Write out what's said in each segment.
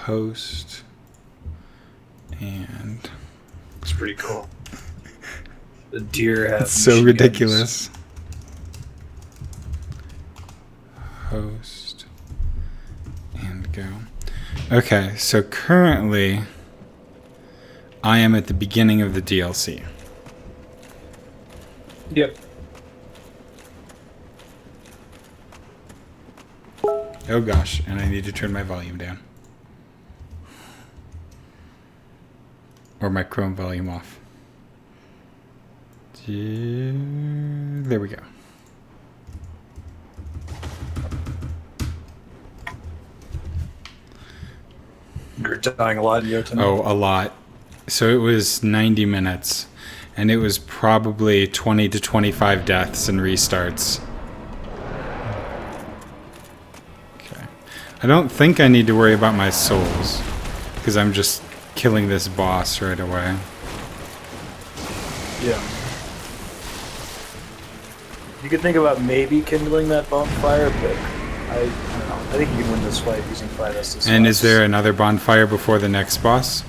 host and... It's pretty cool. The deer have... It's so ridiculous. Host and go. Okay, so currently I am at the beginning of the DLC. Yep. Oh gosh, and I need to turn my volume down. Or my Chrome volume off. There we go. You're dying a lot in Jotun. Oh, a lot. So it was 90 minutes, and it was probably 20 to 25 deaths and restarts. Okay. I don't think I need to worry about my souls, because I'm just killing this boss right away. Yeah. You could think about maybe kindling that bonfire, but I don't know. I think you can win this fight using 5 Estus. And is there another bonfire before the next boss?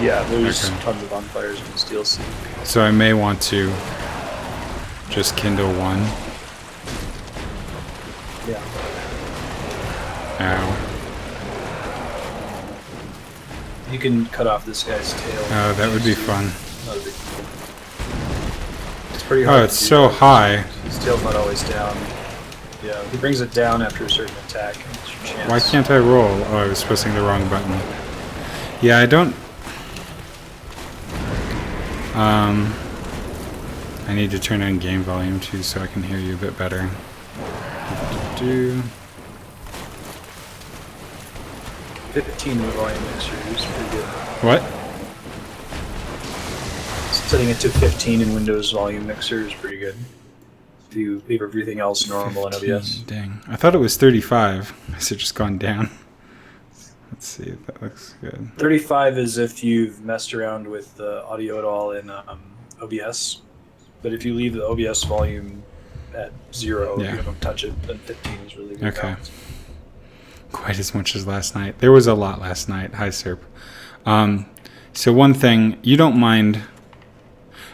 Yeah, there's Okay. tons of bonfires in this DLC. So I may want to just kindle one. Yeah. Ow. You can cut off this guy's tail. Oh, that would be fun. Not a big deal. It's pretty hard. Oh, it's so high. His tail's not always down. Yeah, he brings it down after a certain attack. And it's your chance. Why can't I roll? Oh, I was pressing the wrong button. Yeah, I don't... I need to turn on game volume too so I can hear you a bit better. 15 in the volume mixer is pretty good. What? Setting it to 15 in Windows volume mixer is pretty good. If you leave everything else normal in 15, OBS. dang. I thought it was 35. Has it just gone down? Let's see if that looks good. 35 is if you've messed around with the audio at all in OBS. But if you leave the OBS volume at 0, Yeah. if you don't touch it, then 15 is really good. Okay. balance. Quite as much as last night. There was a lot last night. Hi, Serp. So one thing, you don't mind...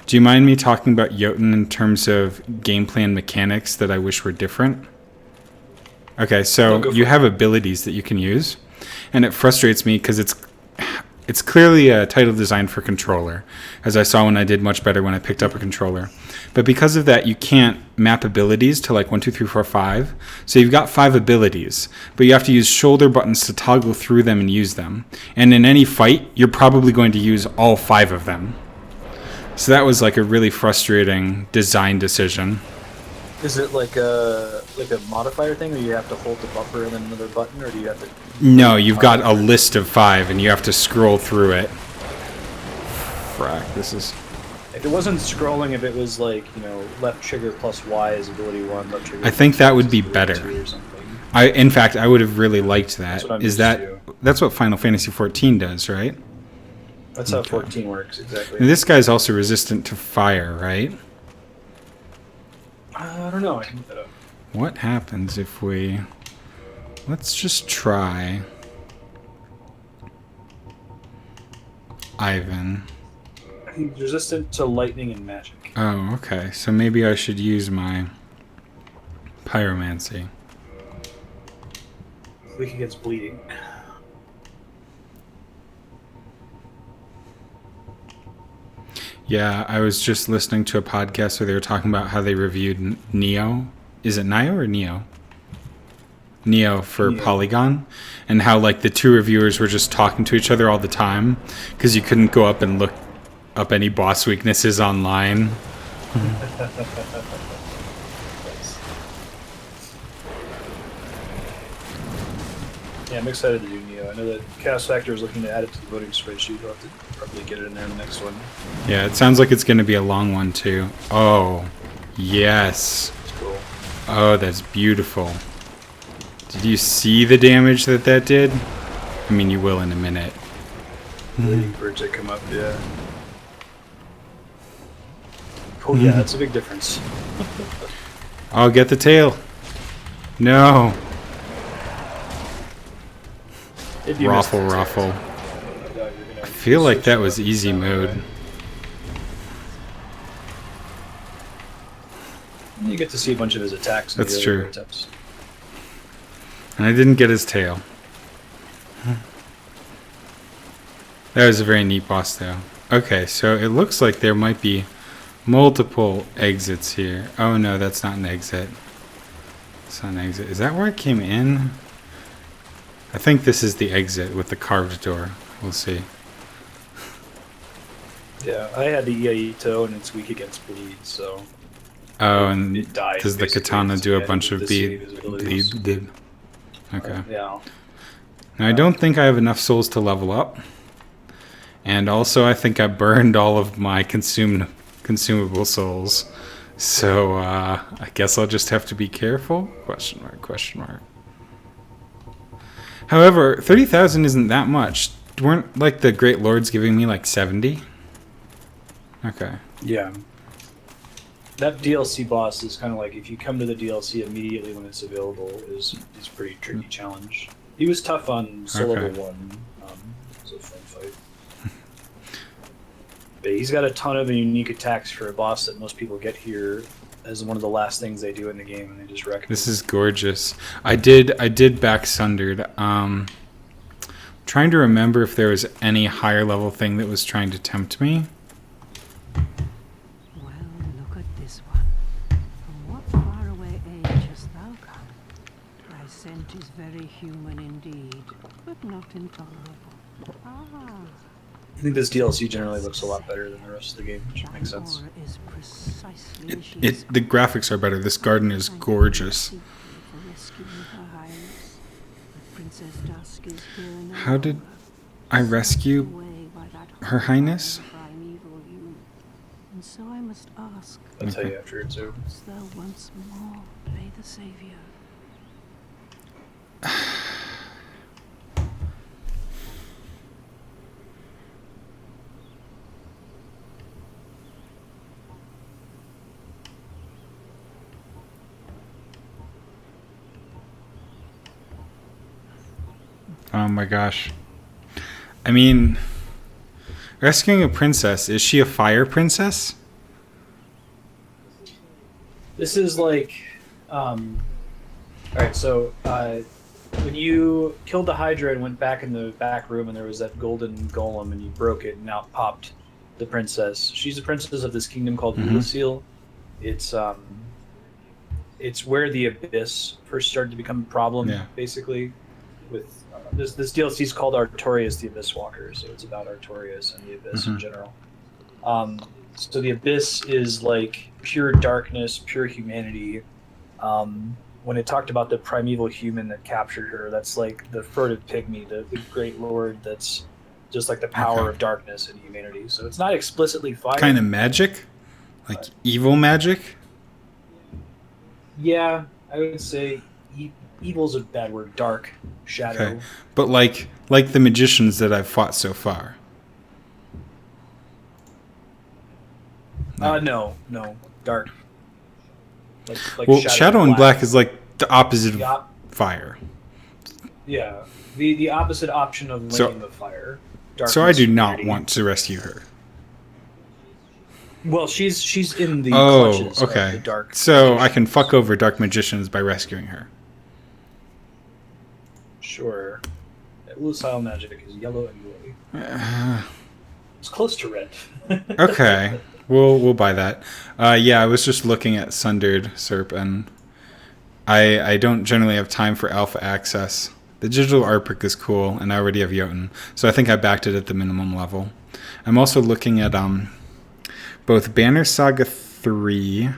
Do you mind me talking about Jotun in terms of gameplay and mechanics that I wish were different? Okay, so you have abilities that you can use, and it frustrates me because it's clearly a title designed for controller, as I saw when I did much better when I picked up a controller. But because of that, you can't map abilities to like 1, 2, 3, 4, 5. So you've got 5 abilities, but you have to use shoulder buttons to toggle through them and use them. And in any fight, you're probably going to use all 5 of them. So that was like a really frustrating design decision. Is it like a modifier thing where you have to hold the bumper and then another button, or do you have to... No, you've got a list of 5 and you have to scroll through it. Frack, this is... If it wasn't scrolling, if it was like, you know, left trigger plus Y is ability 1, left trigger... I think that would be is ability better. 2 or something. In fact, I would have really liked that. That's what I'm Is used that to. that's what Final Fantasy XIV does, right? That's how Okay. 14 works, exactly. And this guy's also resistant to fire, right? I don't know, I can look that up. What happens if we... Let's just try... Ivan. He's resistant to lightning and magic. Oh, okay. So maybe I should use my pyromancy. Weak against bleeding. Yeah, I was just listening to a podcast where they were talking about how they reviewed Neo. Is it Nio or Neo? Neo for Neo. Polygon, and how like the 2 reviewers were just talking to each other all the time because you couldn't go up and look up any boss weaknesses online. Yeah, I'm excited to do Neo. I know that Chaos Factor is looking to add it to the voting spreadsheet. We'll have to probably get it in there in the next one. Yeah, it sounds like it's going to be a long one too. Oh, yes. It's cool. Oh, that's beautiful. Did you see the damage that did? I mean, you will in a minute. Waiting for it to come up, yeah. Oh yeah, that's a big difference. I'll get the tail. No. If you missed Raffle, the raffle. tail, you're gonna I feel like switch that to was easy mode. right? You get to see a bunch of his attacks. In That's the true. earlier attempts. And I didn't get his tail. That was a very neat boss, though. Okay, so it looks like there might be multiple exits here. Oh no, that's not an exit. It's not an exit. Is that where I came in? I think this is the exit with the carved door. We'll see. Yeah, I had the Iaito and it's weak against bleed, so Oh, and it died. does the basically. katana It's do a dead bunch with of the bleed? save abilities. Bleed? Okay. Yeah. Now, I don't think I have enough souls to level up. And also, I think I burned all of my consumable souls. So, I guess I'll just have to be careful? Question mark, question mark. However, 30,000 isn't that much. Weren't, like, the Great Lords giving me, like, 70? Okay. Yeah. That DLC boss is kind of like, if you come to the DLC immediately when it's available, is a pretty tricky challenge. He was tough on Soul Okay. Level 1. It was a fun fight. But he's got a ton of unique attacks for a boss that most people get here as one of the last things they do in the game, and they just wreck. This is gorgeous. I did back Sundered. Trying to remember if there was any higher level thing that was trying to tempt me. Well, look at this one. From what faraway age hast thou come? Thy scent is very human indeed, but not intolerable. Ah, I think this DLC generally looks a lot better than the rest of the game, which thy makes sense. aura is precisely as she The graphics are better. This garden is gorgeous. For rescuing her highness. But Princess Dusk is here no How did longer, I snatched rescue away by that Her Highness? horrible primeval human. And so I must ask, I'll tell Okay. you after it's over. wouldst thou once more play the savior? Oh my gosh. I mean, rescuing a princess. Is she a fire princess? This is like, alright, so, when you killed the Hydra and went back in the back room and there was that golden golem and you broke it and out popped the princess. She's a princess of this kingdom called Mhm. Ulasil. It's where the Abyss first started to become a problem, Yeah. basically. With this DLC is called Artorias the Abyss Walker, so it's about Artorias and the Abyss in Mhm. general. So the Abyss is like pure darkness, pure humanity. When it talked about the primeval human that captured her, that's like the furtive pygmy, the great lord that's just like the power Okay. of darkness and humanity. So it's not explicitly fire. Kind of magic? Like evil magic? Yeah, I would say evil's a bad word. Dark, shadow. Okay. But like the magicians that I've fought so far. No, dark. Like Well, shadow and black is like the opposite The of op- fire. yeah, the opposite option of So- linking the fire. So I Darkness, do not humanity. want to rescue her. Well, she's in the Oh, clutches of the okay. dark. So I magicians. can fuck over dark magicians by rescuing her. Sure. Lucile magic is yellow and glowy. Uh, It's close to red. okay, we'll buy that. Yeah, I was just looking at Sundered Serp, and I don't generally have time for alpha access. The digital art book is cool, and I already have Jotun, so I think I backed it at the minimum level. I'm also looking at both Banner Saga 3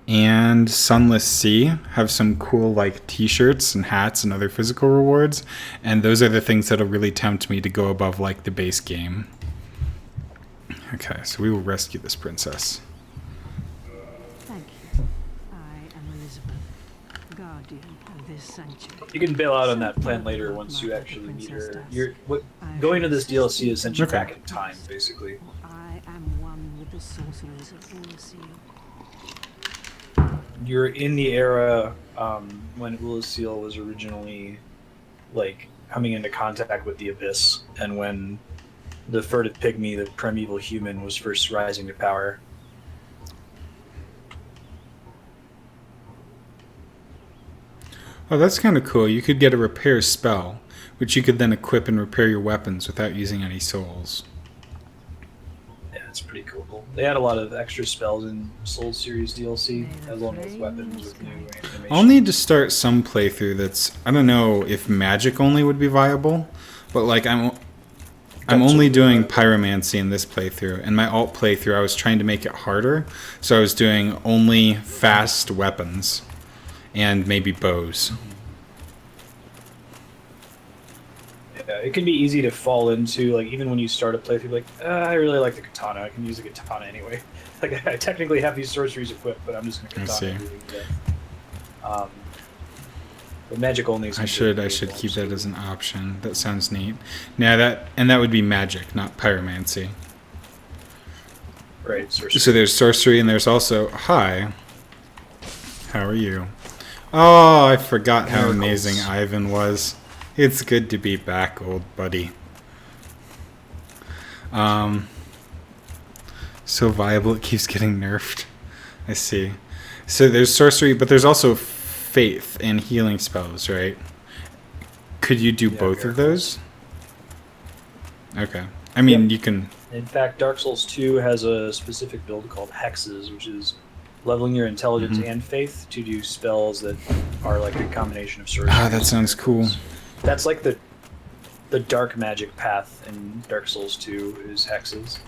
and Sunless Sea have some cool like t-shirts and hats and other physical rewards, and those are the things that'll really tempt me to go above like the base game. Okay, so we will rescue this princess. Thank you. I am Elizabeth, guardian of this sanctuary. You can bail out on that plan later once you actually meet her. Going to this DLC is sent you Okay. back in time, basically. For I am one with the sorcerers of Ulasil. You're in the era when Ulasil was originally like coming into contact with the abyss, and when the furtive pygmy, the primeval human, was first rising to power. Oh, that's kind of cool. You could get a repair spell, which you could then equip and repair your weapons without using any souls. Yeah, it's pretty cool. They had a lot of extra spells in Soul Series DLC, as well as weapons with new animation. I'll need to start some playthrough that's... I don't know if magic only would be viable, but like I'm only doing pyromancy in this playthrough. In my alt playthrough, I was trying to make it harder, so I was doing only fast weapons and maybe bows. Yeah, it can be easy to fall into, like, even when you start a playthrough, like, I really like the katana. I can use the katana anyway. Like, I technically have these sorceries equiped, but I'm just going to katana everything to death. But magic only is... I should keep that as an option. That sounds neat. Now that would be magic, not pyromancy. Right, sorcery. So there's sorcery, and there's also... Hi. How are you? Oh, I forgot how amazing Ivan was. It's good to be back, old buddy. So viable it keeps getting nerfed. I see. So there's sorcery, but there's also faith and healing spells, right? Could you do both of those? Okay. I mean, you can... In fact, Dark Souls 2 has a specific build called Hexes, which is leveling your intelligence and faith to do spells that are like a combination of sorcery. Ah, that sounds cool. That's like the dark magic path in Dark Souls 2 is Hexes.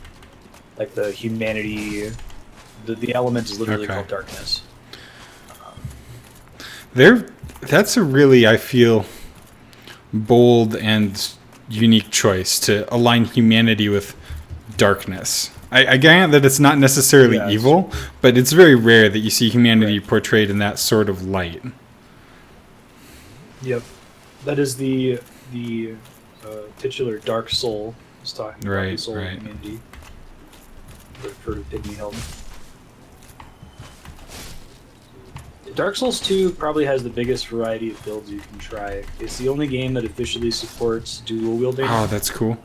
Like the humanity... The element is literally called darkness. That's a really, I feel, bold and unique choice to align humanity with darkness. I get that it's not necessarily evil, but it's very rare that you see humanity portrayed in that sort of light. Yep. That is the titular Dark Soul. I was talking about the soul of humanity. For Pygmy Helmet. Dark Souls 2 probably has the biggest variety of builds you can try. It's the only game that officially supports dual wielding. Oh, that's cool.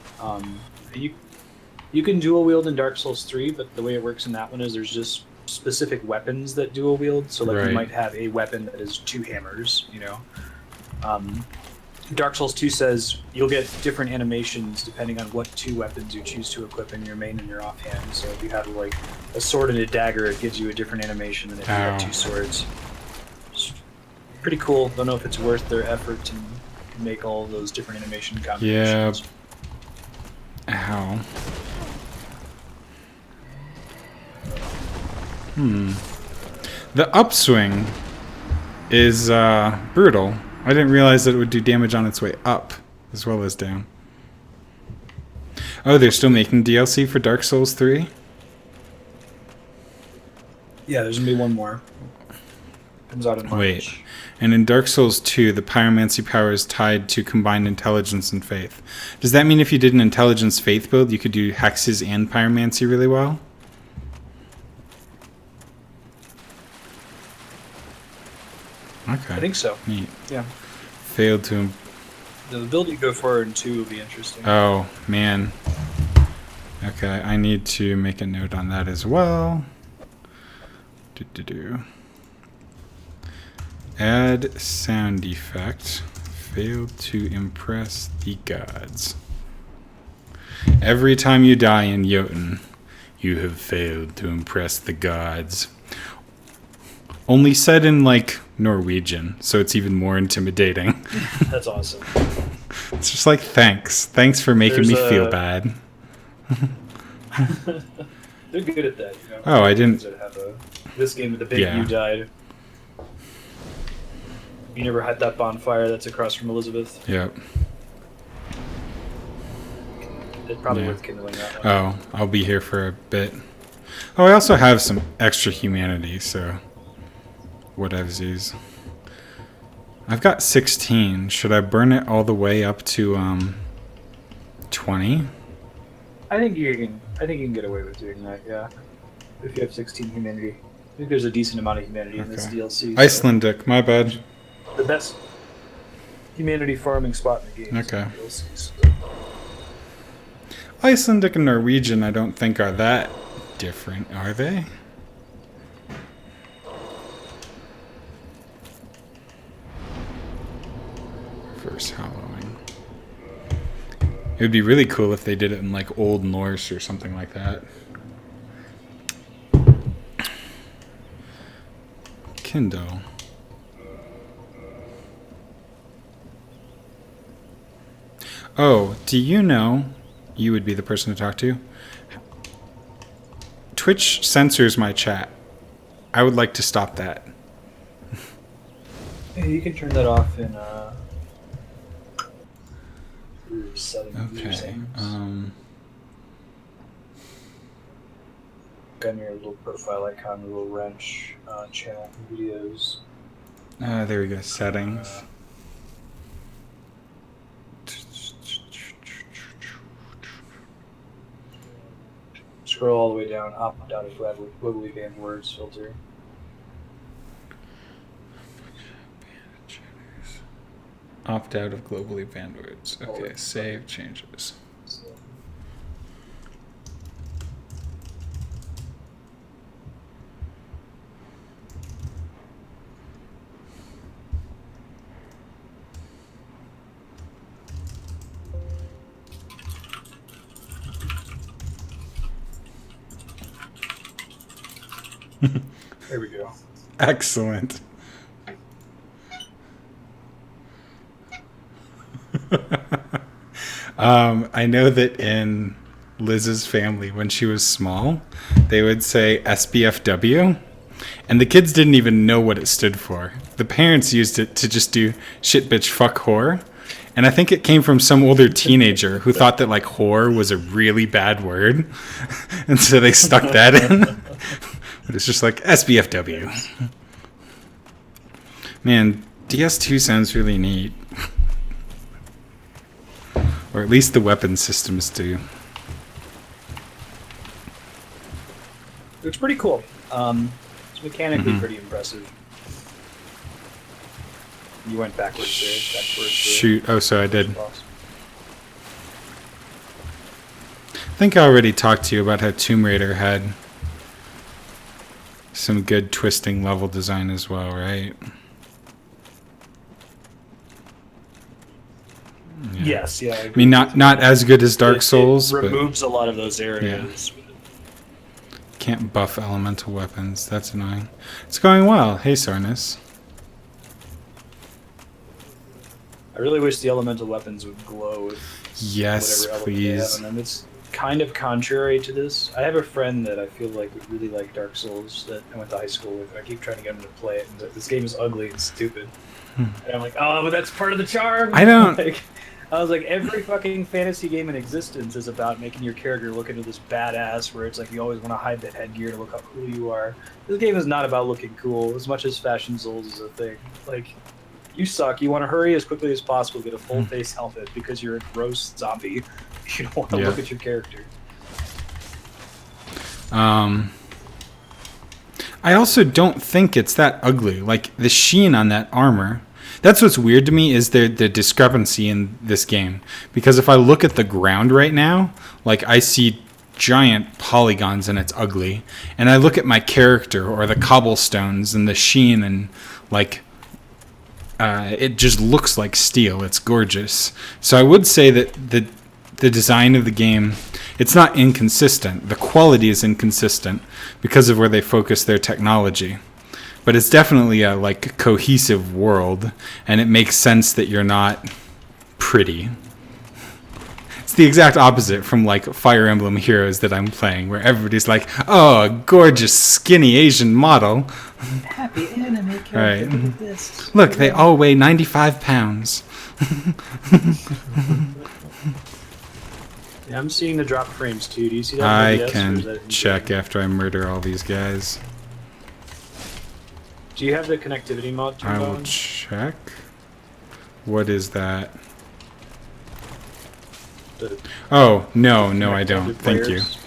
You can dual wield in Dark Souls 3, but the way it works in that one is there's just specific weapons that dual wield. So like you might have a weapon that is 2 hammers, you know. Dark Souls 2 says you'll get different animations depending on what 2 weapons you choose to equip in your main and your offhand. So if you have like a sword and a dagger, it gives you a different animation than if you have 2 swords. Pretty cool. Don't know if it's worth their effort to make all those different animation combinations. Yeah. Ow. The upswing is brutal. I didn't realize that it would do damage on its way up as well as down. Oh, they're still making DLC for Dark Souls 3? Yeah, there's going to be one more. Comes out in March. Wait. And in Dark Souls 2, the pyromancy power is tied to combined intelligence and faith. Does that mean if you did an intelligence faith build, you could do hexes and pyromancy really well? Okay. I think so. Neat. Yeah. Failed to... The build you go for in 2 will be interesting. Oh, man. Okay, I need to make a note on that as well. Add sound effect. Failed to impress the gods. Every time you die in Jotun, you have failed to impress the gods. Only said in, like, Norwegian, so it's even more intimidating. That's awesome. It's just like, thanks. Thanks for making me feel bad. They're good at that, you know. Oh, I didn't... This game, the big you died. You never had that bonfire that's across from Elizabeth? Yep. It's probably worth kindling that one. Oh, I'll be here for a bit. Oh, I also have some extra humanity, so... whatevsies. I've got 16. Should I burn it all the way up to 20? I think you can get away with doing that, yeah. If you have 16 humanity. I think there's a decent amount of humanity in this DLC. So Icelandic, my bad. the best humanity farming spot in the game. Okay. So. Icelandic and Norwegian, I don't think are that different, are they? First Halloween. It would be really cool if they did it in like Old Norse or something like that. Kindle. Oh, do you know? You would be the person to talk to. Twitch censors my chat. I would like to stop that. Hey, you can turn that off in settings. Okay. Got your little profile icon, the little wrench, channel videos. There we go. Settings. Scroll all the way down, opt out of wibbly band words filter. Opt out of globally banned words. Okay, Oh, save changes. So, there we go. Excellent. I know that in Liz's family, when she was small, they would say SBFW, and the kids didn't even know what it stood for. The parents used it to just do shit, bitch, fuck, whore. And I think it came from some older teenager who thought that like whore was a really bad word. And so they stuck that in. But it's just like SBFW. Man, DS2 sounds really neat. Or at least the weapon systems do. It's pretty cool. It's mechanically pretty impressive. You went backwards there. Shoot. Oh, so I did. I think I already talked to you about how Tomb Raider had some good twisting level design as well, right? Yeah. Yes, yeah. I mean, not as good as Dark Souls, it but removes a lot of those areas. can't buff elemental weapons. That's annoying. It's going well. Hey, Sarnis. I really wish the elemental weapons would glow with Yes, whatever element they have please. in them. It's kind of contrary to this. I have a friend that I feel like would really like Dark Souls that I went to high school with. I keep trying to get him to play it, and this game is ugly and stupid. And I'm like, oh, but that's part of the charm. I don't- Like, I was like, every fucking fantasy game in existence is about making your character look into this badass, where it's like you always want to hide the headgear to look how cool you are. This game is not about looking cool as much as Fashion Souls is a thing. Like, you suck. You want to hurry as quickly as possible to get a full face helmet because you're a gross zombie. You don't want to look at your character. I also don't think it's that ugly. Like, the sheen on that armor. That's what's weird to me is the discrepancy in this game. Because if I look at the ground right now, like, I see giant polygons and it's ugly. And I look at my character or the cobblestones and the sheen and, like, it just looks like steel. It's gorgeous. So I would say that the design of the game, it's not inconsistent. The quality is inconsistent because of where they focus their technology. But it's definitely a like cohesive world, and it makes sense that you're not pretty. It's the exact opposite from like Fire Emblem Heroes that I'm playing, where everybody's like, "Oh, a gorgeous skinny Asian model." Happy anime character. Right. Look at this. Look, they all weigh 95 pounds. Yeah, I'm seeing the drop frames too. Do you see that? I in OBS, or is can that- check after I murder all these guys. Do you have the connectivity mod turned I will on? check. What is that? The Oh, no, I connectivity don't. Thank you. players?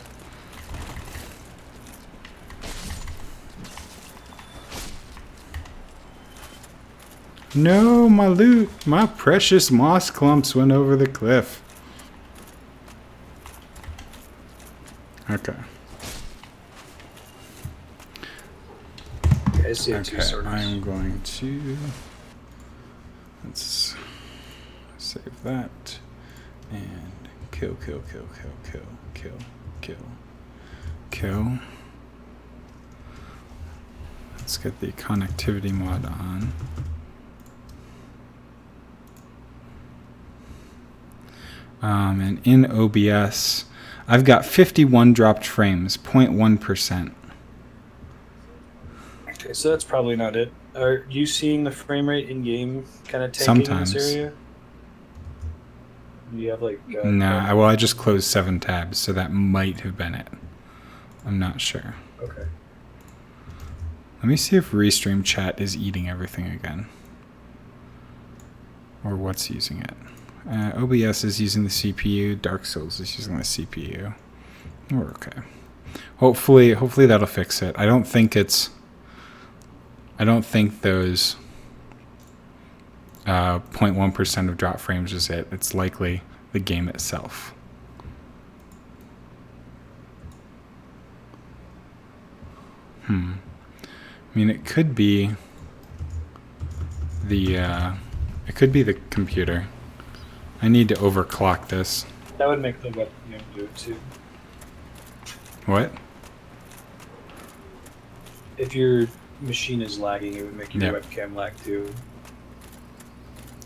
No, my loot. My precious moss clumps went over the cliff. Okay. Okay, I see it two Okay, swords. I'm going to... Let's save that. And kill. Let's get the connectivity mod on. And in OBS, I've got 51 dropped frames, 0.1%. Okay, so that's probably not it. Are you seeing the frame rate in game kind of tanking Sometimes. in this area? Do you have like? Nah, well, I just closed 7 tabs, so that might have been it. I'm not sure. Okay. Let me see if Restream chat is eating everything again. Or what's using it. OBS is using the CPU. Dark Souls is using the CPU. We're okay. Hopefully that'll fix it. I don't think those 0.1% of drop frames is it. It's likely the game itself. I mean, it could be the computer. I need to overclock this. That would make the webcam do it too. What? If your machine is lagging, it would make your Yep. webcam lag too.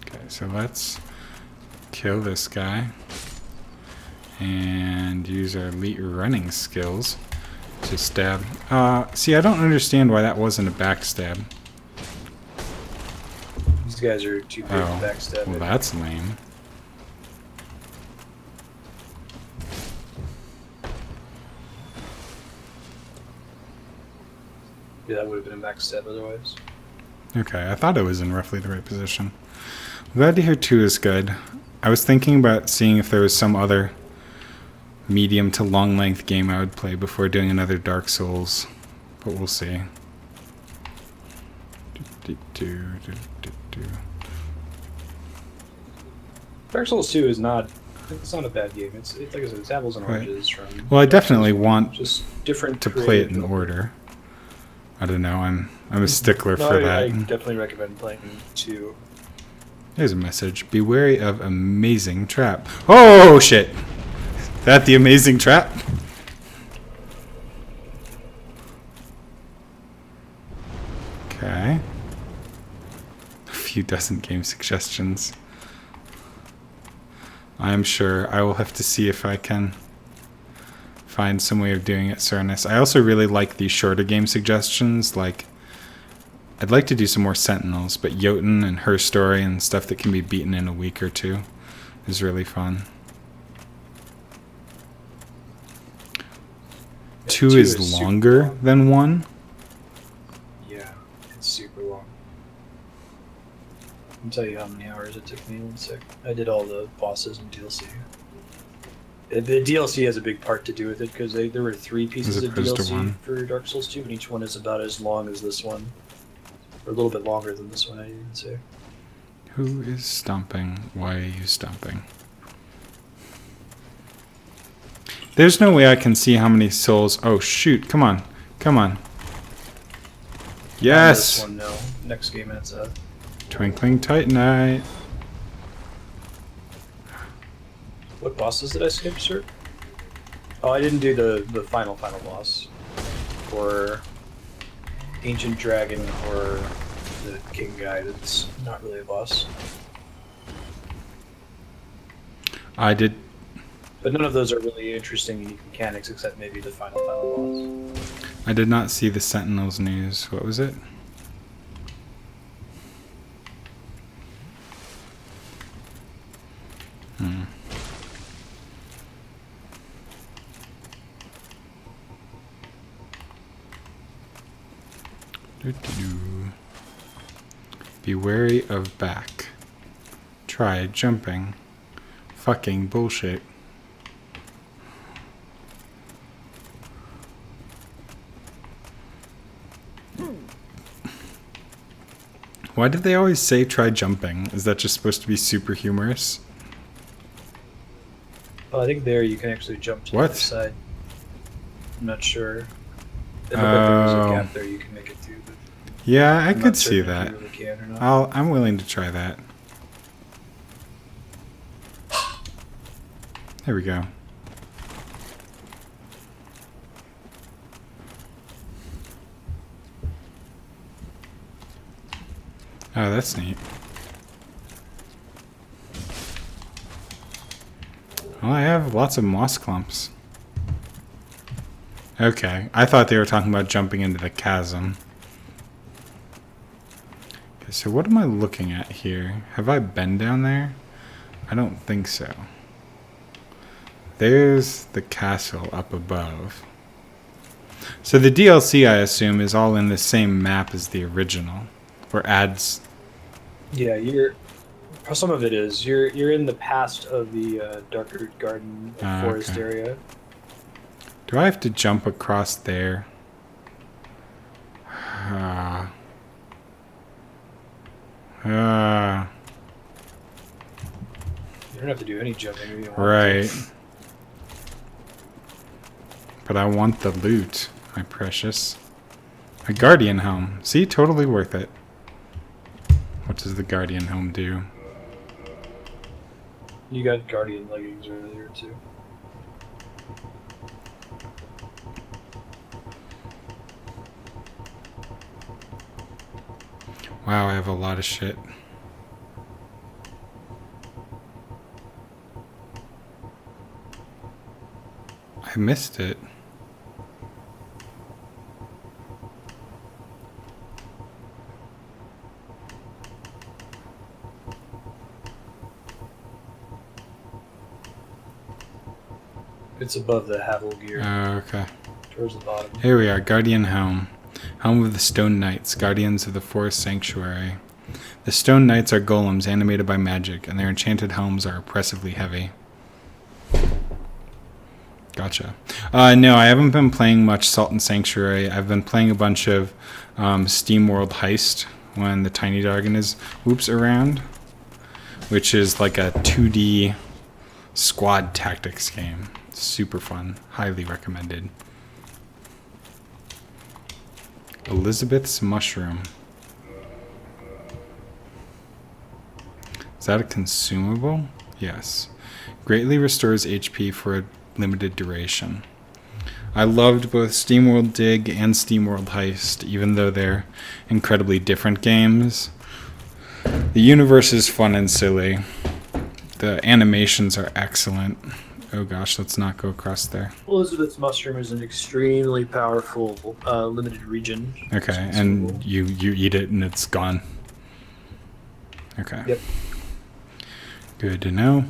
Okay, so let's kill this guy and use our elite running skills to stab. See, I don't understand why that wasn't a backstab. These guys are too big to backstab. Well, that's lame. Yeah, that would have been a backstab otherwise. Okay, I thought it was in roughly the right position. I'm glad to hear 2 is good. I was thinking about seeing if there was some other medium to long length game I would play before doing another Dark Souls, but we'll see. Dark Souls 2 is not. It's not a bad game. It's like I said, it's apples and Right. oranges from. Well, I definitely want just different to play it in creative- order. I don't know. I'm a stickler No, for I that. definitely recommend playing 2. There's a message. Be wary of amazing trap. Oh shit! That the amazing trap? Okay. A few dozen game suggestions. I'm sure I will have to see if I can find some way of doing it, Cernus. I also really like these shorter game suggestions. Like, I'd like to do some more Sentinels, but Jotun and Her Story and stuff that can be beaten in a week or 2 is really fun. 2 2 is is super longer long. than 1. Yeah, it's super long. I can tell you how many hours it took me. 1 sec. I did all the bosses and DLC. The DLC has a big part to do with it because there were 3 pieces As of opposed to DLC 1. for Dark Souls 2, and each one is about as long as this one. Or a little bit longer than this one, I'd even say. Who is stomping? Why are you stomping? There's no way I can see how many souls. Oh shoot! Come on, come on. This Yes. one, no. Next game, it's a. Twinkling Titanite. What bosses did I skip, sir? Oh, I didn't do the final boss. Or Ancient Dragon or the King guy that's not really a boss. I did. But none of those are really interesting unique mechanics except maybe the final boss. I did not see the Sentinels news. What was it? Doo-doo-doo. Be wary of back. Try jumping. Fucking bullshit. Why did they always say try jumping? Is that just supposed to be super humorous? Well, I think there you can actually jump to the What? other side. I'm not sure. I bet there is a Oh. gap there you can make it through. But Yeah, I I'm could not see certain if that. you really can or not. I'm willing to try that. There we go. Oh, that's neat. Well, I have lots of moss clumps. Okay, I thought they were talking about jumping into the chasm. Okay, so what am I looking at here? Have I been down there? I don't think so. There's the castle up above. So the DLC, I assume, is all in the same map as the original, or adds. Yeah, some of it is. You're in the past of the darker garden forest Okay. area. Do I have to jump across there? Ah. Ah. You don't have to do any jumping if you don't want Right. to. But I want the loot, my precious. A guardian home. See, totally worth it. What does the guardian home do? You got guardian leggings earlier too. Wow, I have a lot of shit. I missed it. It's above the Havel gear, Okay. towards the bottom. Here we are, Guardian Home. Home of the Stone Knights, guardians of the Forest Sanctuary. The Stone Knights are golems animated by magic, and their enchanted homes are oppressively heavy. Gotcha. No, I haven't been playing much Salt and Sanctuary. I've been playing a bunch of SteamWorld Heist when the Tiny Dragon is around, which is like a 2D squad tactics game. Super fun. Highly recommended. Elizabeth's Mushroom. Is that a consumable? Yes. Greatly restores HP for a limited duration. I loved both SteamWorld Dig and SteamWorld Heist, even though they're incredibly different games. The universe is fun and silly. The animations are excellent. Oh gosh, let's not go across there. Elizabeth's Mushroom is an extremely powerful limited region. Okay, and you eat it and it's gone. Okay. Yep. Good to know.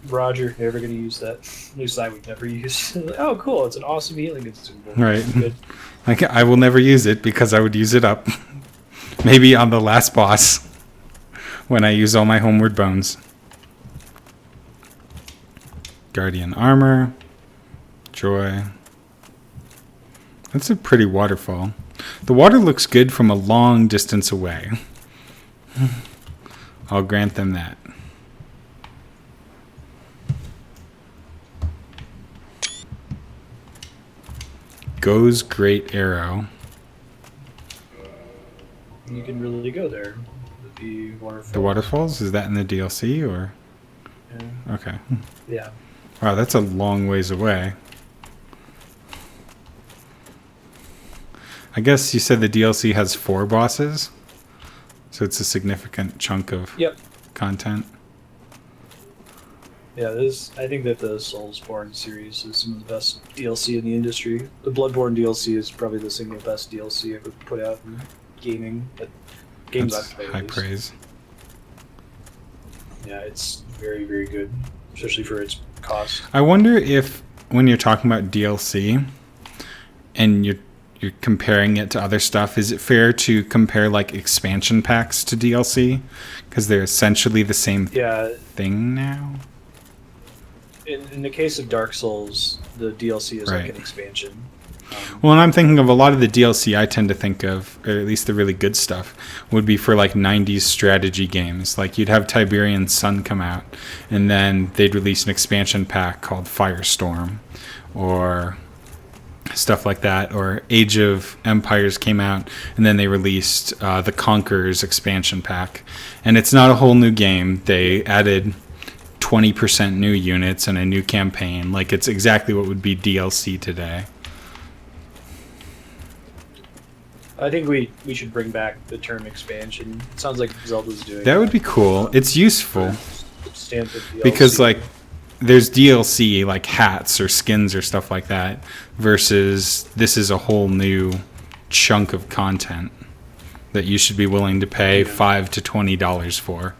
Roger, never gonna use that. At least I would never use. Oh, cool! It's an awesome healing consumable. Right. Good. Like, I will never use it because I would use it up. Maybe on the last boss when I use all my homeward bones. Guardian armor. Joy. That's a pretty waterfall. The water looks good from a long distance away. I'll grant them that. Goes Great Arrow. You can really go there. The waterfall. The waterfalls? Is that in the DLC or? Yeah. Okay. Yeah. Wow, that's a long ways away. I guess you said the DLC has 4 bosses, so it's a significant chunk of Yep. content. Yeah, I think that the Soulsborne series is some of the best DLC in the industry. The Bloodborne DLC is probably the single best DLC ever put out in gaming. But games That's I've played. high at least. praise. Yeah, it's very, very good, especially for its cost. I wonder if when you're talking about DLC and you're comparing it to other stuff, is it fair to compare like expansion packs to DLC because they're essentially the same Yeah, thing now? in the case of Dark Souls, the DLC is Right. like an expansion. Well, and I'm thinking of a lot of the DLC I tend to think of, or at least the really good stuff, would be for like 90s strategy games. Like you'd have Tiberian Sun come out, and then they'd release an expansion pack called Firestorm, or stuff like that. Or Age of Empires came out, and then they released the Conquerors expansion pack. And it's not a whole new game. They added 20% new units and a new campaign. Like it's exactly what would be DLC today. I think we should bring back the term expansion. It sounds like Zelda's doing That would be cool. It's useful Substantive DLC. because like there's DLC like hats or skins or stuff like that versus this is a whole new chunk of content that you should be willing to pay $5 to $20 for,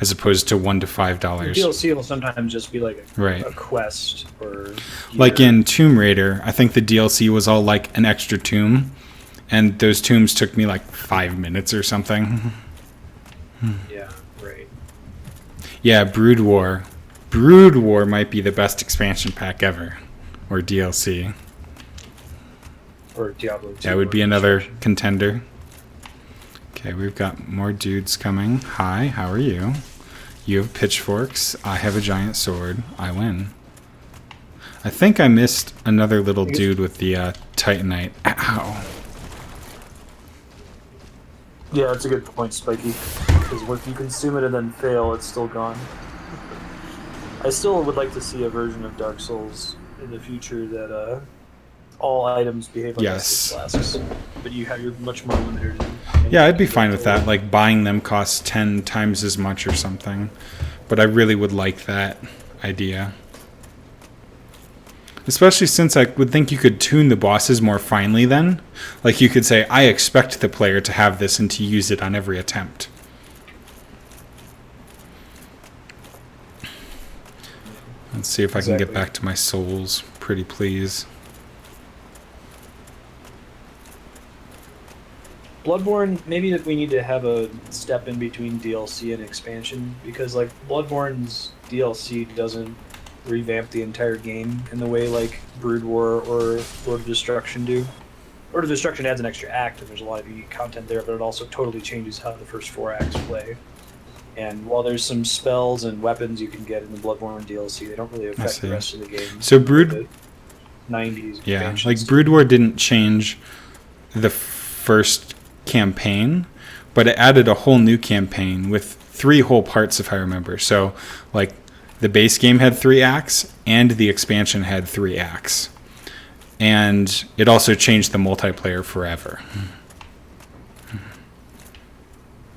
as opposed to $1 to $5. DLC will sometimes just be like Right. a quest or Like in Tomb Raider, I think the DLC was all like an extra tomb, and those tombs took me like 5 minutes or something. Yeah, right. Yeah, Brood War. Brood War might be the best expansion pack ever, or DLC. Or Diablo 2. That would be or another Destruction. contender. Okay, we've got more dudes coming. Hi, how are you? You have pitchforks. I have a giant sword. I win. I think I missed another little dude with the Titanite. Ow. Yeah, that's a good point, Spiky. Because if you consume it and then fail, it's still gone. I still would like to see a version of Dark Souls in the future that all items behave like Yes. acid flasks, but you're much more limited. Yeah, I'd be fine with that. Like buying them costs 10 times as much or something. But I really would like that idea. Especially since I would think you could tune the bosses more finely then. Like you could say, I expect the player to have this and to use it on every attempt. Let's see if I can get Exactly. back to my souls. Pretty please. Bloodborne, maybe that we need to have a step in between DLC and expansion, because like Bloodborne's DLC doesn't revamp the entire game in the way like Brood War or Lord of Destruction do. Lord of Destruction adds an extra act, and there's a lot of unique content there, but it also totally changes how the first 4 acts play. And while there's some spells and weapons you can get in the Bloodborne DLC, they don't really affect see. the rest of the game. So Brood- The 90s Yeah, expansions like do. Brood War didn't change the first campaign, but it added a whole new campaign with 3 whole parts, if I remember. So, like, the base game had 3 acts, and the expansion had 3 acts. And it also changed the multiplayer forever.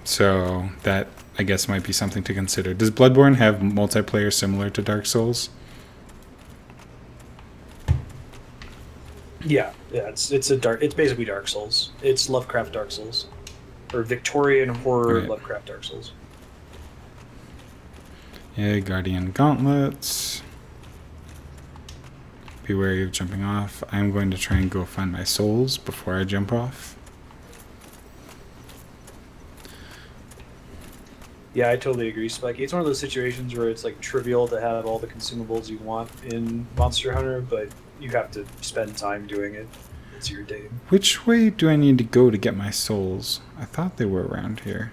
So, that, I guess, might be something to consider. Does Bloodborne have multiplayer similar to Dark Souls? Yeah, it's basically Dark Souls. It's Lovecraft Dark Souls, or Victorian horror Right. Lovecraft Dark Souls. Yeah, Guardian Gauntlets. Be wary of jumping off. I'm going to try and go find my souls before I jump off. Yeah, I totally agree, Spiky. It's one of those situations where it's like trivial to have all the consumables you want in Monster Hunter, but you have to spend time doing it. It's your day. Which way do I need to go to get my souls? I thought they were around here.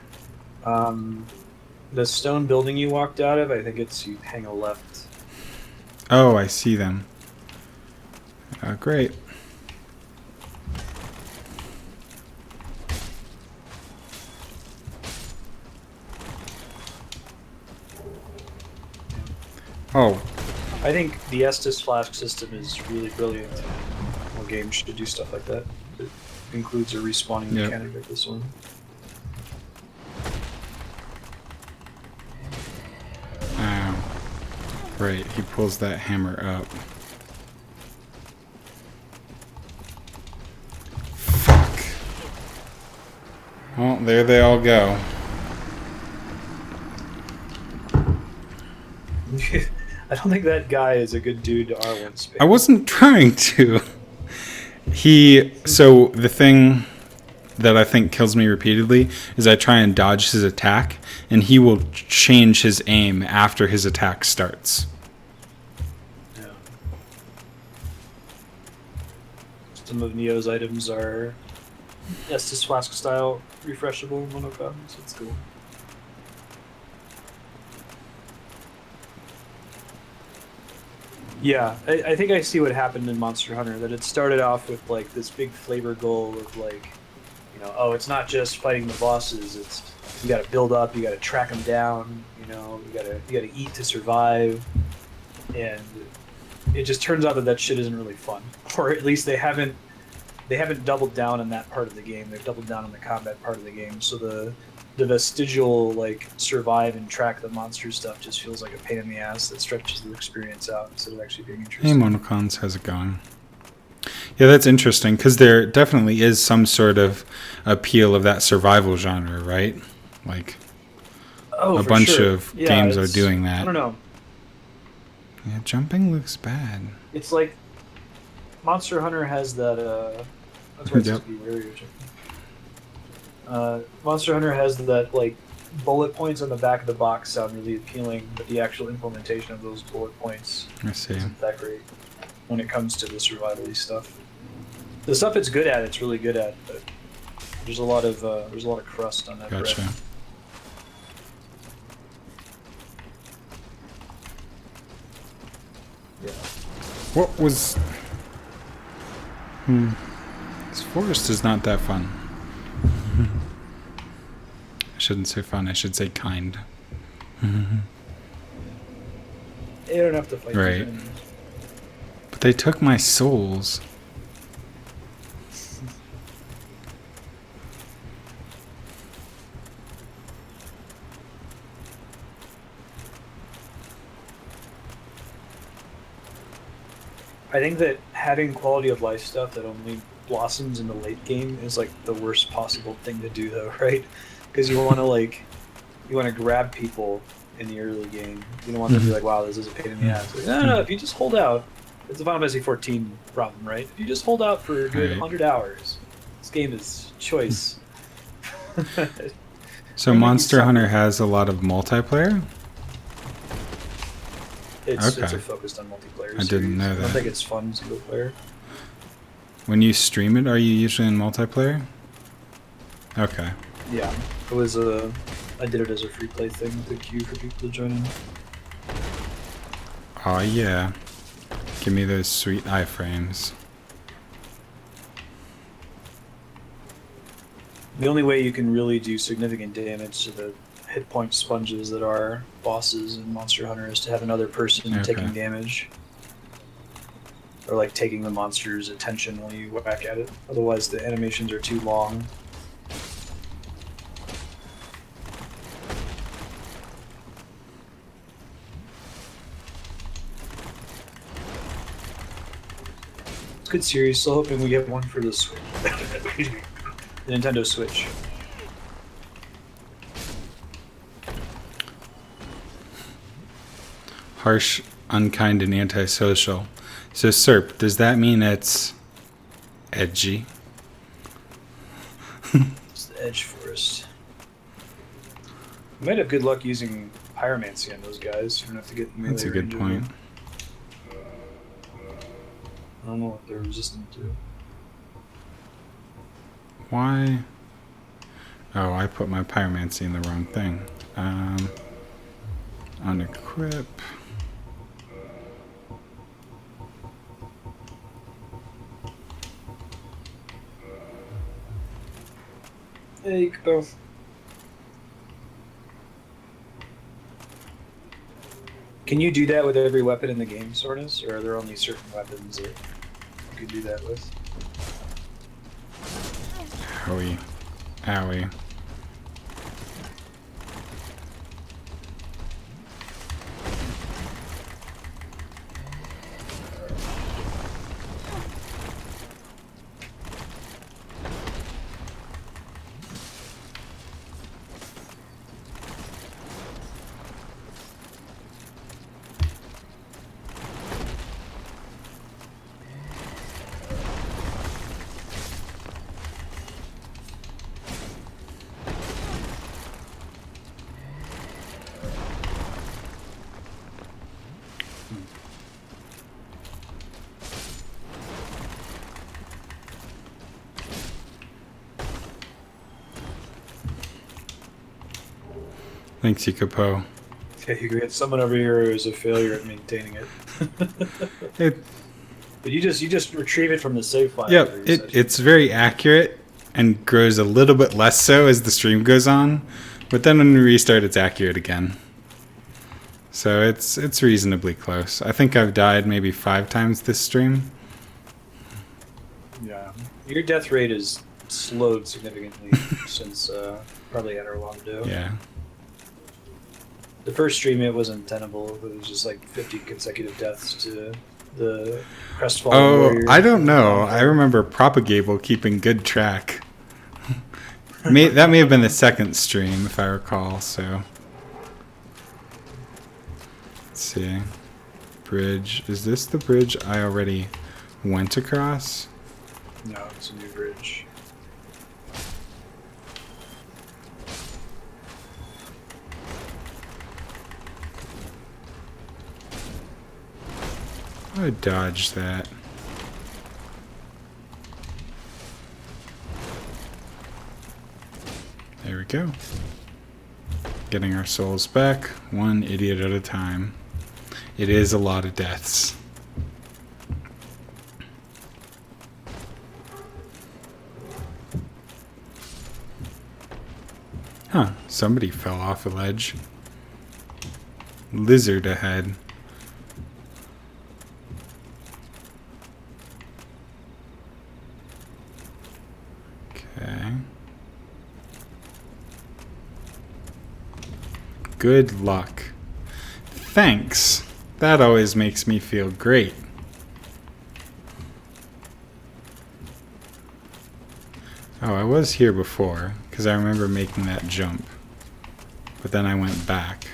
The stone building you walked out of, I think it's you hang a left. Oh, I see them. Great. Oh, I think the Estus Flask system is really brilliant. More games should do stuff like that. It includes a respawning Yep. mechanic like this one. right. He pulls that hammer up. Fuck. Well, there they all go. I don't think that guy is a good dude to R1 space. I wasn't trying to. So the thing that I think kills me repeatedly is I try and dodge his attack, and he will change his aim after his attack starts. Yeah. some of Neo's items are Estus Flask style refreshable monochrome, so it's cool. Yeah, I think I see what happened in Monster Hunter, that it started off with like this big flavor goal of like, you know, oh, it's not just fighting the bosses, it's you gotta build up, you gotta track them down, you know, you gotta eat to survive, and it just turns out that that shit isn't really fun, or at least they haven't doubled down on that part of the game. They've doubled down on the combat part of the game, so the vestigial like survive and track the monster stuff just feels like a pain in the ass that stretches the experience out instead of actually being Hey, interesting. Monocons, how's it going? Yeah, that's interesting because there definitely is some sort of appeal of that survival genre, right? Like Oh, a for bunch sure. of Yeah, games are it's- doing I that. don't know. Yeah, jumping looks bad. It's like Monster Hunter has that. That's why it's Yep. supposed to be where you're checking. Monster Hunter has that like bullet points on the back of the box sound really appealing, but the actual implementation of those bullet points I see. isn't that great when it comes to the survival-y stuff. The stuff it's good at, it's really good at, but there's a lot of crust on that Gotcha. bread. Yeah. What was... This forest is not that fun. I shouldn't say fun, I should say kind. You don't have to fight these Right. enemies. But they took my souls. I think that having quality of life stuff that only blossoms in the late game is like the worst possible thing to do, though, right? Because you want to grab people in the early game. You don't want them to be like, "Wow, this is a pain in the ass." Like, no. If you just hold out, it's the Final Fantasy 14 problem, right? If you just hold out for a good Right. 100 hours, this game is choice. So Monster Hunter has a lot of multiplayer? It's Okay. a focused on multiplayer. I didn't know series. I don't that. think it's fun single player. When you stream it, are you usually in multiplayer? Okay. Yeah, it was I did it as a free play thing with a queue for people to join in. Oh yeah. Give me those sweet iframes. The only way you can really do significant damage to the hit point sponges that are bosses in Monster Hunter is to have another person Okay. taking damage. Or like taking the monster's attention while you whack at it. Otherwise the animations are too long. It's a good series, still hoping we get one for the Switch. The Nintendo Switch. Harsh, unkind, and antisocial. So Serp, does that mean it's edgy? It's the Edge Forest. You might have good luck using pyromancy on those guys. You don't have to get melee That's a good range of point. them. I don't know what they're resistant to. Why? Oh, I put my pyromancy in the wrong thing. Unequip. Hey, you go. Can you do that with every weapon in the game, Sortus? Or are there only certain weapons that you can do that with? Owie. Owie. Thanks, Yukapo. Yeah, you get someone over here who's a failure at maintaining it. It, But you just retrieve it from the save file. yep, there, essentially. it's very accurate and grows a little bit less so as the stream goes on, but then when we restart, it's accurate again. So it's reasonably close. I think I've died maybe 5 times this stream. Yeah. Your death rate is slowed significantly since probably Adarlondo. Yeah. The first stream it wasn't tenable. It was just like 50 consecutive deaths to the crestfallen Oh, warrior. I don't know. I remember Propagable keeping good track. That may have been the second stream, if I recall. So, let's see. Bridge. Is this the bridge I already went across? No, it's a new bridge. I dodged that. There we go. Getting our souls back, one idiot at a time. It is a lot of deaths. Huh, somebody fell off a ledge. Lizard ahead. Okay. Good luck. Thanks. That always makes me feel great. Oh, I was here before, because I remember making that jump. But then I went back.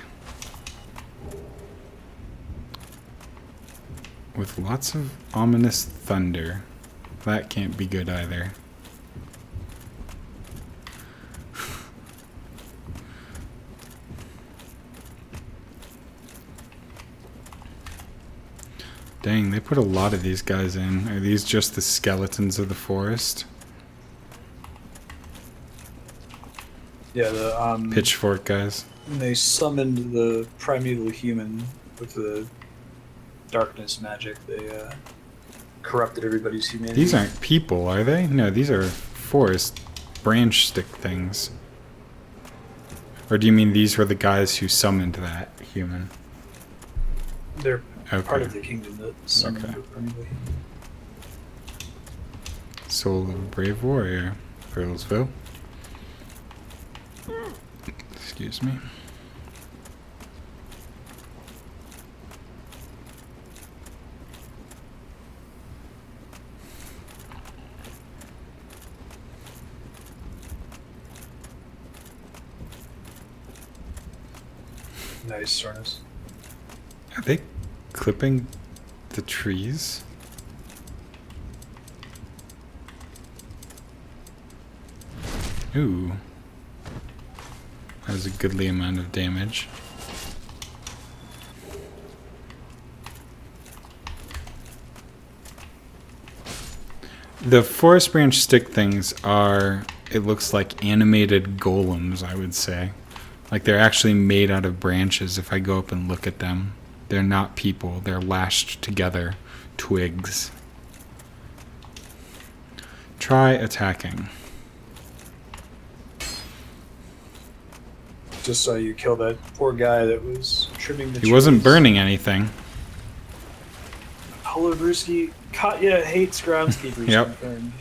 With lots of ominous thunder. That can't be good either. Dang, they put a lot of these guys in. Are these just the skeletons of the forest? Yeah, the Pitchfork guys. when they summoned the primeval human with the darkness magic, they corrupted everybody's humanity. These aren't people, are they? No, these are forest branch stick things. Or do you mean these were the guys who summoned that human? They're Okay. part of the kingdom that summoned Okay. the primeval human. Soul of a brave warrior. Burlesville. Excuse me. Nice, Sornus. Are they clipping the trees? Ooh. That was a goodly amount of damage. The forest branch stick things are, it looks like animated golems, I would say. Like they're actually made out of branches if I go up and look at them. They're not people, they're lashed together twigs. Try attacking. Just saw you kill that poor guy that was trimming the trees. He wasn't burning anything. PolarBruski. Katya hates groundskeepers. Yep. Confirmed.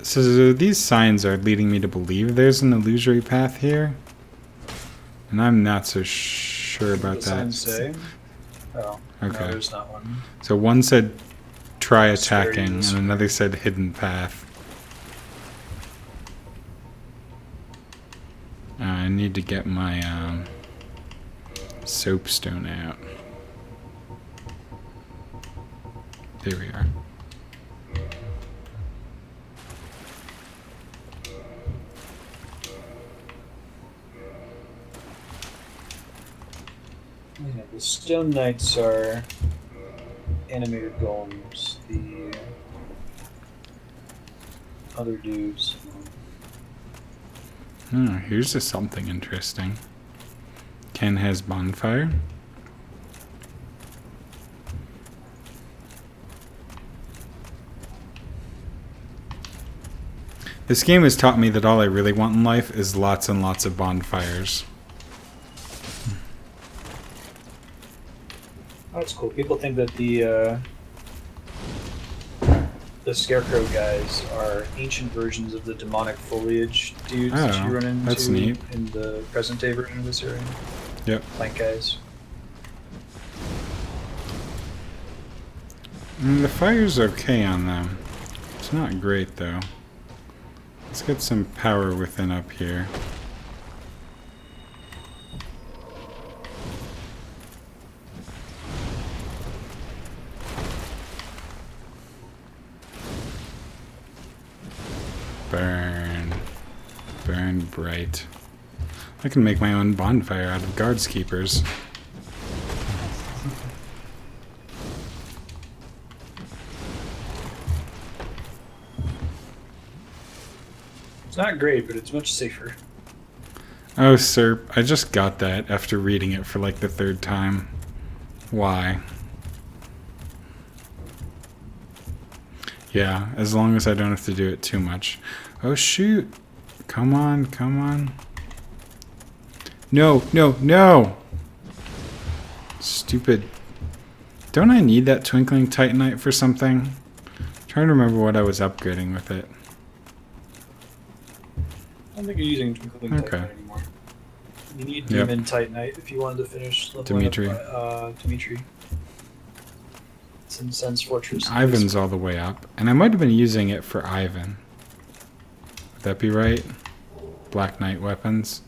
So these signs are leading me to believe there's an illusory path here. And I'm not so sure about The that. signs say. Oh, Okay. no, there's not one. So one said try Scary attacking, and this another said hidden path. I need to get my soapstone out. There we are. Yeah, the Stone Knights are animated golems. The other dudes Oh, here's just something interesting. Ken has bonfire. This game has taught me that all I really want in life is lots and lots of bonfires. Oh, that's cool. People think that the scarecrow guys are ancient versions of the demonic foliage dudes that you run into that's neat. in the present day version of this area. Yep. Plank guys. The fire's okay on them. It's not great though. Let's get some power within up here. Burn. Burn bright. I can make my own bonfire out of guards keepers. It's not great, but it's much safer. Oh, sir, I just got that after reading it for like the 3rd time. Why? Yeah, as long as I don't have to do it too much. Oh, shoot. Come on, come on. No, no, no! Stupid. Don't I need that twinkling titanite for something? I'm trying to remember what I was upgrading with it. I don't think you're using Twinkling Titanite anymore. You need Demon Titanite if you wanted to finish leveling up Dimitri. It's in Sen's Fortress. Ivan's all the way up. And I might have been using it for Ivan. Would that be right? Black Knight weapons?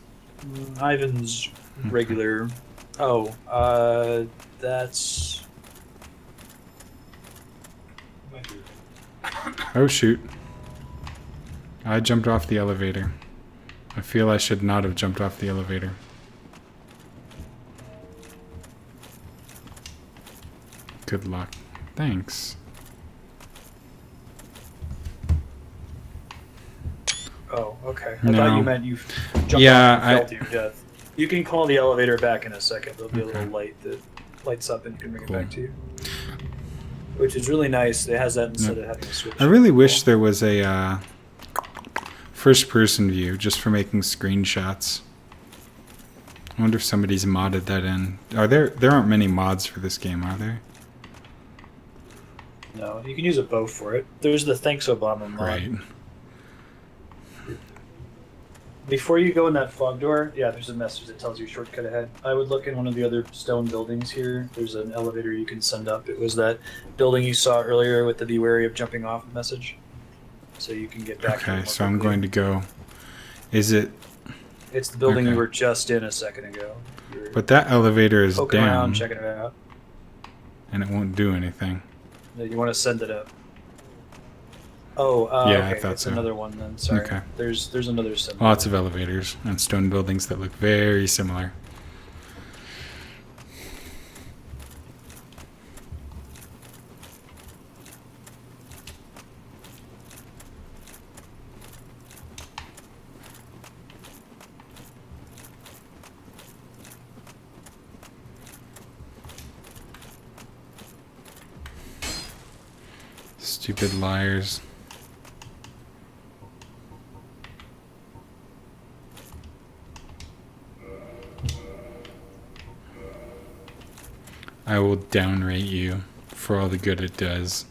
Ivan's regular... Oh, that's... Oh, shoot. I jumped off the elevator. I feel I should not have jumped off the elevator. Good luck. Thanks. Oh, okay. I No. thought you meant you jumped off and fell to your death. You can call the elevator back in a second. There'll be a little light that lights up and you can bring it back to you. Which is really nice. It has that instead of having to switch. I really wish there was a first-person view just for making screenshots. I wonder if somebody's modded that in. There aren't many mods for this game, are there? No, you can use a bow for it. There's the Thanks Obama mod. Right. Before you go in that fog door, yeah, there's a message that tells you shortcut ahead. I would look in one of the other stone buildings here. There's an elevator you can send up. It was that building you saw earlier with the be wary of jumping off message. So you can get back. Okay, so I'm going to go. Is it? It's the building you were just in a second ago. But that elevator is poking down. around, checking it out. And it won't do anything. You want to send it up. Oh, yeah, okay. I thought it's so. another one then. Sorry. Okay. There's another symbol. Lots of elevators and stone buildings that look very similar. Stupid liars. I will downrate you for all the good it does.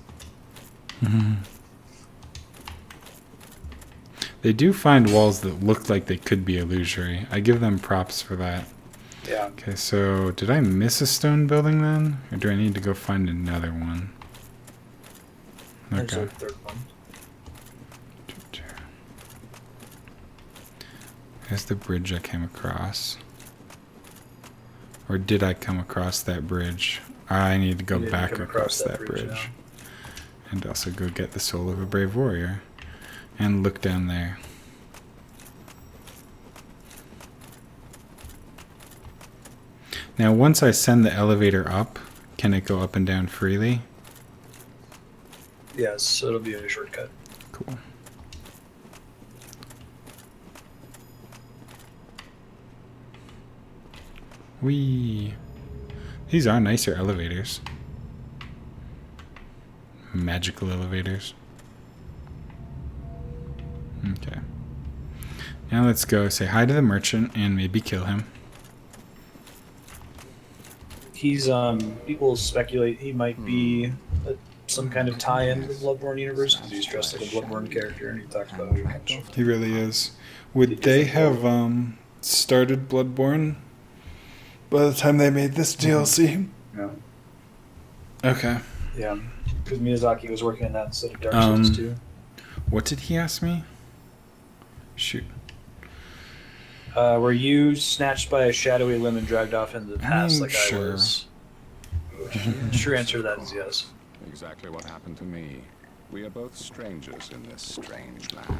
They do find walls that look like they could be illusory. I give them props for that. Yeah. Okay, so did I miss a stone building then? Or do I need to go find another one? There's Okay. a third one. There's the bridge I came across. Or did I come across that bridge? I need to go back across that bridge. And also go get the soul of a brave warrior. And look down there. Now once I send the elevator up, can it go up and down freely? Yes, so it'll be a shortcut. Cool. Whee! These are nicer elevators. Magical elevators. Okay. Now let's go say hi to the merchant and maybe kill him. He's people speculate he might be some kind of tie-in to the Bloodborne universe because he's dressed like a Bloodborne character and he talks about who he comes from. He really is. Would they have started Bloodborne by the time they made this DLC? No. Okay. Yeah, because Miyazaki was working on that instead of Dark Souls 2. What did he ask me? Shoot. Were you snatched by a shadowy limb and dragged off into the past like sure. I was? Sure answer to that is yes. Exactly what happened to me. We are both strangers in this strange land.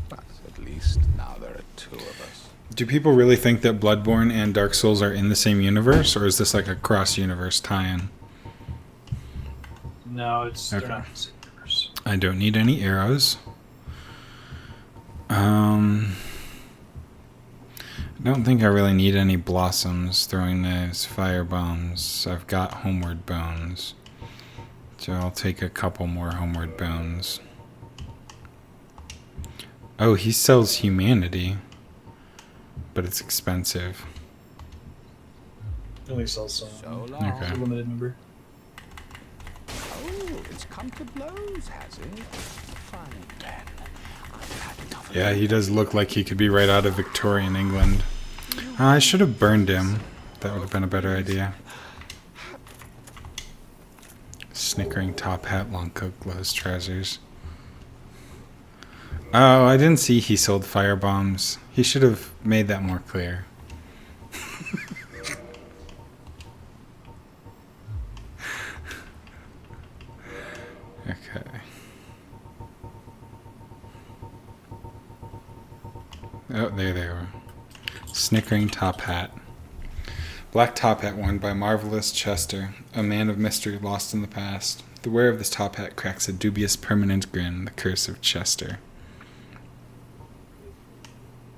But at least now there are two of us. Do people really think that Bloodborne and Dark Souls are in the same universe, or is this like a cross-universe tie-in? No, they're Okay. not in the same universe. I don't need any arrows. I don't think I really need any blossoms, throwing knives, fire bombs. I've got homeward bones. So I'll take a couple more homeward bones. Oh, he sells humanity. But it's expensive. Only sells some. So long. Okay. It's a limited number. Oh, it's come to blows, has it? Fine then. I've had enough of Yeah, he does look like he could be right out of Victorian England. I should have burned him. That would have been a better idea. Snickering top hat, long coat, gloves, trousers. Oh, I didn't see he sold fire bombs. He should have made that more clear. Okay. Oh, there they are. Snickering top hat. Black top hat worn by Marvelous Chester, a man of mystery lost in the past. The wearer of this top hat cracks a dubious permanent grin, the curse of Chester.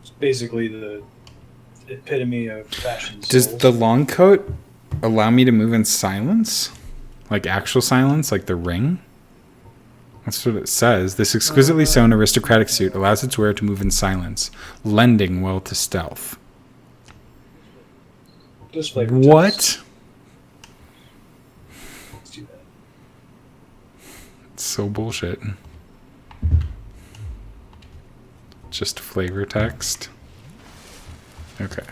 It's basically the epitome of fashion. Does souls. the long coat allow me to move in silence? Like actual silence, like the ring? That's what it says. This exquisitely sewn aristocratic suit allows its wearer to move in silence, lending well to stealth. Just flavor What? text. Let's do that. It's so bullshit. Just flavor text. Okay.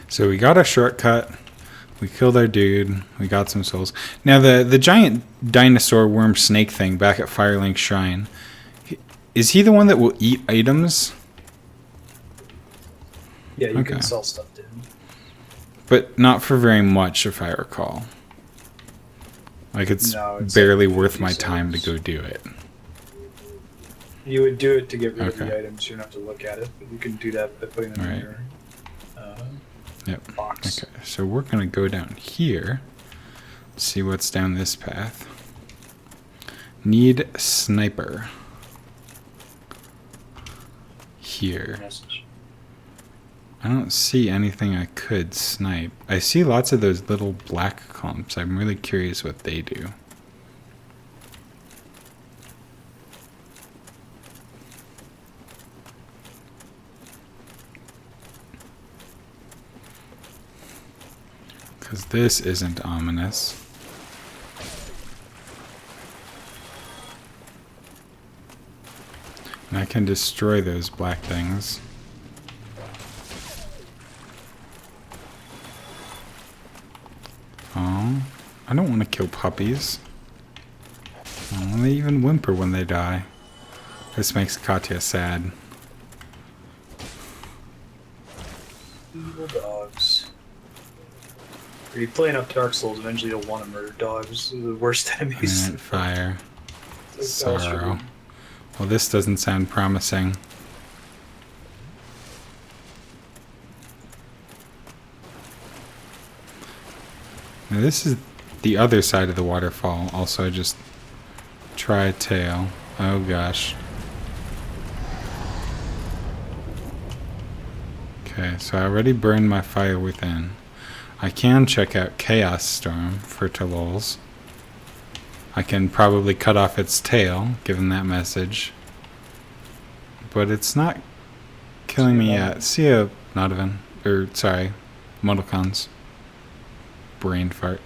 So we got a shortcut. We killed our dude. We got some souls. Now the giant dinosaur worm snake thing back at Firelink Shrine. Is he the one that will eat items? Yeah, you Okay. can sell stuff to him. But not for very much, if I recall. Like it's No, it's barely like worth 50 my time to souls. go do it. You would do it to get rid of Okay. the items. You don't have to look at it, but you can do that by putting them Right. in your Yep. box. Okay, so we're gonna go down here. See what's down this path. Need sniper. Here. Message. I don't see anything I could snipe. I see lots of those little black clumps. I'm really curious what they do. Because this isn't ominous. And I can destroy those black things. Oh, I don't want to kill puppies. Oh, they even whimper when they die. This makes Katya sad. Evil dogs. If you play enough Dark Souls, eventually you'll want to murder dogs. They're the worst enemies. Planet fire. It's like Sorrow. Well, this doesn't sound promising. Now this is the other side of the waterfall. Also, I just try a tail. Oh gosh. Okay. Okay, so I already burned my fire within. I can check out Chaos Storm for Talols. I can probably cut off its tail, given that message. But it's not killing me yet. See ya, Nodovan. Or, sorry, Modicons. Brain fart.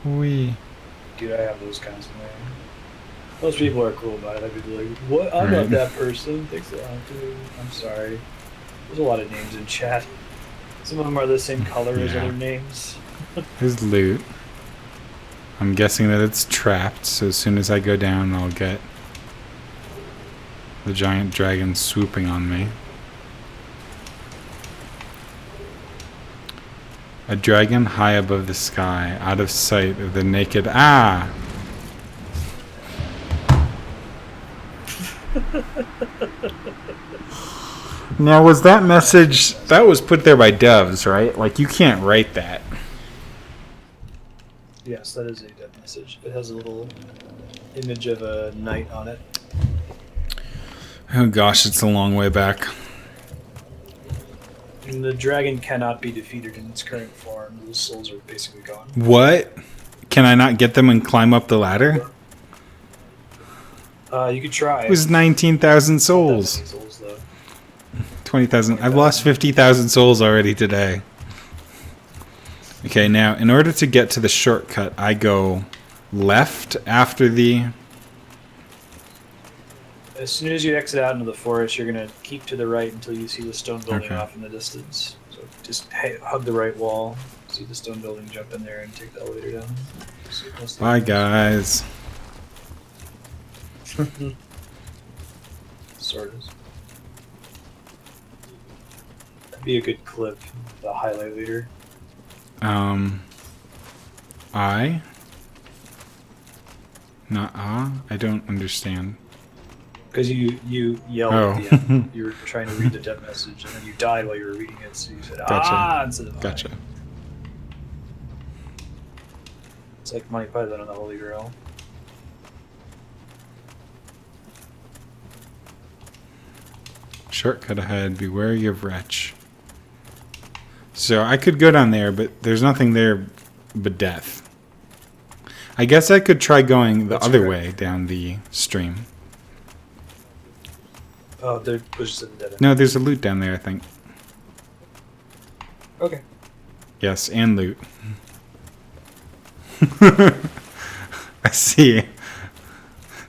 Wee. Dude, I have those kinds of names. Most people are cool about it. I'd be like, what? I'm Right. not that person. Thanks a lot, dude. I'm sorry. There's a lot of names in chat. Some of them are the same color as Yeah. other names. There's loot. I'm guessing that it's trapped, so as soon as I go down, I'll get the giant dragon swooping on me. A dragon high above the sky, out of sight of the naked. Ah! Now, was that message that was put there by devs, right? Like, you can't write that. Yes, that is a dead message. It has a little image of a knight on it. Oh gosh, it's a long way back. And the dragon cannot be defeated in its current form. The souls are basically gone. What? Can I not get them and climb up the ladder? You could try. It was 19,000 Not that souls. many souls, though. 20,000. I've lost 50,000 souls already today. Okay, now, in order to get to the shortcut, I go left after the... As soon as you exit out into the forest, you're going to keep to the right until you see the stone building Okay. off in the distance. So just hug the right wall, see the stone building, jump in there, and take the elevator down. See it mostly- Bye, guys. Sort of. That'd be a good clip, the highlight leader. I? Not ah? I don't understand. Because you yelled Oh. at the end. You were trying to read the death message, and then you died while you were reading it, so you said Gotcha. ah instead of I. Gotcha. It's like Monty Python on the Holy Grail. Shortcut ahead. Be wary of wretch. So I could go down there, but there's nothing there but death. I guess I could try going the That's other correct. way down the stream. Oh, there was just a dead end. No, there's a loot down there, I think. Okay. Yes, and loot. I see.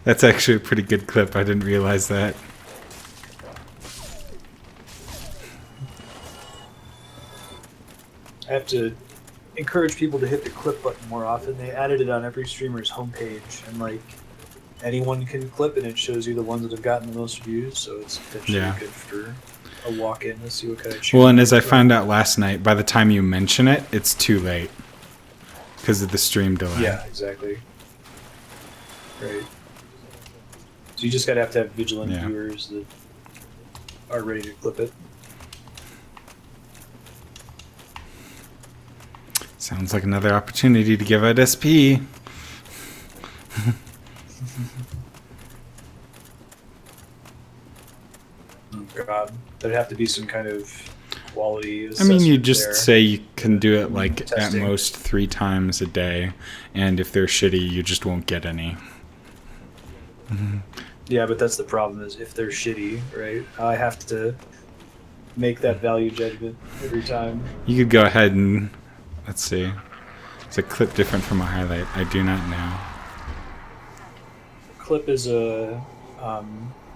That's actually a pretty good clip. I didn't realize that. I have to encourage people to hit the clip button more often. They added it on every streamer's homepage, and like anyone can clip, and it shows you the ones that have gotten the most views. So it's potentially Yeah. good for a walk-in to see what kind of. Well, and as I channel- found out last night, by the time you mention it, it's too late. Because of the stream delay. Yeah, exactly. Right. So you just gotta have to have vigilant Yeah. viewers that are ready to clip it. Sounds like another opportunity to give out SP. Oh God, there'd have to be some kind of quality. I mean, you assessment just there. say you can do it like at Testing. most 3 times a day, and if they're shitty, you just won't get any. Yeah, but that's the problem is if they're shitty, right? I have to make that value judgment every time. You could go ahead and let's see. Is a clip different from a highlight? I do not know. Clip is a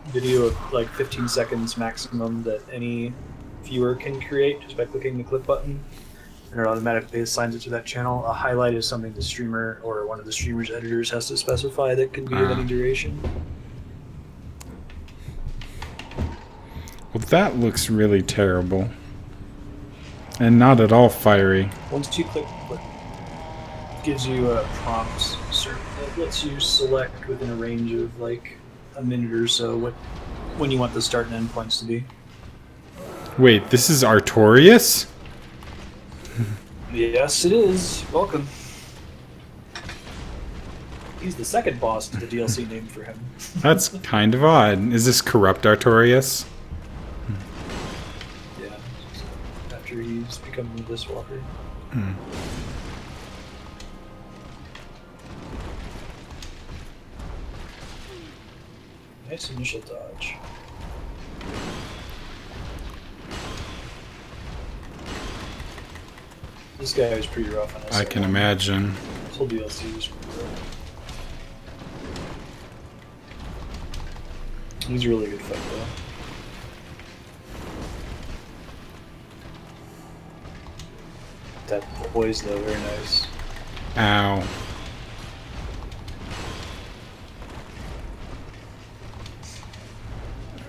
video of like 15 seconds maximum that any viewer can create just by clicking the clip button, and it automatically assigns it to that channel. A highlight is something the streamer or one of the streamer's editors has to specify that can be of any duration. Well, that looks really terrible. And not at all fiery. Once you click clip, it gives you a prompt search that lets you select within a range of like a minute or so when you want the start and end points to be. Wait, this is Artorias? Yes, it is. Welcome. He's the second boss to the DLC named for him. That's kind of odd. Is this corrupt Artorias? after he's become an Abyss Walker. Hmm. Nice initial dodge. This guy was pretty rough on us. I can imagine. This whole DLC was pretty rough. He's a really good fight though. That poise though, very nice. Ow.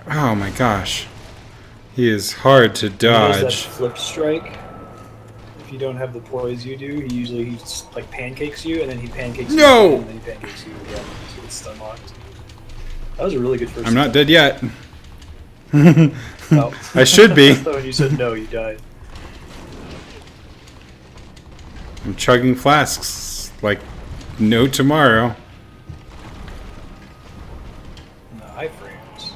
Oh my gosh. He is hard to He does that dodge. flip strike. If you don't have the poise you do, he usually like pancakes you, and then he pancakes No! you, and then he pancakes you again. So it's stun locked. That was a really good first. I'm not stun. dead yet. Oh. I should be. When you said no, you died. I'm chugging flasks like no tomorrow. No, iframes.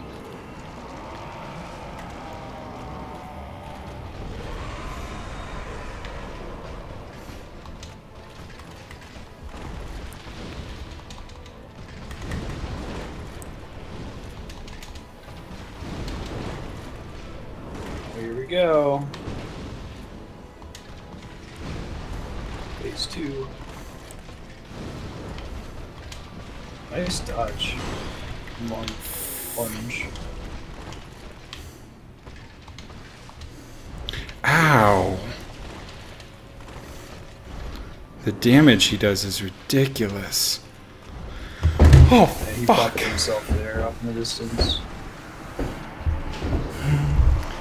Here we go. Phase 2. Nice dodge. Long plunge. Ow. The damage he does is ridiculous. Oh, And he fuck. popped himself there off in the distance.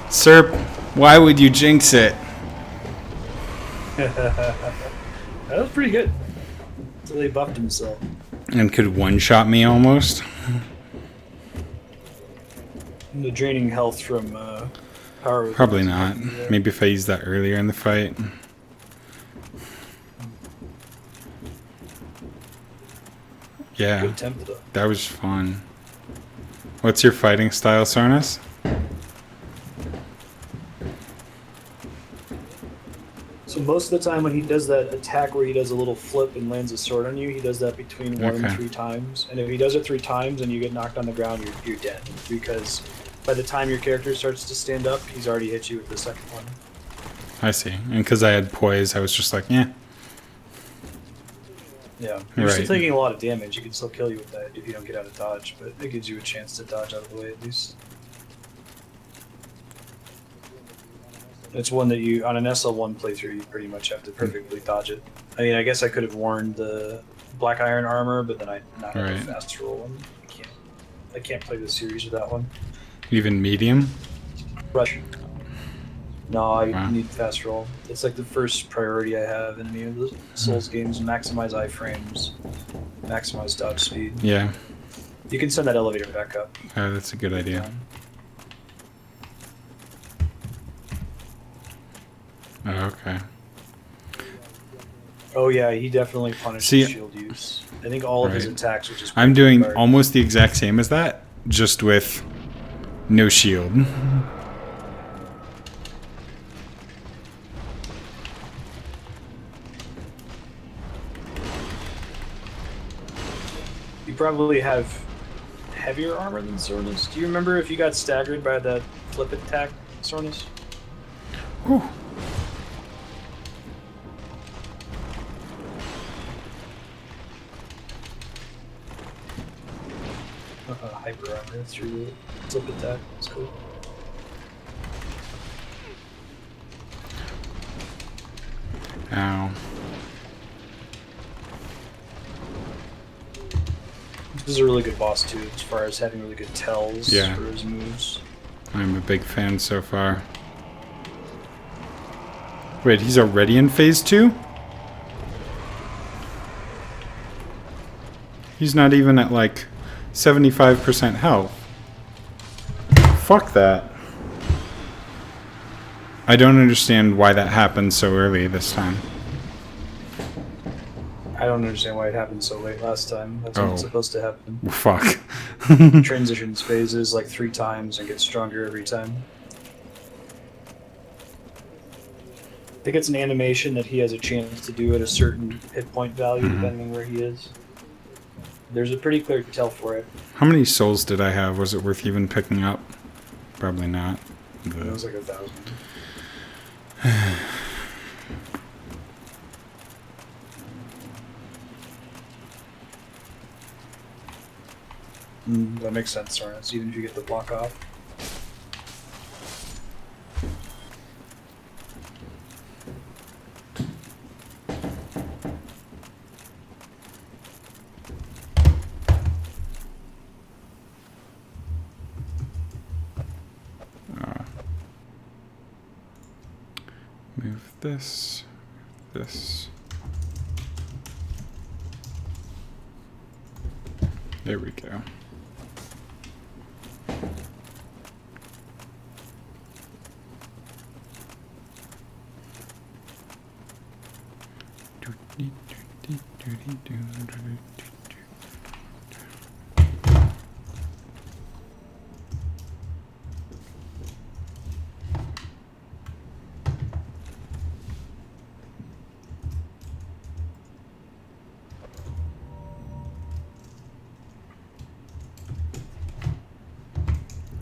Serp, why would you jinx it? That was pretty good. Until he buffed himself. And could one-shot me almost? And the draining health from power. Probably not. Maybe if I used that earlier in the fight. Yeah, Good attempt though. that was fun. What's your fighting style, Sarnas? So most of the time when he does that attack where he does a little flip and lands a sword on you, he does that between 1 and Okay. 3 times. And if he does it 3 times and you get knocked on the ground, you're dead. Because by the time your character starts to stand up, he's already hit you with the second one. I see. And because I had poise, I was just like, yeah. Yeah. You're still Right. taking a lot of damage. He can still kill you with that if you don't get out of dodge, but it gives you a chance to dodge out of the way at least. It's one that you, on an SL1 playthrough, you pretty much have to perfectly dodge it. I mean, I guess I could have worn the Black Iron armor, but then I not have Right. a fast roll one. I can't play the series with that one. Even medium? Rush. No, I Wow. need fast roll. It's like the first priority I have in any of the Souls games. Maximize iframes, maximize dodge speed. Yeah. You can send that elevator back up. Oh, that's a good idea. Oh, okay. Oh yeah, he definitely punishes See- shield use. I think all of his Right. attacks are just. I'm doing guard. almost the exact same as that, just with no shield. You probably have heavier armor than Sornus. Do you remember if you got staggered by that flip attack, Sornus? Whew. Hyper armor through the flip attack. That's cool. Ow. This is a really good boss too, as far as having really good tells Yeah. for his moves. I'm a big fan so far. Wait, he's already in phase 2? He's not even at like 75% health. Fuck that. I don't understand why that happened so early this time. I don't understand why it happened so late last time. That's when it's Oh. supposed to happen. Fuck. Transitions phases like 3 times and gets stronger every time. think it's an animation that he has a chance to do at a certain hit point value, Mhm. depending on where he is. There's a pretty clear tell for it. How many souls did I have? Was it worth even picking up? Probably not. It was like 1,000. That makes sense, Sorens, even if you get the block off. Move this. This. There we go.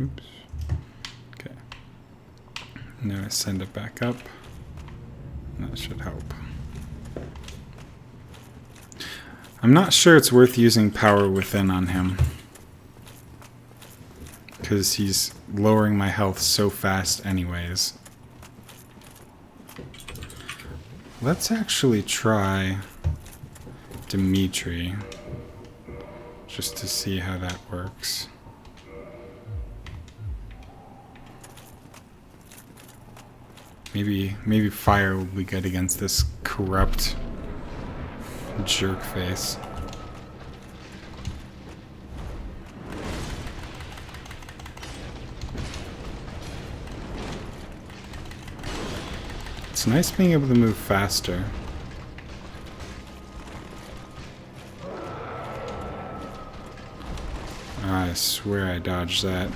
Oops. Okay. Now I send it back up. That should help. I'm not sure it's worth using power within on him, because he's lowering my health so fast anyways. Let's actually try Dimitri, just to see how that works. Maybe fire will be good against this corrupt jerk face. It's nice being able to move faster. I swear I dodged that.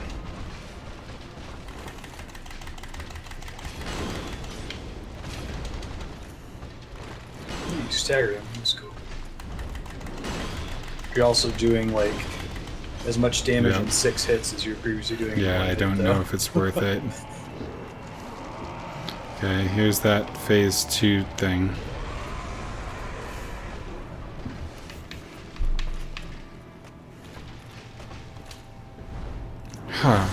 You staggered him. That's cool. You're also doing like as much damage Yeah. in 6 hits as you were previously doing. in Yeah, one I hit, don't though. know if it's worth it. Okay, here's that phase 2 thing. Huh.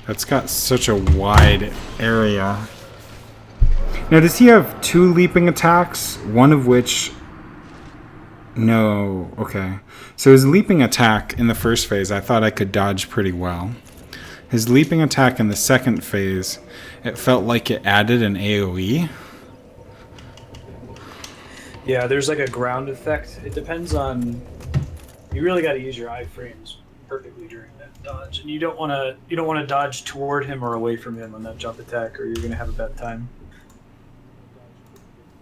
That's got such a wide area. Now, does he have 2 leaping attacks? One of which... No, okay. So his leaping attack in the first phase, I thought I could dodge pretty well. His leaping attack in the second phase, it felt like it added an AoE. Yeah, there's like a ground effect. It depends on. You really got to use your iframes perfectly during that dodge, and you don't want to dodge toward him or away from him on that jump attack, or you're gonna have a bad time.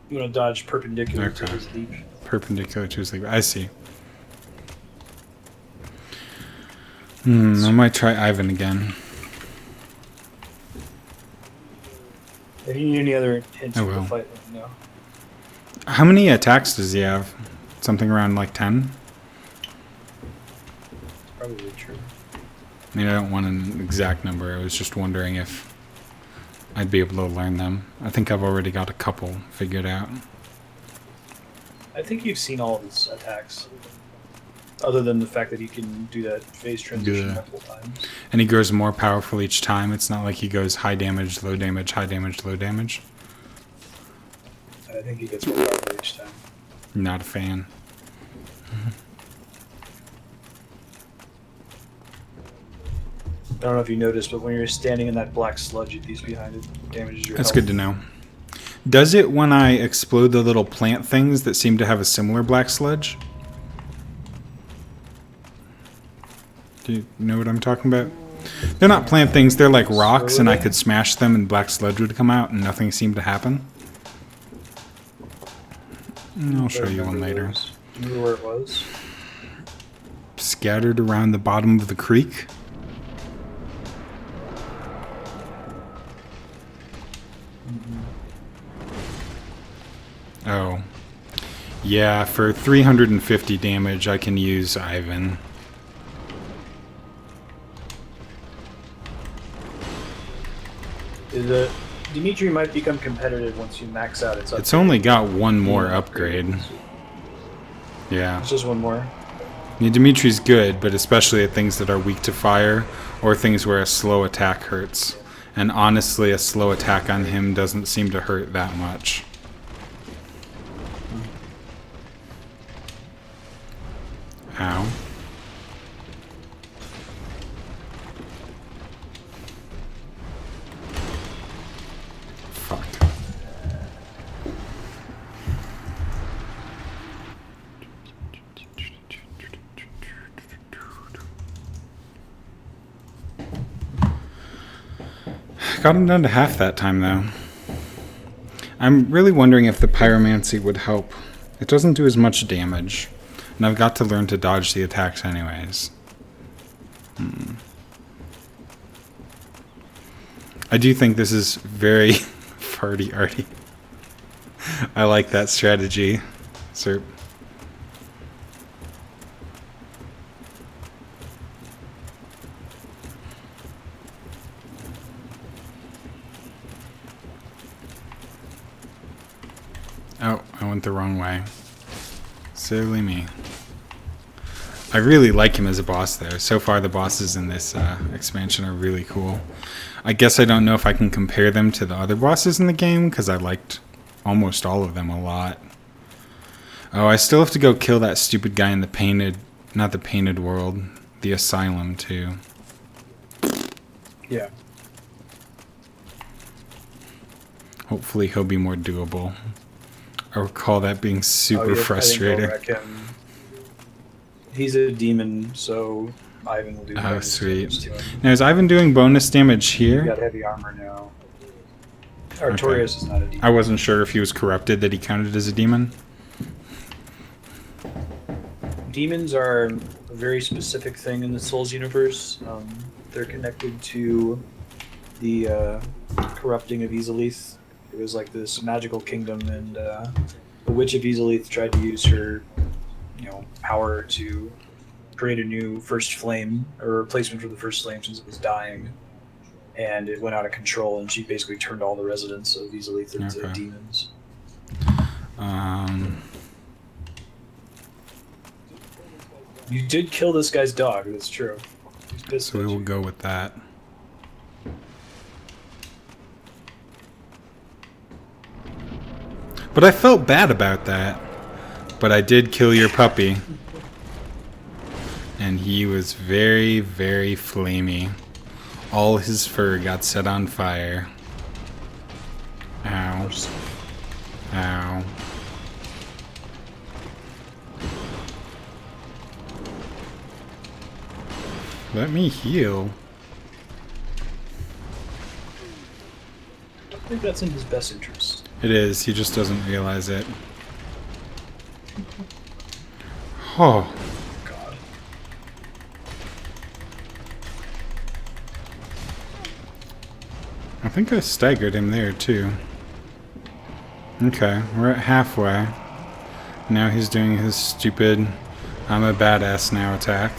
You want to dodge perpendicular to Okay. his leap. Perpendicular to his leap. I see. I might try Ivan again. If you need any other hints I for the will. fight, let me know. How many attacks does he have? Something around like 10? Probably true. I mean, I don't want an exact number. I was just wondering if I'd be able to learn them. I think I've already got a couple figured out. I think you've seen all of his attacks, other than the fact that he can do that phase transition Yeah. multiple times. And he grows more powerful each time. It's not like he goes high damage, low damage, high damage, low damage. I think he gets more powerful each time. Not a fan. I don't know if you noticed, but when you're standing in that black sludge, these behind it damages your That's health. good to know. Does it when I explode the little plant things that seem to have a similar black sludge? Do you know what I'm talking about? They're not plant things, they're like rocks, and I could smash them and black sludge would come out and nothing seemed to happen. I'll show you one later. Do you remember where it was? Scattered around the bottom of the creek. Oh. Yeah, for 350 damage, I can use Ivan. Dimitri might become competitive once you max out its upgrade. It's only got one more upgrade. Yeah. It's just one more. I mean, Dimitri's good, but especially at things that are weak to fire or things where a slow attack hurts. And honestly, a slow attack on him doesn't seem to hurt that much. Ow. Fuck. Got him down to half that time, though. I'm really wondering if the pyromancy would help. It doesn't do as much damage. And I've got to learn to dodge the attacks anyways. I do think this is very farty-arty. I like that strategy, Serp. Oh, I went the wrong way. Silly me. I really like him as a boss, though. So far, the bosses in this expansion are really cool. I guess I don't know if I can compare them to the other bosses in the game, because I liked almost all of them a lot. Oh, I still have to go kill that stupid guy in the painted... Not the painted world. The asylum, too. Yeah. Hopefully he'll be more doable. I recall that being super I think frustrating. they'll wreck him. He's a demon, so Ivan will do Oh, bonus damage sweet. to him. Now, is Ivan doing bonus damage He's here? got heavy armor now. Artorias is not a demon. I wasn't sure if he was corrupted, that he counted as a demon. Demons are a very specific thing in the Souls universe. They're connected to the corrupting of Izalith. It was like this magical kingdom, and the Witch of Izalith tried to use her, power to create a new first flame, or a replacement for the first flame since it was dying. And it went out of control, and she basically turned all the residents of Izalith into demons. You did kill this guy's dog, that's true. So we will go with that. But I felt bad about that. But I did kill your puppy. And he was very, very flamey. All his fur got set on fire. Ow. Ow. Let me heal. I think that's in his best interest. It is, he just doesn't realize it. Oh. God. I think I staggered him there too. Okay, we're at halfway. Now he's doing his stupid I'm a badass now attack.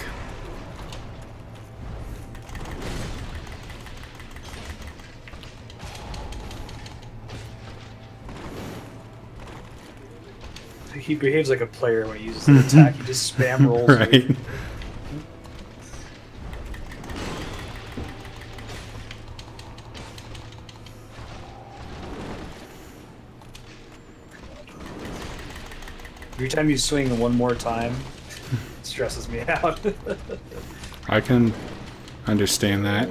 He behaves like a player when he uses the attack. He just spam rolls. Right. Every time you swing one more time, it stresses me out. I can understand that.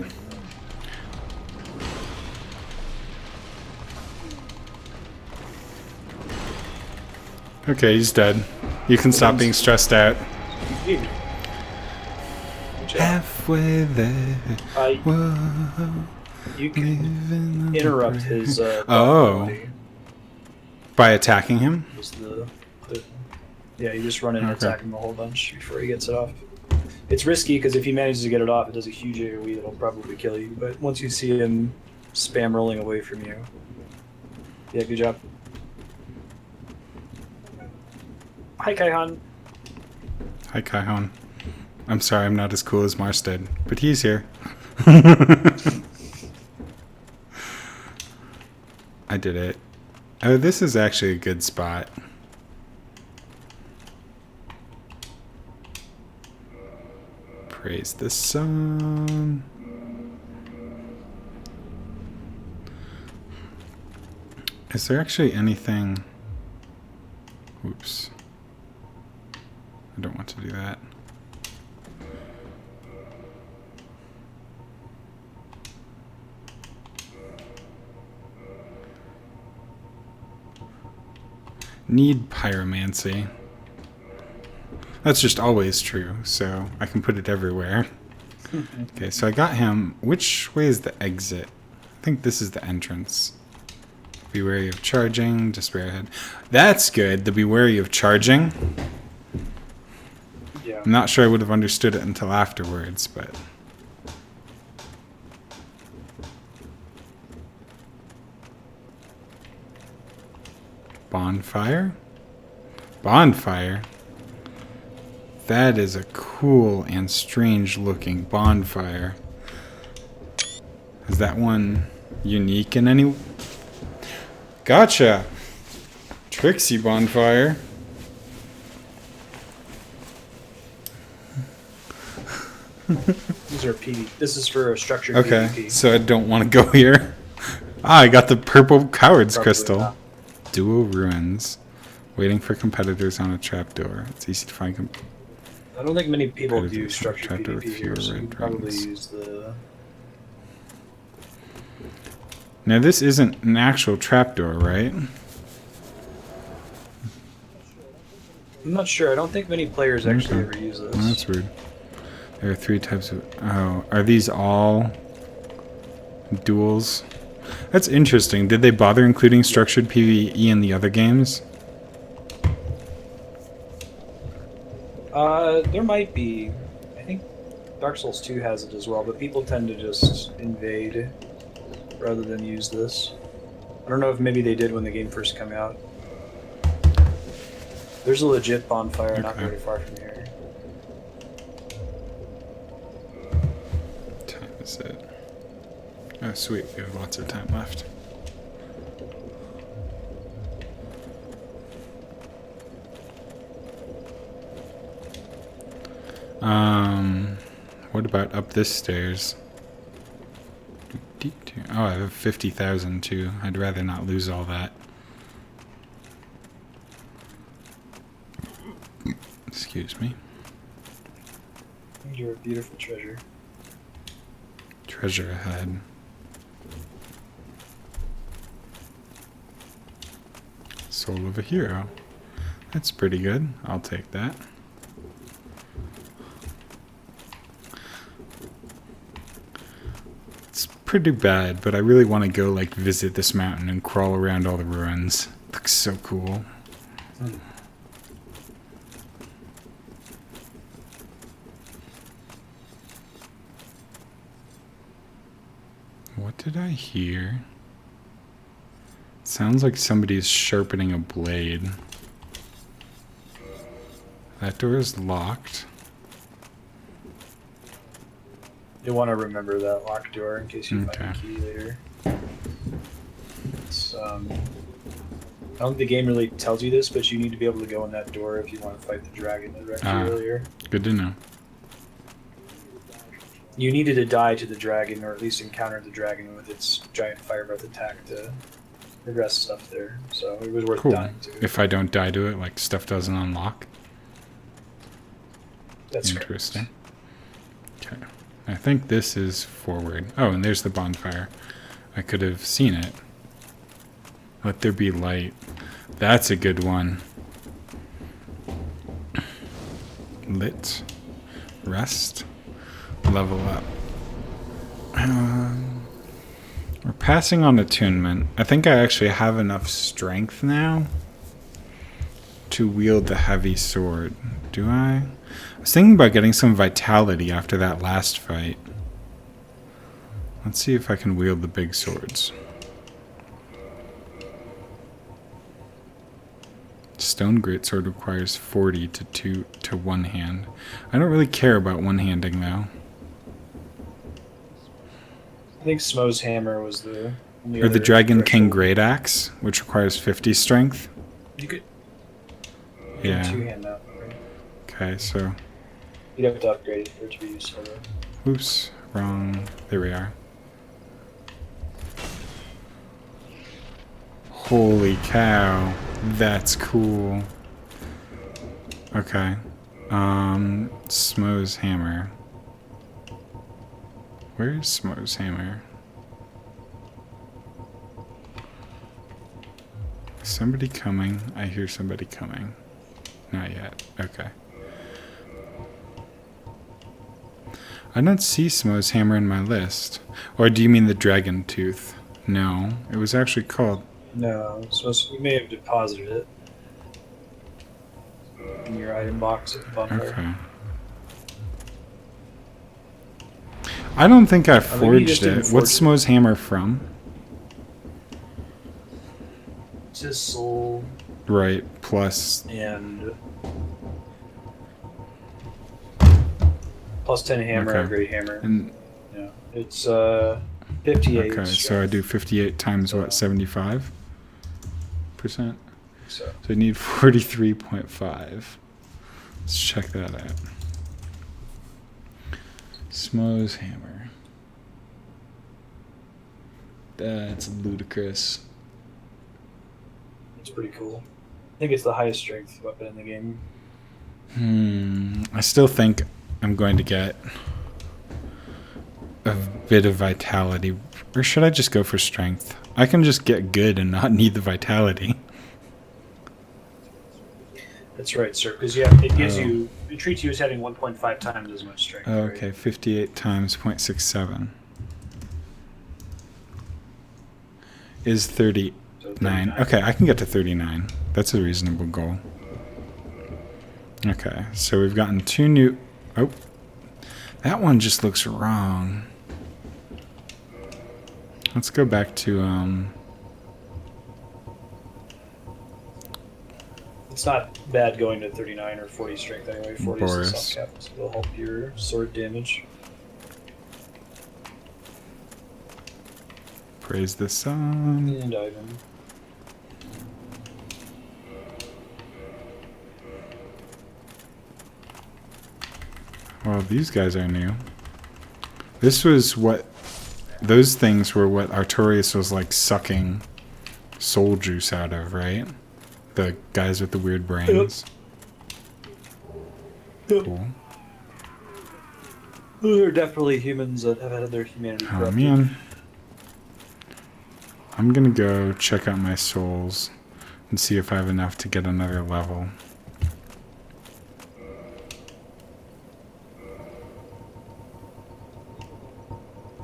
Okay, he's dead. You can stop being stressed out. Good job. Halfway there. Whoa, You can interrupt his. Oh. By attacking him? Was yeah, you just run in and Okay. attack him a whole bunch before he gets it off. It's risky because if he manages to get it off, it does a huge AoE that'll probably kill you. But once you see him spam rolling away from you, Yeah, good job. Hi, Kaihan. Hi, Kaihon. I'm sorry I'm not as cool as Marsted, but he's here. I did it. Oh, this is actually a good spot. Praise the sun. Is there actually anything... Oops. I don't want to do that. Need pyromancy. That's just always true, so I can put it everywhere. Okay, so I got him. Which way is the exit? I think this is the entrance. Be wary of charging, despair ahead. That's good, the be wary of charging. Yeah. I'm not sure I would have understood it until afterwards, but... Bonfire? Bonfire? That is a cool and strange looking bonfire. Is that one unique in any... Gotcha! Trixie bonfire. These are PvP. This is for a structured Okay, PvP. so I don't want to go here. Ah, I got the purple coward's Probably crystal. not. Dual ruins. Waiting for competitors on a trapdoor. It's easy to find. I don't think many people do Competitive structured trapdoor with PvP here, fewer so you red can probably dragons. use the... Now this isn't an actual trapdoor, right? I'm not sure. I don't think many players actually ever use this. Oh, that's weird. There are 3 types of... Oh, are these all duels? That's interesting. Did they bother including structured PvE in the other games? There might be. I think Dark Souls 2 has it as well, but people tend to just invade rather than use this. I don't know if maybe they did when the game first came out. There's a legit bonfire not Okay. very far from here. What time is it? Oh, sweet. We have lots of time left. What about up this stairs? Oh, I have 50,000 too. I'd rather not lose all that. Excuse me. You're a beautiful treasure. Treasure ahead. Soul of a hero. That's pretty good. I'll take that. It's pretty bad, but I really want to go like visit this mountain and crawl around all the ruins. Looks so cool. What did I hear? Sounds like somebody's sharpening a blade. That door is locked. You'll want to remember that locked door in case you find Okay. a key later. It's, I don't think the game really tells you this, but you need to be able to go in that door if you want to fight the dragon that wrecked you earlier. Good to know. You needed to die to the dragon, or at least encounter the dragon with its giant fire breath attack to progress stuff there. So it was worth Cool. dying to. If I don't die to it, like stuff doesn't unlock. That's Interesting. Okay. I think this is forward. Oh, and there's the bonfire. I could have seen it. Let there be light. That's a good one. Lit. Rest. Level up. We're passing on attunement. I think I actually have enough strength now to wield the heavy sword. Do I? I was thinking about getting some vitality after that last fight. Let's see if I can wield the big swords. Stone greatsword requires 40 to one hand. I don't really care about one-handing though. I think Smo's hammer was the only Or the other Dragon King threshold. Great Axe, which requires 50 strength. You could Yeah. two-hand that. Right? Okay, so You'd have to upgrade it for it to be useful. Though. oops, wrong. There we are. Holy cow, that's cool. Okay. Smo's hammer. Where's Smo's hammer? Somebody coming. I hear somebody coming. Not yet. Okay. I don't see Smo's hammer in my list. Or do you mean the dragon tooth? No, it was actually called. No, we may have deposited it in your item box at the bonfire. Okay. I don't think I maybe you just forged didn't it. forge What's it. Smo's hammer from? It's his soul Right, plus. and plus 10 hammer Okay. and great hammer. And, Yeah, it's 58. okay, so I do 58 times what, 75%? So So I need 43.5. Let's check that out. Smo's hammer. That's ludicrous. it's pretty cool. I think it's the highest strength weapon in the game. I still think I'm going to get a bit of vitality. Or should I just go for strength? I can just get good and not need the vitality. That's right, sir. Because it gives you, it treats you as having 1.5 times as much strength. Oh, right? okay, 58 times 0.67 is 39. So 39. Okay, I can get to 39. That's a reasonable goal. Okay, so we've gotten 2 new... Oh, that one just looks wrong. Let's go back to... It's not bad going to 39 or 40 strength anyway. 40 Boris. is the soft cap, so it'll help your sword damage. Praise the sun. And item. Well, these guys are new. This was what... Those things were what Artorias was like sucking soul juice out of, right? The guys with the weird brains. Cool. There are definitely humans that have had their humanity Oh corrupted. man. I'm gonna go check out my souls and see if I have enough to get another level.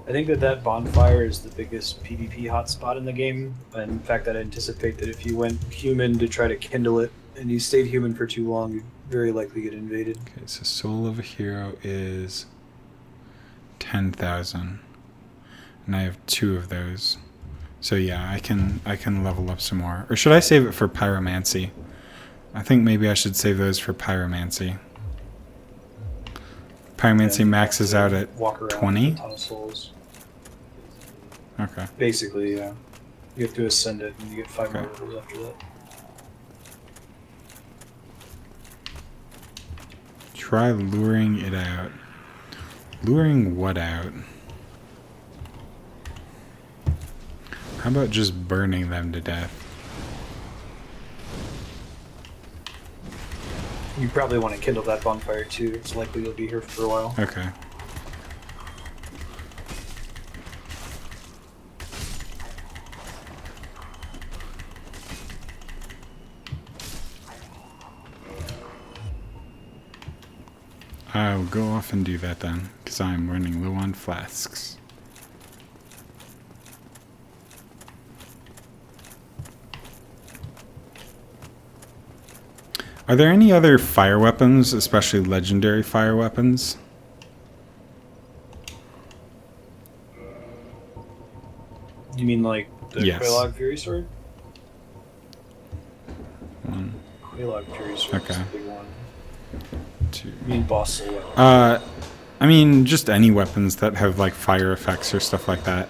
I think that bonfire is the biggest PvP hotspot in the game. And in fact, I'd anticipate that if you went human to try to kindle it, and you stayed human for too long, you'd very likely get invaded. Okay, so soul of a hero is 10,000, and I have 2 of those. So yeah, I can level up some more. Or should I save it for pyromancy? I think maybe I should save those for pyromancy. Pyromancy Yeah, maxes out at walk around 20? with a ton of souls. Okay. Basically, yeah. You have to ascend it, and you get 5 more Okay. levels after that. Try luring it out. Luring what out? How about just burning them to death? You probably want to kindle that bonfire too. It's likely you'll be here for a while. Okay. I'll go off and do that then, because I'm running low on flasks. Are there any other fire weapons, especially legendary fire weapons? You mean like the Yes. Quelaag Fury Sword? One Quelaag Fury Sword is Okay. the big one. 2. I mean, boss level weapon. I mean, just any weapons that have like fire effects or stuff like that.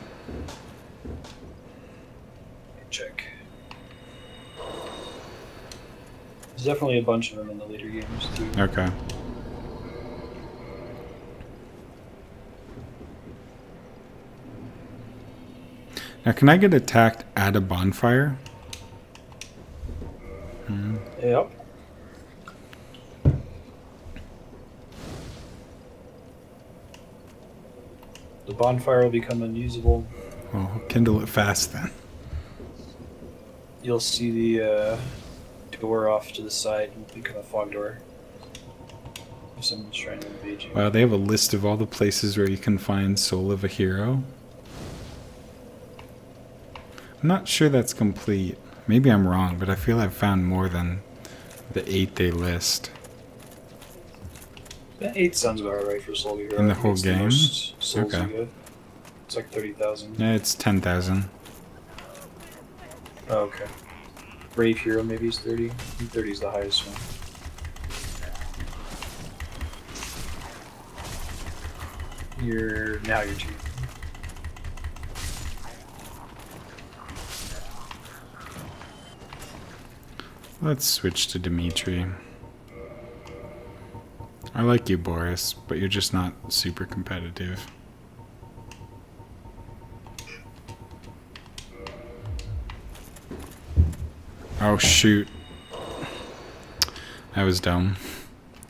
Check. There's definitely a bunch of them in the later games too. Okay. Now, can I get attacked at a bonfire? Yep. The bonfire will become unusable. Well, kindle it fast then. You'll see the door off to the side will become a fog door. If someone's trying to invade you. Wow, they have a list of all the places where you can find Soul of a Hero. I'm not sure that's complete. Maybe I'm wrong, but I feel I've found more than the 8 they list. Yeah, 8 sounds about right for Soul Hero. In the I think whole it's game? most souls Okay. you get. It's like 30,000. Yeah, it's 10,000. Oh, okay. Brave Hero maybe is 30. I think 30 is the highest one. Now you're 2. Let's switch to Dimitri. I like you, Boris, but you're just not super competitive. Oh, shoot. That was dumb.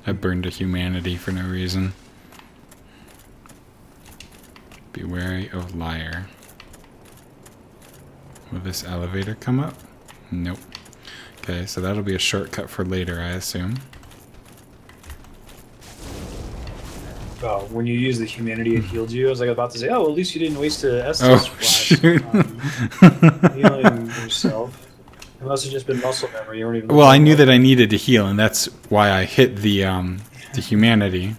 I burned a humanity for no reason. Be wary of liar. Will this elevator come up? Nope. Okay, so that'll be a shortcut for later, I assume. Oh, when you use the humanity, it healed you. I was like about to say, oh, well, at least you didn't waste a Estus Oh, flash shoot. healing yourself. It must have just been muscle memory. You weren't even Well, I knew that I needed to heal, and that's why I hit the humanity.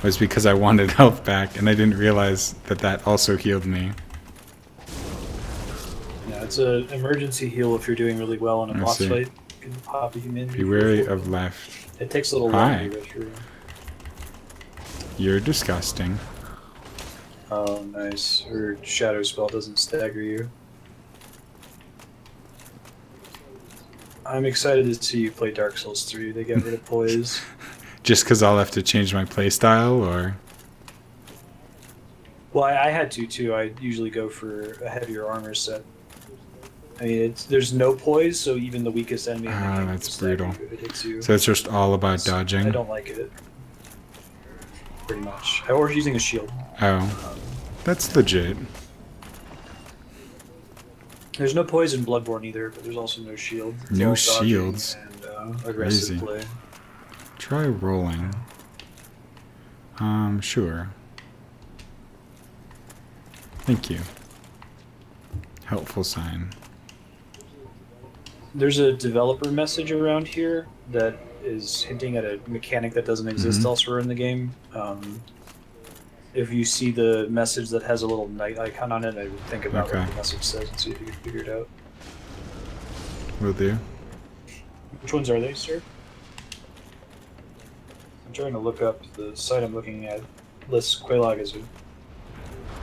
Was because I wanted health back, and I didn't realize that that also healed me. Yeah, it's an emergency heal if you're doing really well in a I boss see. fight. You can pop a humanity. Be wary of left. It takes a little Hi. longer to go through. You're disgusting. Oh, nice. Her shadow spell doesn't stagger you. I'm excited to see you play Dark Souls 3. They get rid of poise. Just because I'll have to change my playstyle, or? Well, I had to too. I usually go for a heavier armor set. I mean, there's no poise, so even the weakest enemy in the game That's will stagger brutal. you if it hits you. So it's just all about I dodging? don't like it. Pretty much. Or using a shield. Oh. That's legit. There's no poise in Bloodborne either, but there's also no shield. It's No all dodging shields? And aggressive Crazy. play. Try rolling. Sure. Thank you. Helpful sign. There's a developer message around here that is hinting at a mechanic that doesn't exist Mhm. elsewhere in the game. If you see the message that has a little knight icon on it, I would think about Okay. what the message says and see if you can figure it out. Will do. Which ones are they, sir? I'm trying to look up the site I'm looking at. Lists Quelaag as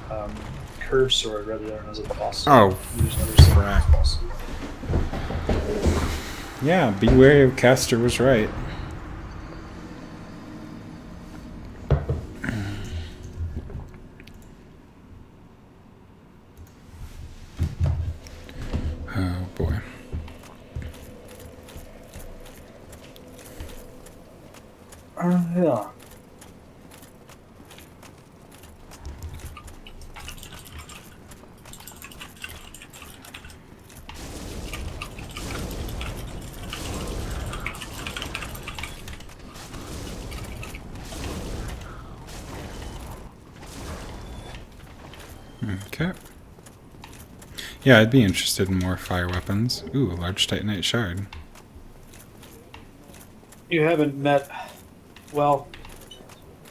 a curved sword rather than as a boss. Oh, There's another sword frack. as a boss. Yeah, be wary of Castor was right. Oh boy. Yeah. Okay. Yeah, I'd be interested in more fire weapons. Ooh, a large titanite shard. You haven't met. Well,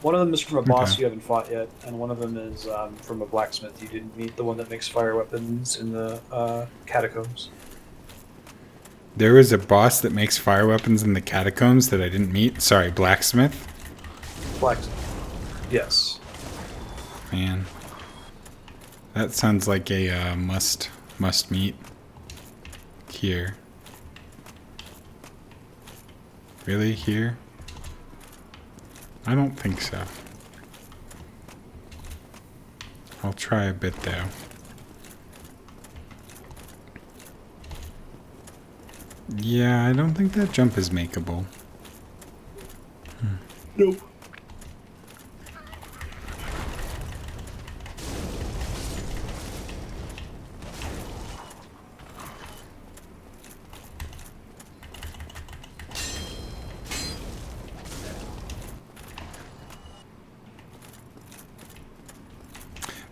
one of them is from a boss Okay. you haven't fought yet, and one of them is from a blacksmith you didn't meet, the one that makes fire weapons in the catacombs. There was a boss that makes fire weapons in the catacombs that I didn't meet. Sorry, blacksmith. Black. Yes. Man, that sounds like a must meet here. Really, here? I don't think so. I'll try a bit though. Yeah, I don't think that jump is makeable. Nope.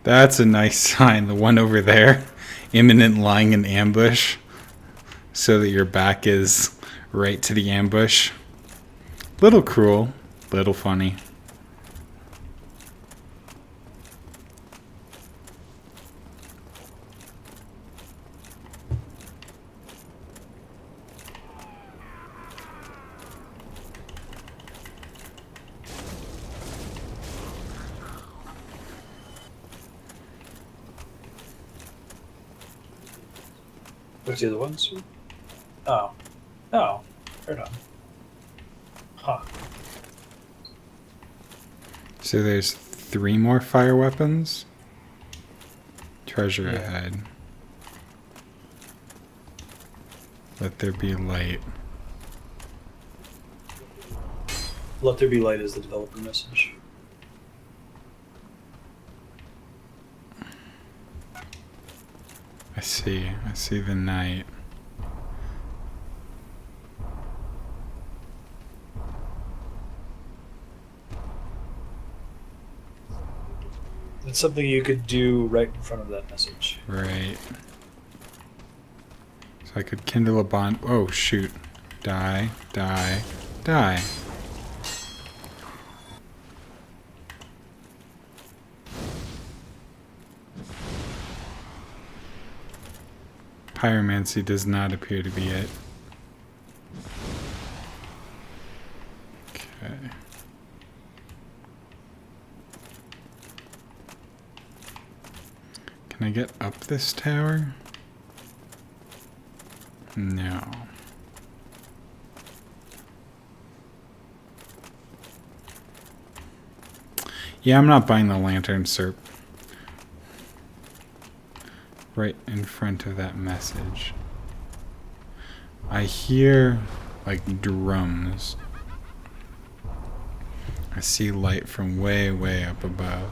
That's a nice sign, the one over there. Imminent lying in ambush. So that your back is right to the ambush. Little cruel, little funny. What's the other ones? Oh. Oh. Right on. Huh. So there's 3 more fire weapons. Treasure ahead. Let there be light. Let there be light is the developer message. I see the night. It's something you could do right in front of that message. Right. So I could kindle a bond. Oh, shoot. Die, die, die. Pyromancy does not appear to be it. Okay. Can I get up this tower? No. Yeah, I'm not buying the lantern, sir. Right in front of that message. I hear like drums. I see light from way, way up above.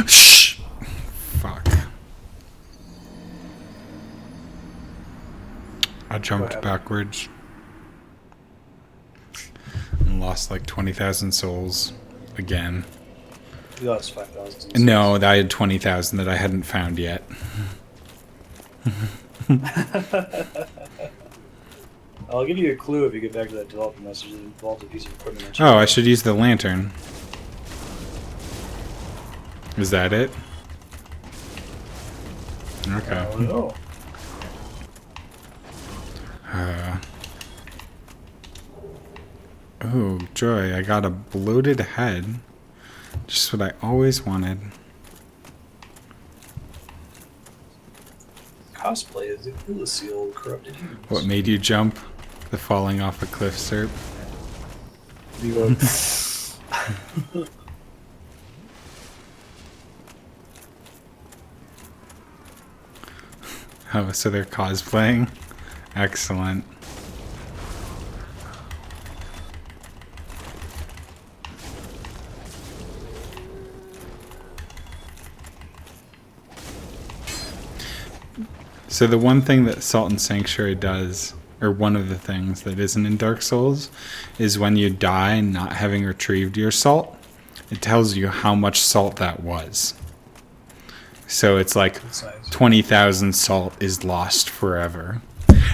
Shh! Fuck. I jumped backwards. And lost like 20,000 souls. Again. You lost 5,000. No, I had 20,000 that I hadn't found yet. I'll give you a clue if you get back to that developer message that involves a piece of equipment. Oh, I should use the lantern. Is that it? Okay. Oh, no. Oh, joy. I got a bloated head. Just what I always wanted. Cosplay as the Illusil corrupted humans. What made you jump? The falling off a cliff, sir. You go, Oh, so they're cosplaying? Excellent. So the one thing that Salt and Sanctuary does or one of the things that isn't in Dark Souls, is when you die not having retrieved your salt, it tells you how much salt that was. So it's like That's nice. 20,000 salt is lost forever.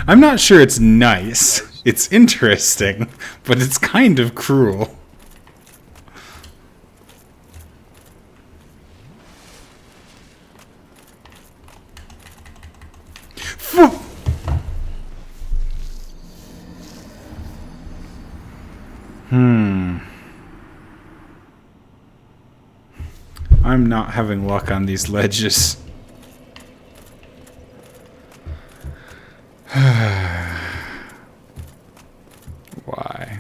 I'm not sure it's nice. It's interesting, but it's kind of cruel. I'm not having luck on these ledges. Why?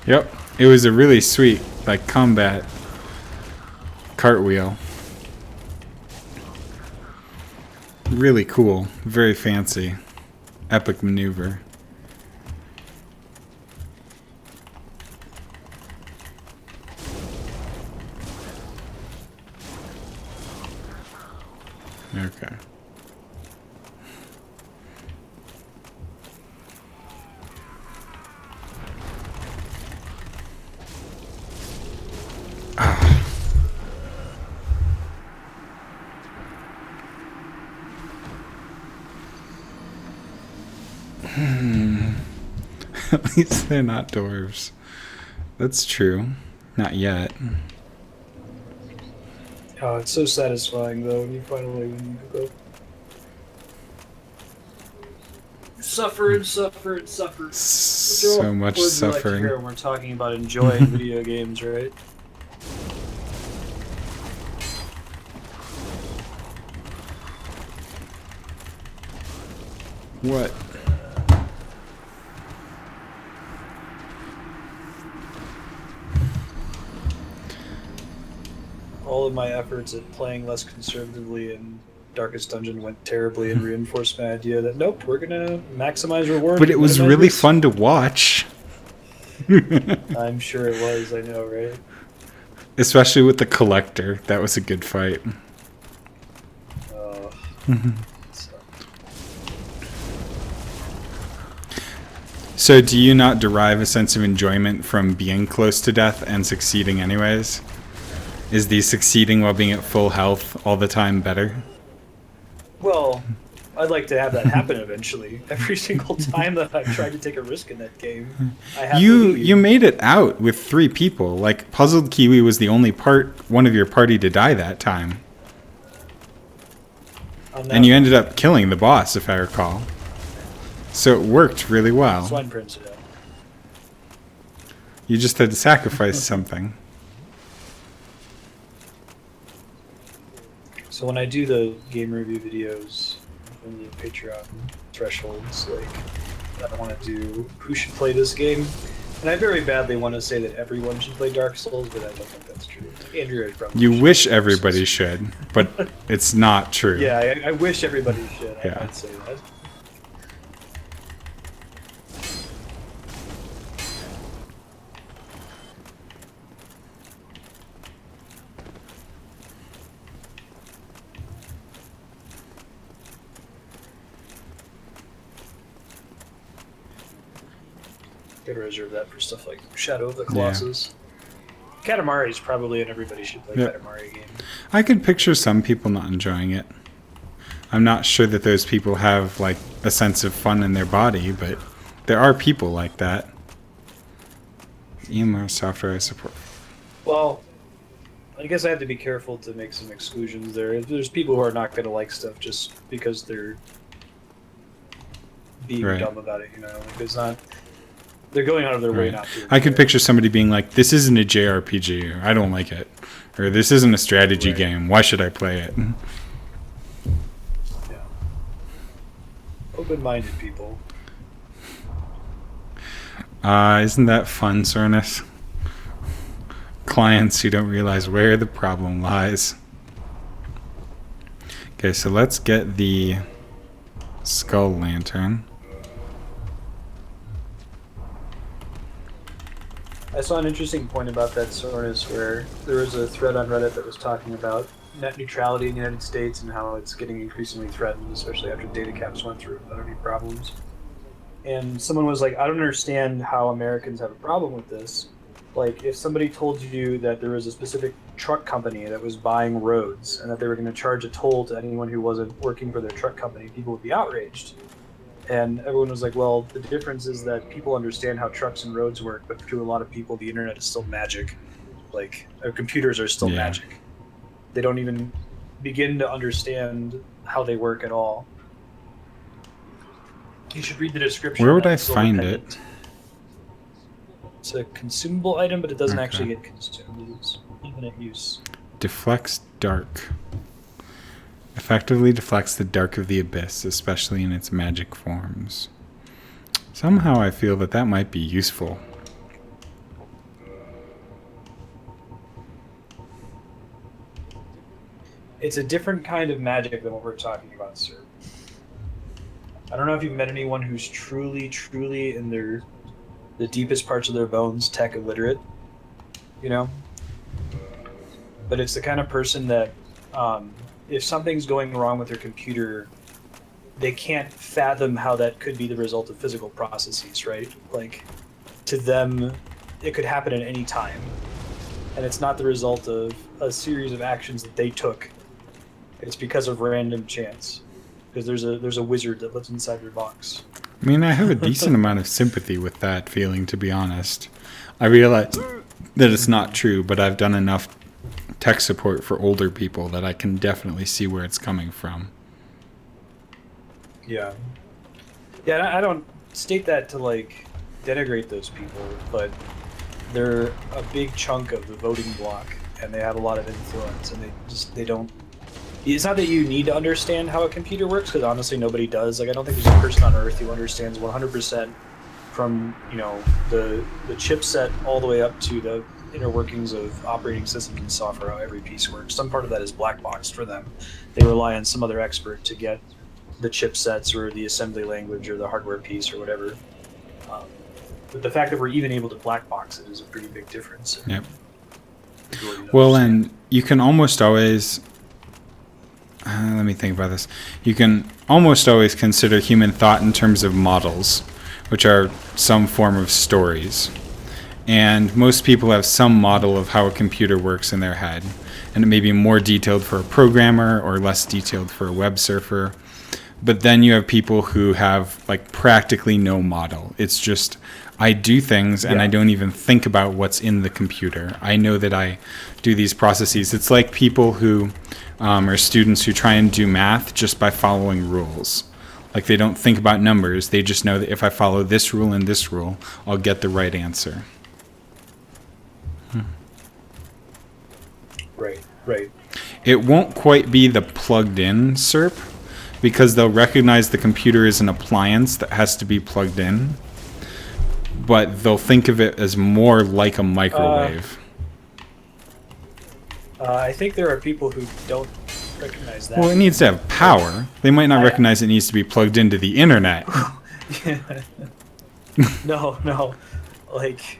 Yep, it was a really sweet, like, combat cartwheel. Really cool, very fancy, epic maneuver. Okay. At least they're not dwarves. That's true. Not yet. Oh, it's so satisfying though when you finally go. Suffer and suffer and suffer. So much Words we like to suffering. hear when we're talking about enjoying video games, right? What? All of my efforts at playing less conservatively in Darkest Dungeon went terribly and reinforced my idea that nope, we're gonna maximize reward. But it was minimize really risk. fun to watch. I'm sure it was. I know, right? Especially with the collector. That was a good fight. So- So do you not derive a sense of enjoyment from being close to death and succeeding anyways? Is the succeeding while being at full health all the time better? Well, I'd like to have that happen eventually. Every single time that I've tried to take a risk in that game, I have to leave. You made it out with 3 people. Like, Puzzled Kiwi was the only one of your party to die that time. On that And you ended up killing the boss, if I recall. So it worked really well. Swine Prince, yeah. You just had to sacrifice something. So when I do the game review videos in the Patreon thresholds, like I want to do who should play this game, and I very badly want to say that everyone should play Dark Souls, but I don't think that's true. Andrew probably. You should wish play Dark everybody Souls. should, but it's not true. Yeah, I wish everybody should. Yeah. I'd say that. Gotta reserve that for stuff like Shadow of the Colossus. Katamari is probably an everybody should play Yep. Katamari game. I could picture some people not enjoying it. I'm not sure that those people have, like, a sense of fun in their body, but there are people like that. EMR software I support. Well, I guess I have to be careful to make some exclusions there. There's people who are not going to like stuff just because they're being Right. dumb about it, you know? Like, it's not... They're going out of their way Right. not to. I could picture somebody being like, this isn't a JRPG, or I don't like it. Or this isn't a strategy Right. game, why should I play it? Yeah. Open-minded people. Isn't that fun, Cernus? Clients who don't realize where the problem lies. Okay, so let's get the skull lantern. I saw an interesting point about that, Soreness, where there was a thread on Reddit that was talking about net neutrality in the United States and how it's getting increasingly threatened, especially after data caps went through without any problems. And someone was like, I don't understand how Americans have a problem with this. Like, if somebody told you that there was a specific truck company that was buying roads and that they were going to charge a toll to anyone who wasn't working for their truck company, people would be outraged. And everyone was like, well, the difference is that people understand how trucks and roads work, but to a lot of people, the internet is still magic. Like, computers are still magic. They don't even begin to understand how they work at all. You should read the description. Where would I find it? It's a consumable item, but it doesn't actually get consumed. It's infinite use. Deflects dark. Effectively deflects the dark of the abyss, especially in its magic forms. Somehow I feel that that might be useful. It's a different kind of magic than what we're talking about, sir. I don't know if you've met anyone who's truly, truly in the deepest parts of their bones tech illiterate, you know? But it's the kind of person that if something's going wrong with their computer, they can't fathom how that could be the result of physical processes, right? Like, to them, it could happen at any time. And it's not the result of a series of actions that they took. It's because of random chance. Because there's a wizard that lives inside your box. I mean, I have a decent amount of sympathy with that feeling, to be honest. I realize that it's not true, but I've done enough tech support for older people that I can definitely see where it's coming from. Yeah. Yeah, I don't state that to, like, denigrate those people, but they're a big chunk of the voting bloc, and they have a lot of influence, and they don't... It's not that you need to understand how a computer works, because honestly nobody does. Like, I don't think there's a person on Earth who understands 100% from, you know, the chipset all the way up to the inner workings of operating systems and software, how every piece works. Some part of that is black boxed for them. They rely on some other expert to get the chipsets or the assembly language or the hardware piece or whatever. But the fact that we're even able to black box it is a pretty big difference. Yep. Well, and you can almost always... let me think about this. You can almost always consider human thought in terms of models, which are some form of stories. And most people have some model of how a computer works in their head. And it may be more detailed for a programmer or less detailed for a web surfer. But then you have people who have, like, practically no model. It's just, I do things and I don't even think about what's in the computer. I know that I do these processes. It's like people who are students who try and do math just by following rules. Like, they don't think about numbers. They just know that if I follow this rule and this rule, I'll get the right answer. Right. It won't quite be the plugged-in SERP, because they'll recognize the computer is an appliance that has to be plugged in, but they'll think of it as more like a microwave. I think there are people who don't recognize that. Well, it needs to have power. They might not recognize it needs to be plugged into the internet. No. Like,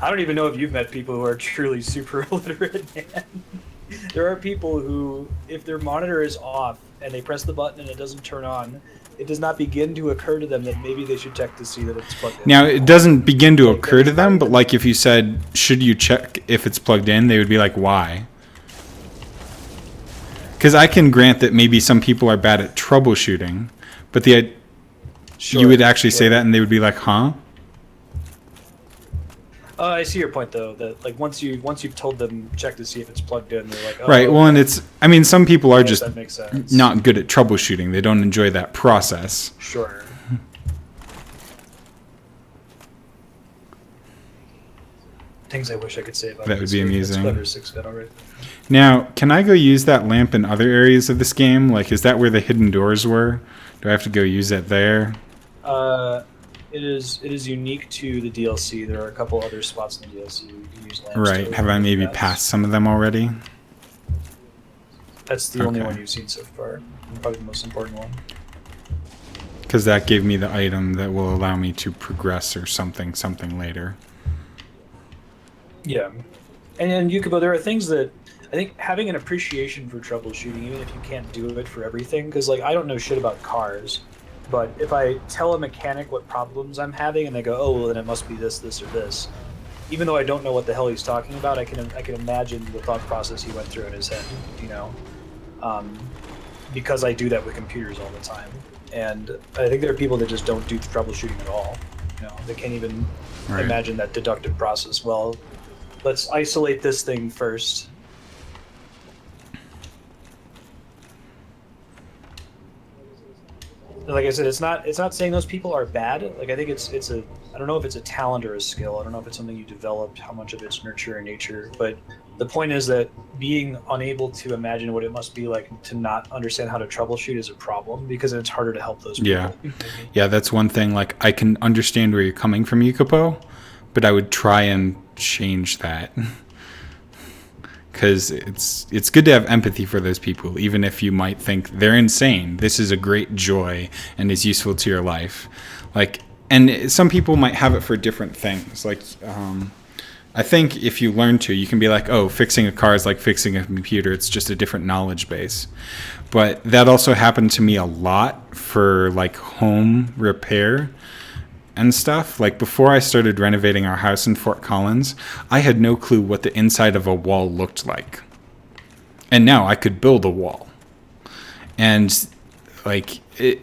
I don't even know if you've met people who are truly super illiterate, man. There are people who, if their monitor is off and they press the button and it doesn't turn on, it does not begin to occur to them that maybe they should check to see that it's plugged in. Now, it doesn't begin to occur to them, but like if you said, should you check if it's plugged in, they would be like, why? Because I can grant that maybe some people are bad at troubleshooting, but you would actually say that and they would be like, huh? I see your point, though. That, like, once you've told them check to see if it's plugged in, they're like, oh, right. Well, and it's, I mean, some people are just that makes sense. not good at troubleshooting. They don't enjoy that process. Sure. Things I wish I could say about that would be amusing. Clever 6-bit already. Now, can I go use that lamp in other areas of this game? Like, is that where the hidden doors were? Do I have to go use that there? It is unique to the DLC. There are a couple other spots in the DLC where you can use lamps. Right. Have I maybe passed some of them already? That's the only one you've seen so far. And probably the most important one. Because that gave me the item that will allow me to progress or something later. Yeah, and Yukibo, there are things that I think having an appreciation for troubleshooting, even if you can't do it for everything, because like I don't know shit about cars, but if I tell a mechanic what problems I'm having and they go, oh, well, then it must be this, this, or this, even though I don't know what the hell he's talking about, I can imagine the thought process he went through in his head, you know, um, because I do that with computers all the time, and I think there are people that just don't do troubleshooting at all. You know, they can't even Right. imagine that deductive process. Well, let's isolate this thing first. Like I said, it's not saying those people are bad. Like I think it's a I don't know if it's a talent or a skill. I don't know if it's something you developed, how much of it's nurture and nature. But the point is that being unable to imagine what it must be like to not understand how to troubleshoot is a problem because it's harder to help those Yeah. people. Yeah, that's one thing. Like, I can understand where you're coming from, Yukapo, but I would try and change that. Because it's good to have empathy for those people, even if you might think they're insane. This is a great joy and is useful to your life. Like, and some people might have it for different things. Like, I think if you learn to, you can be like, oh, fixing a car is like fixing a computer. It's just a different knowledge base. But that also happened to me a lot for like home repair and stuff. Like before I started renovating our house in Fort Collins, I had no clue what the inside of a wall looked like. And now I could build a wall. And like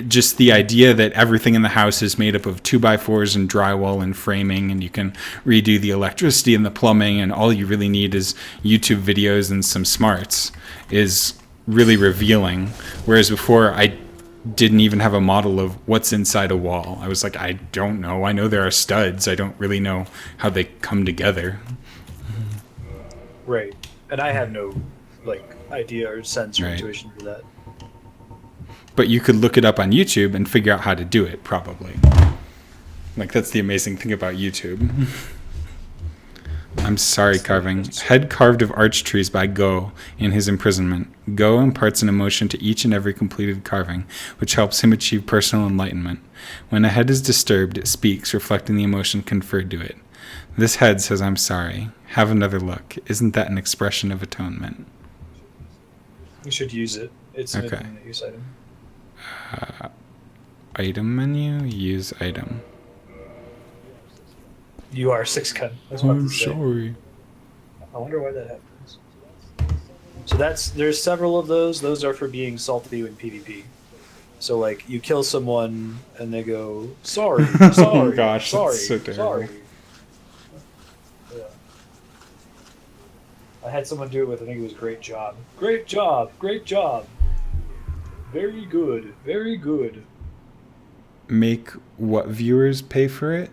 just the idea that everything in the house is made up of 2x4s and drywall and framing, and you can redo the electricity and the plumbing, and all you really need is YouTube videos and some smarts, is really revealing. Whereas before I didn't even have a model of what's inside a wall. I was like, I don't know. I know there are studs. I don't really know how they come together. Right. And I have no like idea or sense or Right. intuition for that. But you could look it up on YouTube and figure out how to do it, probably. Like, that's the amazing thing about YouTube. I'm sorry, carving. Head carved of arch trees by Go in his imprisonment. Go imparts an emotion to each and every completed carving, which helps him achieve personal enlightenment. When a head is disturbed, it speaks, reflecting the emotion conferred to it. This head says, I'm sorry. Have another look. Isn't that an expression of atonement? You should use it. It's an Okay. item that use item. Item menu, use item. You are six cut. That's what I I'm have to say. sorry. I wonder why that happens. So there's several of those. Those are for being salty in PvP. So like you kill someone and they go sorry, sorry, gosh, sorry, that's so terrible. sorry. Yeah. I had someone do it with. I think it was great job, great job, great job. Very good, very good. Make what viewers pay for it?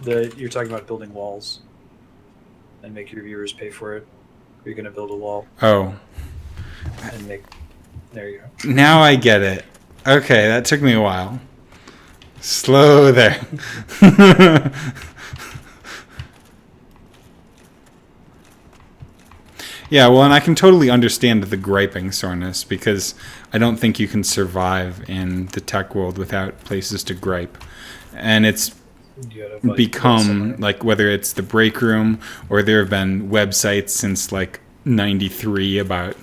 You're talking about building walls and make your viewers pay for it. You're gonna build a wall Oh, and make. There you go. now I get it. Okay, that took me a while. Slow there. Yeah, well, and I can totally understand the griping soreness, because I don't think you can survive in the tech world without places to gripe. And it's You gotta, like, become somewhere. like, whether it's the break room or there have been websites since like 93 about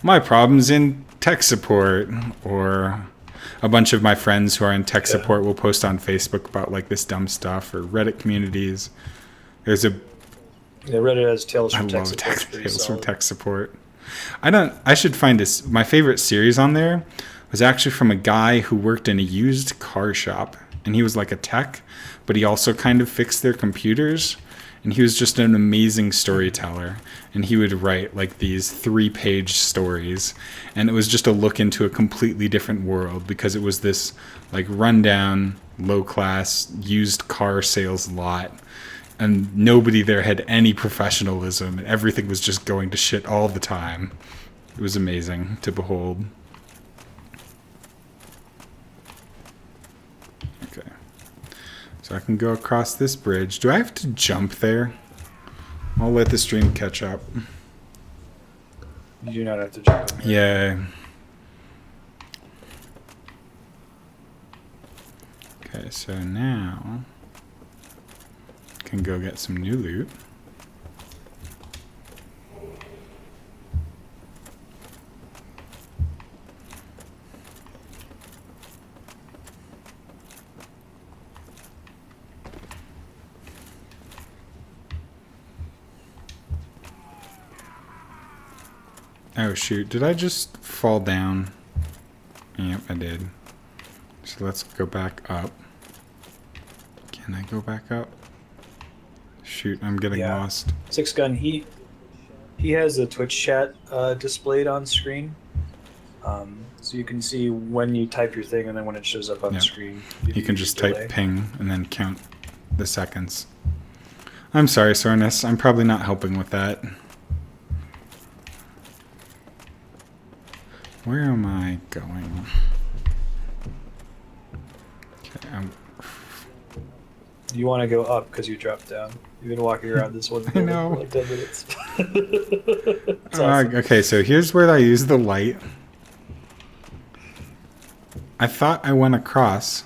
my problems in tech support, or a bunch of my friends who are in tech Yeah. support will post on Facebook about like this dumb stuff, or Reddit communities. There's a Yeah, Reddit has Tales I from Tech love Support. tech, It's pretty Tales from solid. Tech Support. I should find this. My favorite series on there was actually from a guy who worked in a used car shop, and he was like a tech, but he also kind of fixed their computers, and he was just an amazing storyteller, and he would write like these 3-page stories, and it was just a look into a completely different world, because it was this like rundown, low class used car sales lot, and nobody there had any professionalism, and everything was just going to shit all the time. It was amazing to behold. Okay. So I can go across this bridge. Do I have to jump there? I'll let the stream catch up. You do not have to jump in there. Yay. Okay, so now... can go get some new loot. Oh shoot, did I just fall down? Yep, I did. So let's go back up. Can I go back up? Shoot, I'm getting Yeah. lost. Six Gun, he has a Twitch chat displayed on screen. So you can see when you type your thing and then when it shows up on the Yep. screen. You can just delay. type ping and then count the seconds. I'm sorry, Sornus. I'm probably not helping with that. Where am I going? Okay, You want to go up because you dropped down. You've been walking around this one building know. for like 10 minutes. It's awesome. okay, so here's where I use the light. I thought I went across,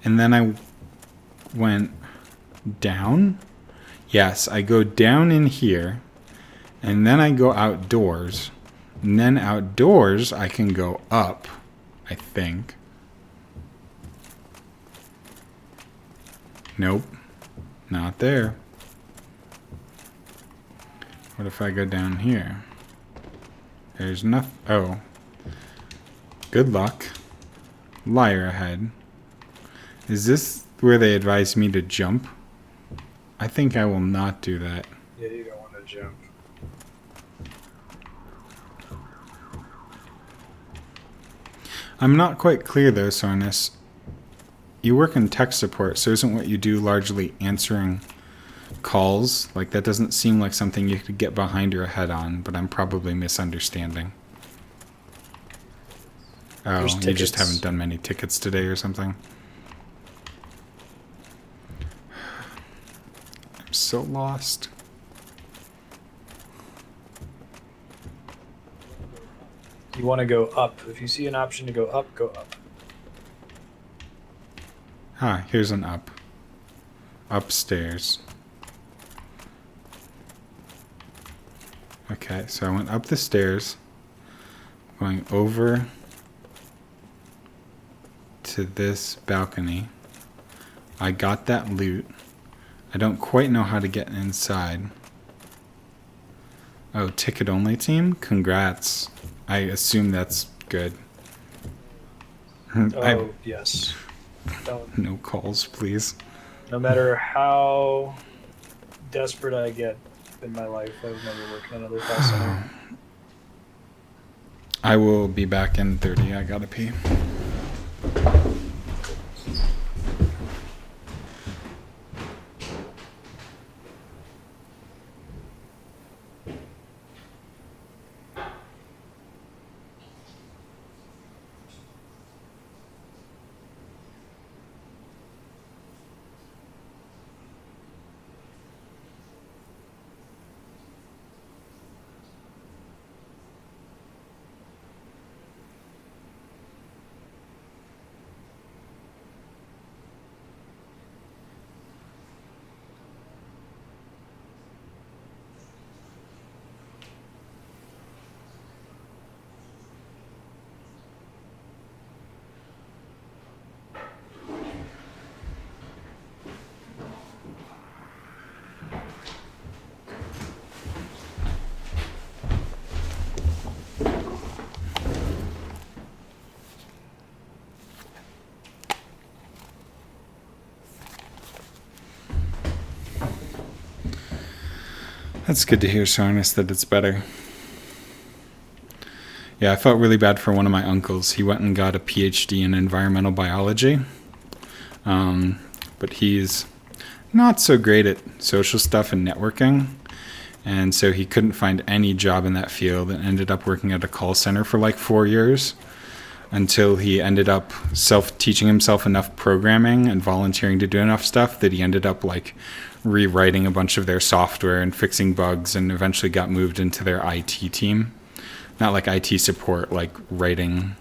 and then I went down. Yes, I go down in here, and then I go outdoors. And then outdoors, I can go up, I think. Nope, not there. What if I go down here? There's nothing. Oh. Good luck. Liar ahead. Is this where they advise me to jump? I think I will not do that. Yeah, you don't want to jump. I'm not quite clear though, Sornus. You work in tech support, so isn't what you do largely answering calls? Like, that doesn't seem like something you could get behind your head on, but I'm probably misunderstanding. Oh, There's you just tickets. haven't done many tickets today or something? I'm so lost. You want to go up. If you see an option to go up, go up. Ah, here's an up. Upstairs. Okay, so I went up the stairs, going over to this balcony. I got that loot. I don't quite know how to get inside. Oh, ticket only team? Congrats. I assume that's good. Oh, yes. Don't. No calls, please. No matter how desperate I get in my life, I would never work in another call center. I will be back in 30. I gotta pee. That's good to hear, Sarnis, that it's better. Yeah, I felt really bad for one of my uncles. He went and got a PhD in environmental biology. But he's not so great at social stuff and networking. And so he couldn't find any job in that field and ended up working at a call center for like 4 years until he ended up teaching himself enough programming and volunteering to do enough stuff that he ended up like rewriting a bunch of their software and fixing bugs, and eventually got moved into their IT team. Not like IT support, like writing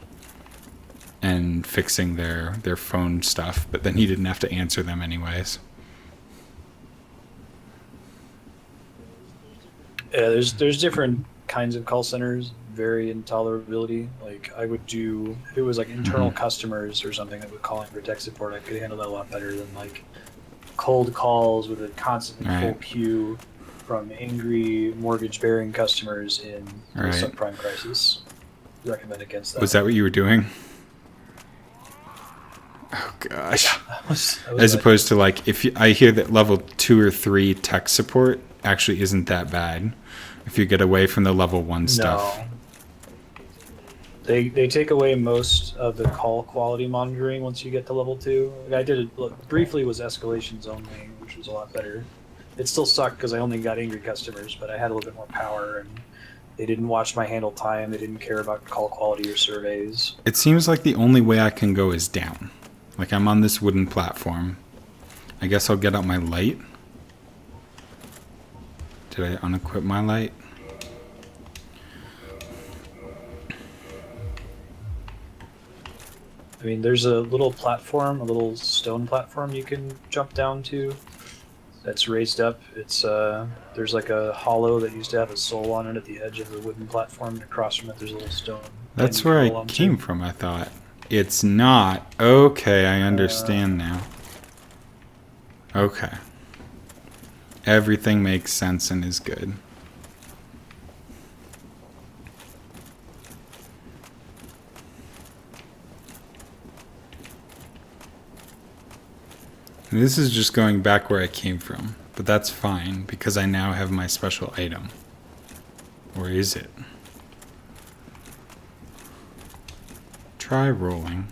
and fixing their phone stuff, but then he didn't have to answer them anyways. Yeah, there's different kinds of call centers vary in tolerability. Like I would do if it was like internal customers or something that would call in for tech support, I could handle that a lot better than like cold calls with a constantly full Right. queue from angry mortgage bearing customers in the Right. subprime crisis. Recommend against that. Was that what you were doing? Oh gosh. That was As bad. opposed to like, if you, I hear that level 2 or 3 tech support actually isn't that bad if you get away from the level 1 stuff. No. They take away most of the call quality monitoring once you get to level 2. Like I did it briefly, was escalations only, which was a lot better. It still sucked because I only got angry customers, but I had a little bit more power, and they didn't watch my handle time. They didn't care about call quality or surveys. It seems like the only way I can go is down. Like I'm on this wooden platform. I guess I'll get out my light. Did I unequip my light? I mean, there's a little platform, a little stone platform you can jump down to. That's raised up. It's there's like a hollow that used to have a soul on it at the edge of the wooden platform, and across from it there's a little stone. That's you can where I roll onto. came from, I thought. It's not. Okay, I understand now. Okay. Everything makes sense and is good. And this is just going back where I came from, but that's fine because I now have my special item. Or is it? Try rolling.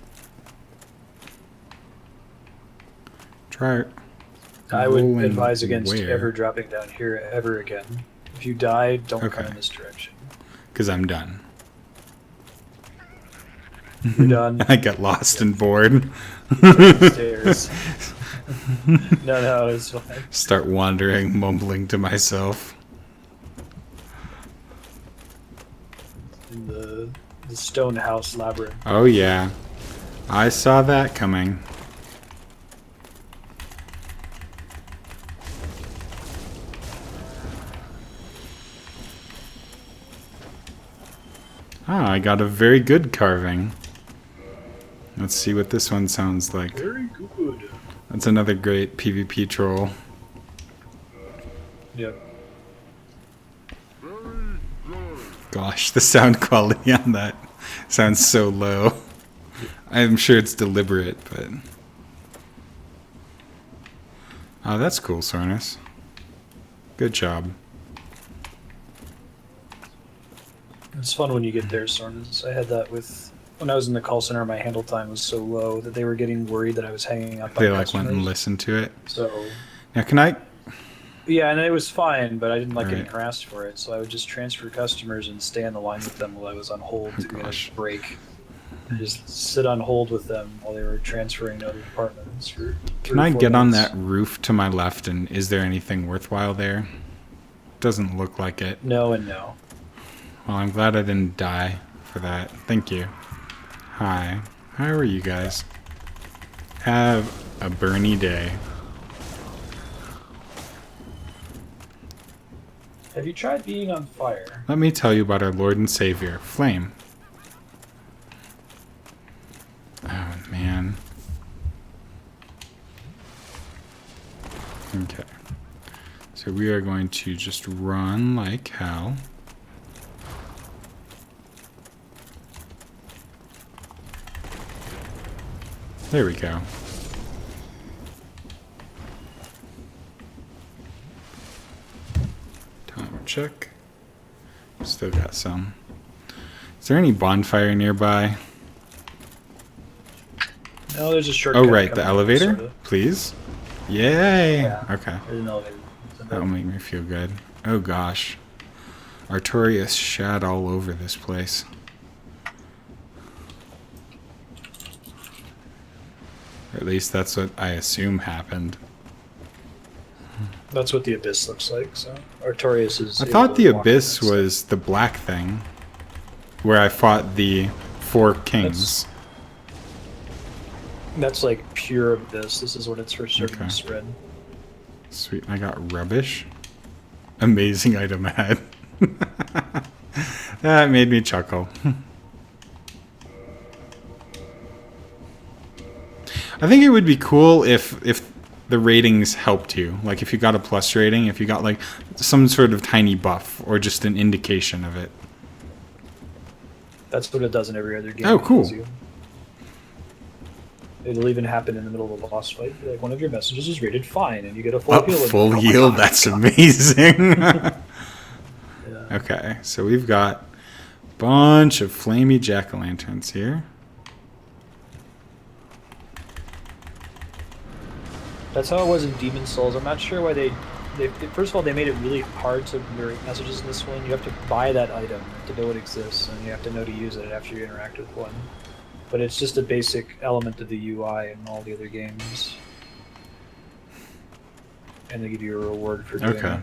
Try. I would rolling advise against where? ever dropping down here ever again. If you die, don't come Okay. in this direction. Because I'm done. You're done. I got lost and bored. Stairs. No, it's fine. Start wandering, mumbling to myself. In the stone house labyrinth. Oh yeah. I saw that coming. Ah, I got a very good carving. Let's see what this one sounds like. Very good. That's another great PvP troll. Yep. Gosh, the sound quality on that sounds so low. I'm sure it's deliberate, but... Oh, that's cool, Sornus. Good job. It's fun when you get there, Sornus. I had that with... When I was in the call center, my handle time was so low that they were getting worried that I was hanging up on They like customers. went and listened to it. So... Now, can I... Yeah, and it was fine, but I didn't like getting Right. harassed for it, so I would just transfer customers and stay on the line with them while I was on hold to Gosh. get a break. And just sit on hold with them while they were transferring to other departments for 3 Can or I 4 get on minutes. that roof to my left, and is there anything worthwhile there? Doesn't look like it. No and no. Well, I'm glad I didn't die for that. Thank you. Hi. How are you guys? Have a Bernie day. Have you tried being on fire? Let me tell you about our Lord and Savior, Flame. Oh, man. Okay. So we are going to just run like hell. There we go. Time check. Still got some. Is there any bonfire nearby? No, there's a shortcut. Oh, right, the coming up, elevator? sorta. Please? Yay! Yeah. Okay. There's an elevator. That'll make me feel good. Oh, gosh. Artorias shat all over this place. Or at least that's what I assume happened. That's what the abyss looks like. So Artorias is. I able thought to the walk in abyss that was the black thing. Where I fought the 4 kings. That's like pure abyss. This is what it's for certain Okay. spread. Sweet. I got rubbish. Amazing item ahead. That made me chuckle. I think it would be cool if the ratings helped you. Like if you got a plus rating, if you got like some sort of tiny buff or just an indication of it. That's what it does in every other game. Oh, it cool. tells you. It'll even happen in the middle of a boss fight. Like one of your messages is rated fine, and you get a full heal. Full my heal. God. That's amazing. Yeah. Okay, so we've got a bunch of flamey jack-o'-lanterns here. That's how it was in Demon Souls. I'm not sure why they first of all, they made it really hard to narrate messages in this one. You have to buy that item to know it exists, and you have to know to use it after you interact with one. But it's just a basic element of the UI in all the other games. And they give you a reward for doing it.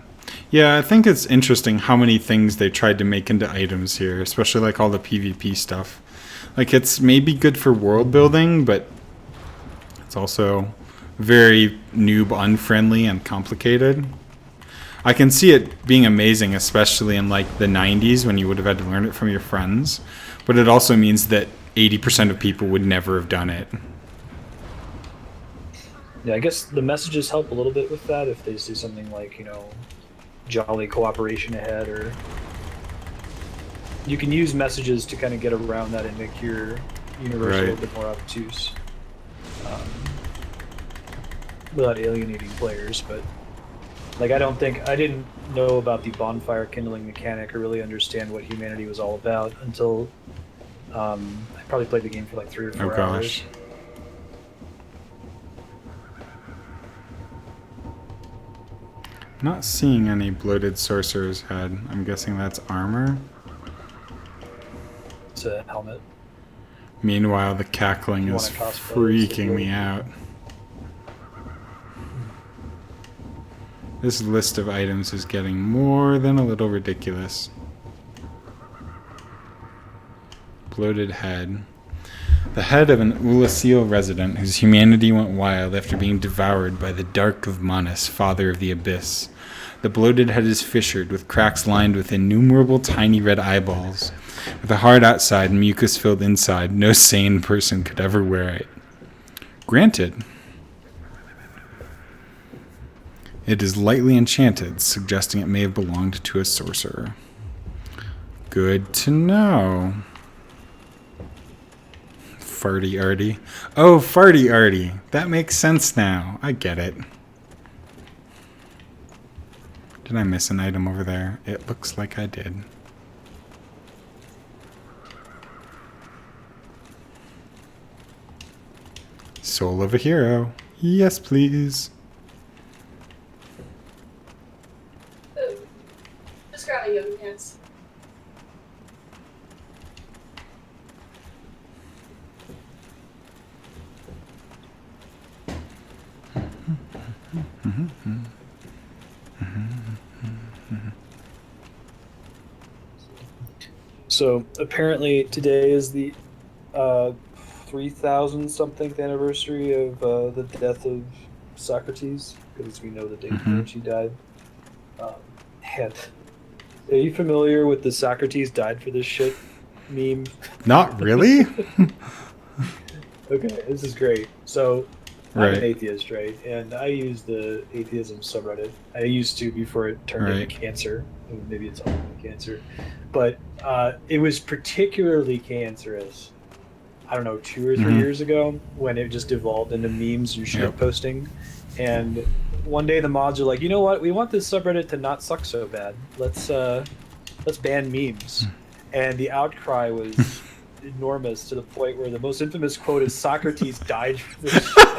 Yeah, I think it's interesting how many things they tried to make into items here, especially like all the PvP stuff. Like it's maybe good for world building, but it's also very noob unfriendly and complicated. I can see it being amazing, especially in like the 90s when you would have had to learn it from your friends, but it also means that 80% of people would never have done it. Yeah, I guess the messages help a little bit with that if they say something like, you know, jolly cooperation ahead, or you can use messages to kind of get around that and make your universe a little bit more obtuse without alienating players. But like I didn't know about the bonfire kindling mechanic or really understand what humanity was all about until I probably played the game for like 3 or 4 hours. Not seeing any bloated sorcerer's head. I'm guessing that's armor. It's a helmet. Meanwhile, the cackling is freaking me out. This list of items is getting more than a little ridiculous. Bloated head. The head of an Ulasil resident whose humanity went wild after being devoured by the Dark of Manus, father of the Abyss. The bloated head is fissured, with cracks lined with innumerable tiny red eyeballs. With a hard outside and mucus-filled inside, no sane person could ever wear it. Granted. It is lightly enchanted, suggesting it may have belonged to a sorcerer. Good to know. Farty Arty. Oh, Farty Arty. That makes sense now. I get it. Did I miss an item over there? It looks like I did. Soul of a hero. Yes, please. Just grab a yoga pants. So apparently today is the 3,000 something anniversary of the death of Socrates, because we know the date when she died. And are you familiar with the Socrates died for this shit meme? Not really? Okay, this is great. So I'm Right. an atheist, right? And I use the atheism subreddit. I used to before it turned into cancer. Maybe it's only cancer. But it was particularly cancerous, I don't know, 2 or 3 years ago, when it just evolved into memes and shit posting. And one day the mods are like, you know what? We want this subreddit to not suck so bad. Let's ban memes. And the outcry was enormous, to the point where the most infamous quote is, Socrates died for this stupid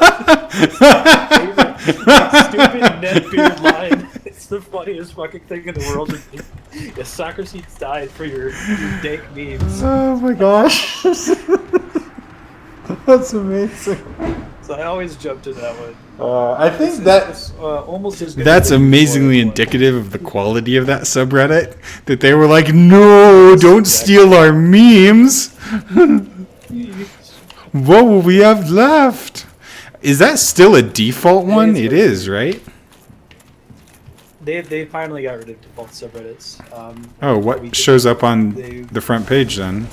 Nedbeard line. It's the funniest fucking thing in the world. Yeah, Socrates died for your dank memes. Oh my gosh. That's amazing. So I always jump to that one. I think that's almost as good. That's amazingly indicative of the quality of that subreddit. That they were like, no, don't steal our memes. What will we have left? Is that still a default one? It is, right? They finally got rid of default subreddits. Oh, we what did- shows up on they- the front page then?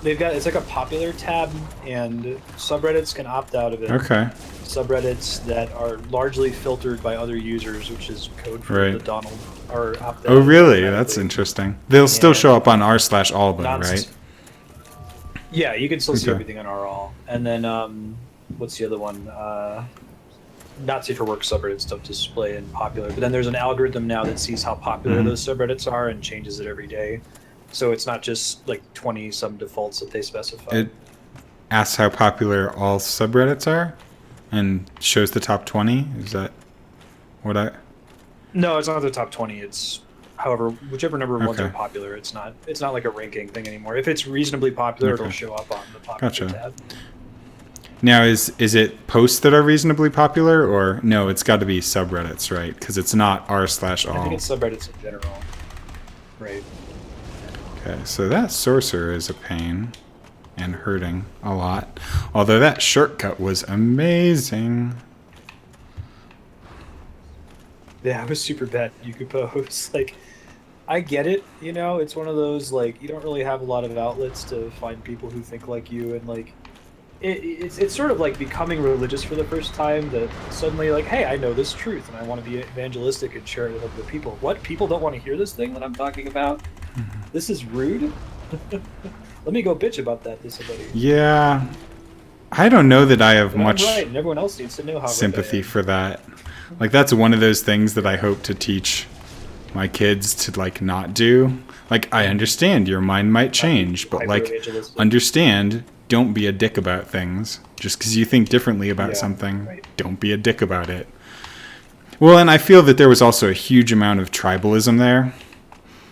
They've got it's like a popular tab, and subreddits can opt out of it. Okay. Subreddits that are largely filtered by other users, which is code for Right. the Donald, are opt out. Oh, really? That's automatically. interesting. They'll still And show up on r/Alba, Non- right? Yeah, you can still see Okay. everything on RL. And then what's the other one? Not safe for work subreddits don't display in popular, but then there's an algorithm now that sees how popular Mhm. those subreddits are and changes it every day. So it's not just like 20 some defaults that they specify. It asks how popular all subreddits are and shows the top 20. Is that what I... No, it's not the top 20. It's however whichever number of ones are Okay. popular. It's not like a ranking thing anymore. If it's reasonably popular, it'll Okay. show up on the popular Gotcha. tab. Now, is it posts that are reasonably popular, or no? It's got to be subreddits, right? Because it's not I r/all. think it's subreddits in general. Right. Okay, so that sorcerer is a pain and hurting a lot. Although that shortcut was amazing. Yeah, it was super bad. You could post like, I get it. You know, it's one of those like you don't really have a lot of outlets to find people who think like you, and like, it's sort of like becoming religious for the first time. That suddenly like, hey, I know this truth, and I want to be evangelistic and share it with other people. What, people don't want to hear this thing that I'm talking about? This is rude. Let me go bitch about that to somebody. Yeah, I don't know that I have But I'm much right, and everyone else needs to know how right I sympathy am. for that. Like, that's one of those things that I hope to teach my kids to like not do. Like, I understand your mind might change, but like, Hyper-evangelistic. understand, don't be a dick about things. Just because you think differently about Yeah, something, right. don't be a dick about it. Well, and I feel that there was also a huge amount of tribalism there.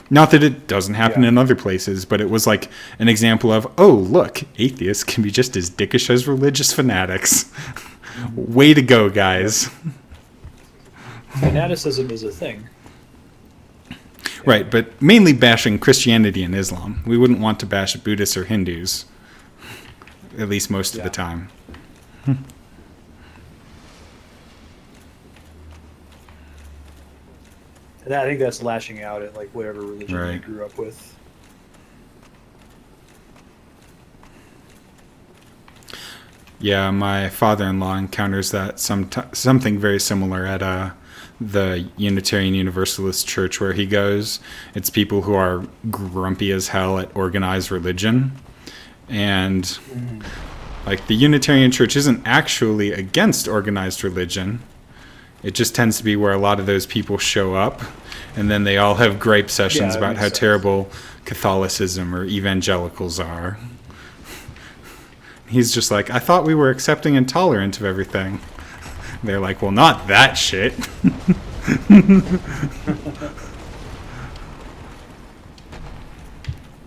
Not that it doesn't happen Yeah. in other places, but it was like an example of, oh, look, atheists can be just as dickish as religious fanatics. Way to go, guys. Fanaticism is a thing. Right, but mainly bashing Christianity and Islam. We wouldn't want to bash Buddhists or Hindus, at least most of Yeah. the time. And I think that's lashing out at like whatever religion Right. you grew up with. Yeah, my father-in-law encounters that something very similar at the Unitarian Universalist Church where he goes. It's people who are grumpy as hell at organized religion. And like the Unitarian Church isn't actually against organized religion. It just tends to be where a lot of those people show up, and then they all have gripe sessions that about makes how sense. terrible Catholicism or evangelicals are. He's just like, I thought we were accepting and tolerant of everything. They're like, well, not that shit.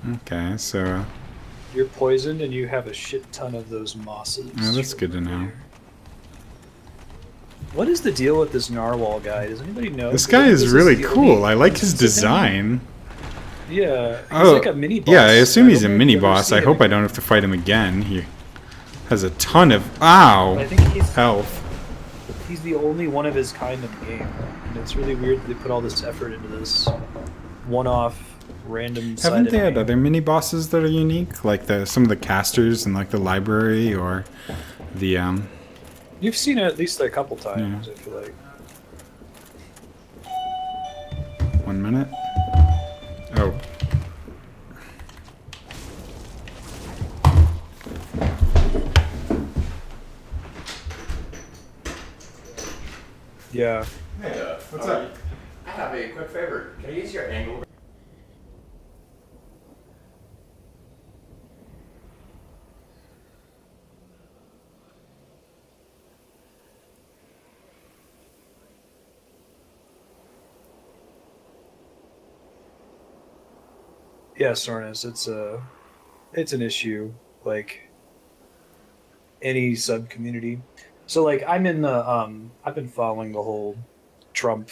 Okay, so You're poisoned and you have a shit ton of those mosses. that's good to know. What is the deal with this narwhal guy? Does anybody know? This guy is This really the cool. only I like his instance of him? design. Yeah, he's Oh, like a mini boss. yeah, I assume he's a don't know if mini you've ever boss. seen I him. hope I don't have to fight him again. He has a ton of ow I think health. he's the only one of his kind in the game, and it's really weird that they put all this effort into this one-off random. Haven't side they had enemy. other mini bosses that are unique, like some of the casters in like the library or the You've seen it at least a couple times. I feel like. 1 minute? Oh. Yeah. Hey, what's up? I have a quick favor. Can I use your angle? Yeah, Sornes, it's an issue, like any sub community. So like I'm in the I've been following the whole Trump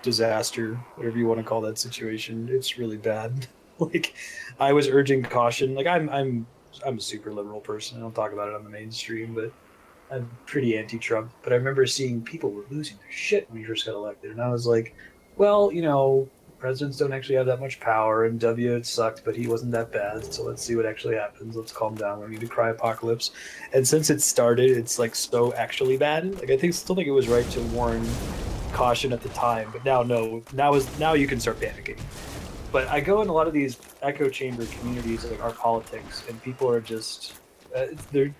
disaster, whatever you want to call that situation. It's really bad. Like I was urging caution. Like I'm a super liberal person. I don't talk about it on the mainstream, but I'm pretty anti-Trump, but I remember seeing people were losing their shit when he first got elected, and I was like, well, presidents don't actually have that much power, and it sucked, but he wasn't that bad. So let's see what actually happens. Let's calm down. We need to cry apocalypse. And since it started, it's like so actually bad. Like still think it was right to warn caution at the time, but now no. Now you can start panicking. But I go in a lot of these echo chamber communities, like our politics, and people are just they're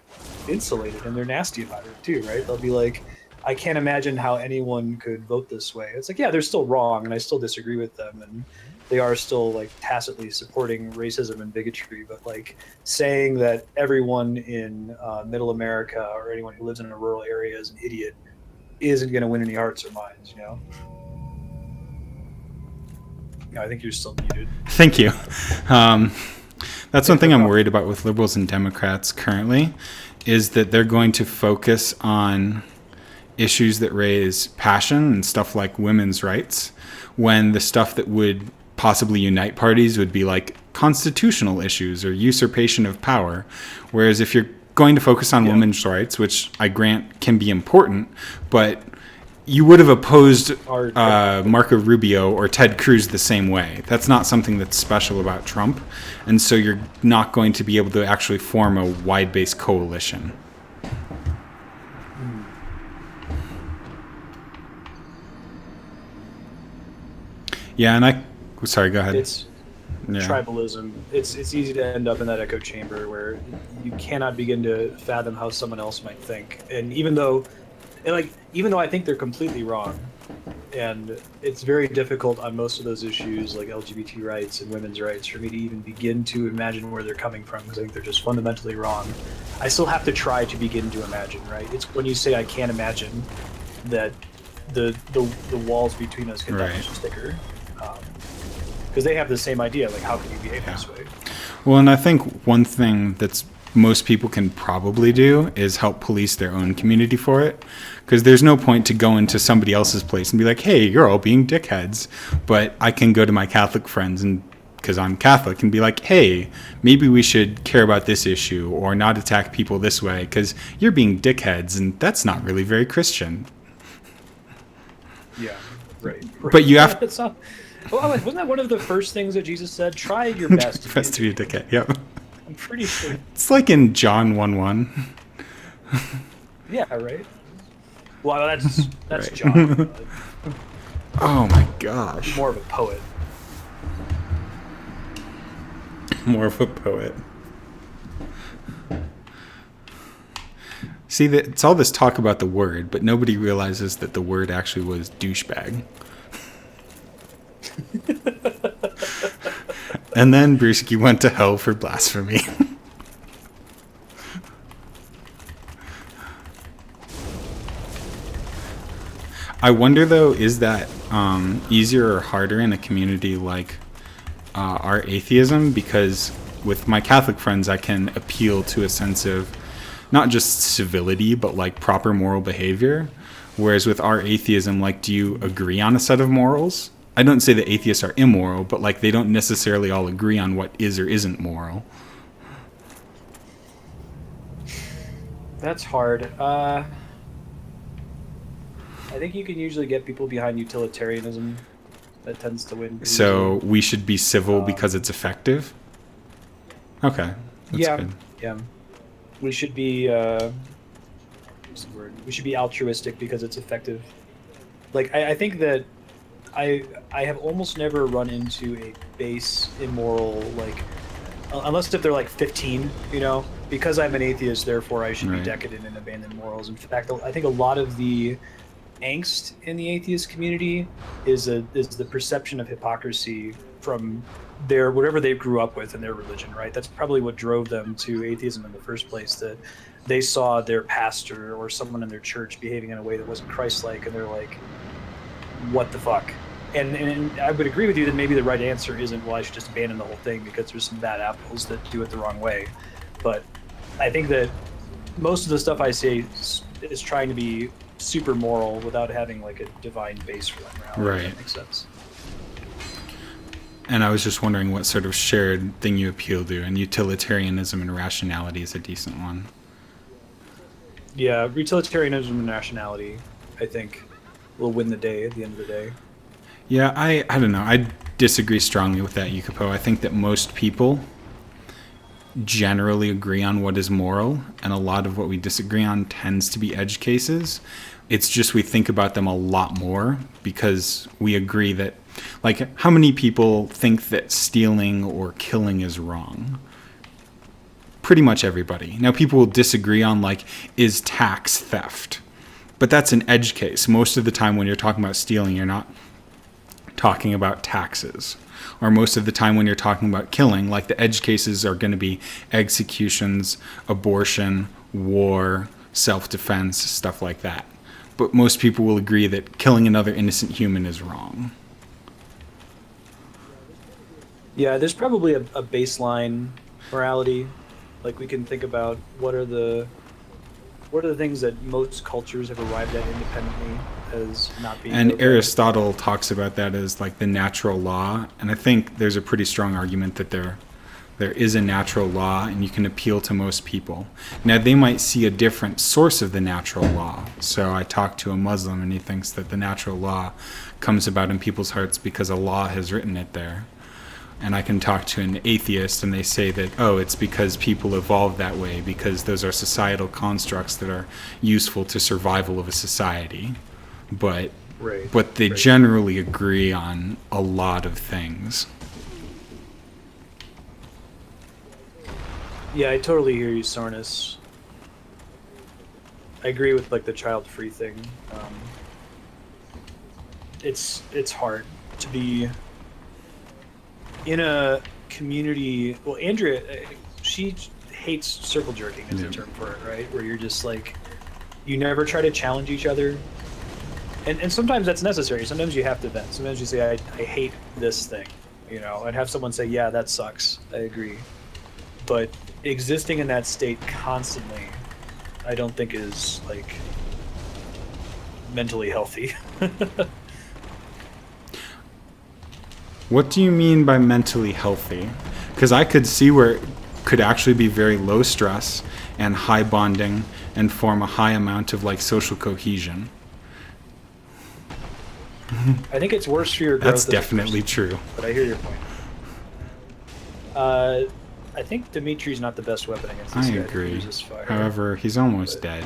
insulated and they're nasty about it too, right? They'll be like, I can't imagine how anyone could vote this way. It's like, yeah, they're still wrong, and I still disagree with them, and they are still like tacitly supporting racism and bigotry. But like saying that everyone in Middle America or anyone who lives in a rural area is an idiot isn't going to win any hearts or minds, I think you're still muted. Thank you. That's one thing I'm worried about with liberals and Democrats currently, is that they're going to focus on issues that raise passion and stuff like women's rights, when the stuff that would possibly unite parties would be like constitutional issues or usurpation of power. Whereas if you're going to focus on women's rights, which I grant can be important, but you would have opposed Marco Rubio or Ted Cruz the same way. That's not something that's special about Trump. And so you're not going to be able to actually form a wide-based coalition. Yeah, and sorry, go ahead. It's tribalism. It's easy to end up in that echo chamber where you cannot begin to fathom how someone else might think. And even though I think they're completely wrong, and it's very difficult on most of those issues like LGBT rights and women's rights for me to even begin to imagine where they're coming from, because I think they're just fundamentally wrong. I still have to try to begin to imagine, right? It's when you say I can't imagine that the walls between us get that much thicker. Because they have the same idea, like, how can you behave this way? Well, and I think one thing that's most people can probably do is help police their own community for it. Because there's no point to go into somebody else's place and be like, hey, you're all being dickheads. But I can go to my Catholic friends, and because I'm Catholic, and be like, hey, maybe we should care about this issue or not attack people this way because you're being dickheads, and that's not really very Christian. Yeah, right. But you have... wasn't that one of the first things that Jesus said? Try your best to be a dickhead. Yep. I'm pretty sure. It's like in John 1:1. Yeah, right. Well, that's right. John. Oh my gosh. More of a poet. More of a poet. See, it's all this talk about the word, but nobody realizes that the word actually was douchebag. And then Bruski went to hell for blasphemy. I wonder, though, is that easier or harder in a community like our atheism? Because with my Catholic friends, I can appeal to a sense of not just civility, but like proper moral behavior. Whereas with our atheism, like, do you agree on a set of morals? I don't say that atheists are immoral, but like they don't necessarily all agree on what is or isn't moral. That's hard. I think you can usually get people behind utilitarianism. That tends to win. So we should be civil because it's effective? Okay. That's good. Yeah. We should be what's the word? We should be altruistic because it's effective. Like I think that I have almost never run into a base immoral, like, unless if they're like 15, because I'm an atheist, therefore I should be decadent and abandon morals. In fact, I think a lot of the angst in the atheist community is the perception of hypocrisy from whatever they grew up with in their religion, right? That's probably what drove them to atheism in the first place, that they saw their pastor or someone in their church behaving in a way that wasn't Christ-like, and they're like, what the fuck? And I would agree with you that maybe the right answer isn't, well, I should just abandon the whole thing because there's some bad apples that do it the wrong way. But I think that most of the stuff I say is trying to be super moral without having like a divine base for that morality. Right. If that makes sense. And I was just wondering what sort of shared thing you appeal to, and utilitarianism and rationality is a decent one. Yeah, utilitarianism and nationality, I think, will win the day at the end of the day. Yeah, I don't know. I disagree strongly with that, Yukapo. I think that most people generally agree on what is moral, and a lot of what we disagree on tends to be edge cases. It's just we think about them a lot more because we agree that, like, how many people think that stealing or killing is wrong? Pretty much everybody. Now, people will disagree on, like, is tax theft? But that's an edge case. Most of the time when you're talking about stealing, you're not talking about taxes. Or most of the time when you're talking about killing, like, the edge cases are going to be executions, abortion, war, self-defense, stuff like that. But most people will agree that killing another innocent human is wrong. Yeah, there's probably a baseline morality. Like, we can think about what are the things that most cultures have arrived at independently as not being And okay. Aristotle talks about that as, like, the natural law. And I think there's a pretty strong argument that there is a natural law and you can appeal to most people. Now, they might see a different source of the natural law. So I talked to a Muslim and he thinks that the natural law comes about in people's hearts because Allah has written it there. And I can talk to an atheist and they say that, oh, it's because people evolved that way because those are societal constructs that are useful to survival of a society. But they generally agree on a lot of things. Yeah, I totally hear you, Sornus. I agree with, like, the child-free thing. It's hard to be in a community. Well, Andrea, she hates circle jerking as a term for it, right? Where you're just like, you never try to challenge each other. And sometimes that's necessary. Sometimes you have to vent. Sometimes you say, I hate this thing, you know, and have someone say, yeah, that sucks. I agree. But existing in that state constantly, I don't think is, like, mentally healthy. What do you mean by mentally healthy? Because I could see where it could actually be very low stress and high bonding and form a high amount of, like, social cohesion. I think it's worse for your growth. That's definitely true. But I hear your point. I think Dimitri's not the best weapon against this guy. I agree. Fire, however, he's almost dead.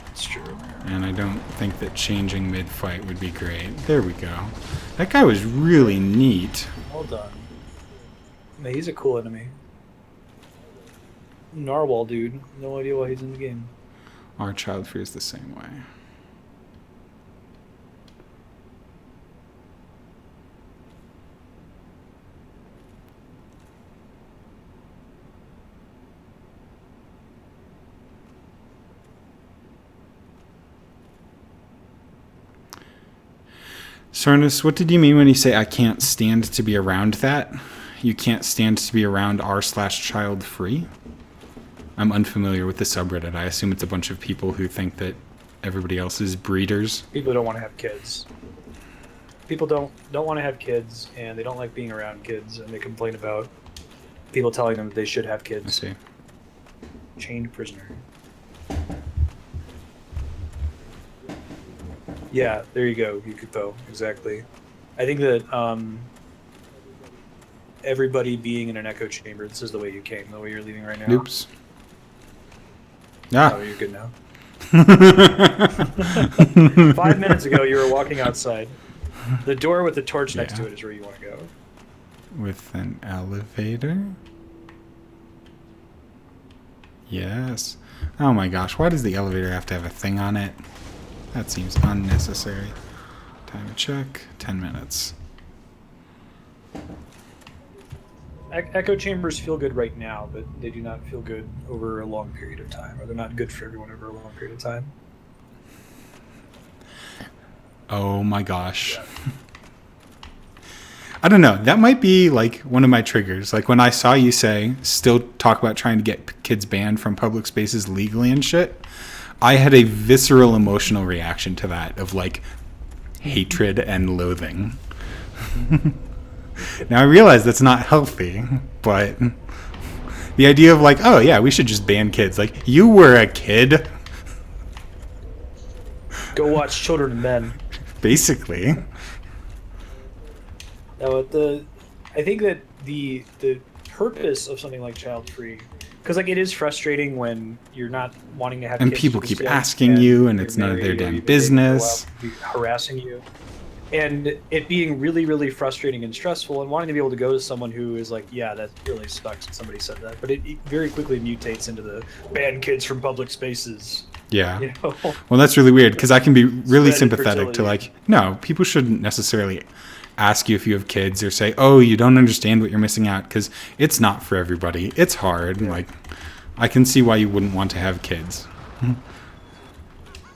It's true. And I don't think that changing mid-fight would be great. There we go. That guy was really neat. Well done. Man, he's a cool enemy. Narwhal, dude. No idea why he's in the game. Our child free is the same way. Cernus, what did you mean when you say I can't stand to be around that? You can't stand to be around r/child free? I'm unfamiliar with the subreddit. I assume it's a bunch of people who think that everybody else is breeders. People don't want to have kids. People don't want to have kids, and they don't like being around kids, and they complain about people telling them they should have kids. I see. Chained prisoner. Yeah, there you go, Yukupo. Exactly. I think that everybody being in an echo chamber, this is the way you came, the way you're leaving right now. Oops. Ah. Oh, you're good now. 5 minutes ago, you were walking outside. The door with the torch next to it is where you want to go. With an elevator? Yes. Oh my gosh, why does the elevator have to have a thing on it? That seems unnecessary. Time check, 10 minutes. Echo chambers feel good right now, but they do not feel good over a long period of time, or they're not good for everyone over a long period of time. Oh my gosh. I don't know. That might be like one of my triggers. Like when I saw you say, still talk about trying to get kids banned from public spaces legally and shit, I had a visceral emotional reaction to that of like hatred and loathing. Now I realize that's not healthy, but The idea of like, oh yeah, we should just ban kids. Like, you were a kid, Go watch Children of Men. basically. No, I think that the purpose of something like child free, because like it is frustrating when you're not wanting to have And kids people just keep yet, asking you, and you're it's none of their married, or damn you've been dating for a business. while, harassing you, and it being really really frustrating and stressful, and wanting to be able to go to someone who is like, yeah, that really sucks that somebody said that, but it very quickly mutates into the ban kids from public spaces. Yeah. You know? Well, that's really weird because I can be really Spread sympathetic to infertility. like, no, people shouldn't necessarily ask you if you have kids or say, oh, you don't understand what you're missing out, because it's not for everybody. It's hard. Yeah. Like, I can see why you wouldn't want to have kids.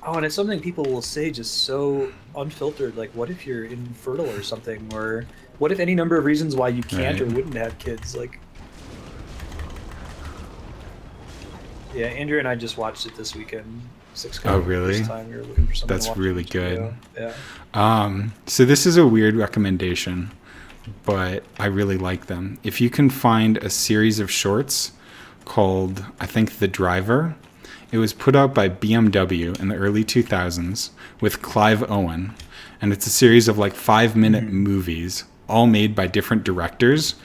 Oh, and it's something people will say just so unfiltered. Like, what if you're infertile or something? Or what if any number of reasons why you can't or Right. wouldn't have kids? Like, yeah, Andrew and I just watched it this weekend. Oh, really? Time. We were looking for something That's to watch really on HBO. good. Yeah. So this is a weird recommendation, but I really like them. If you can find a series of shorts called, I think, The Driver, it was put out by BMW in the early 2000s with Clive Owen, and it's a series of like 5-minute movies, all made by different directors,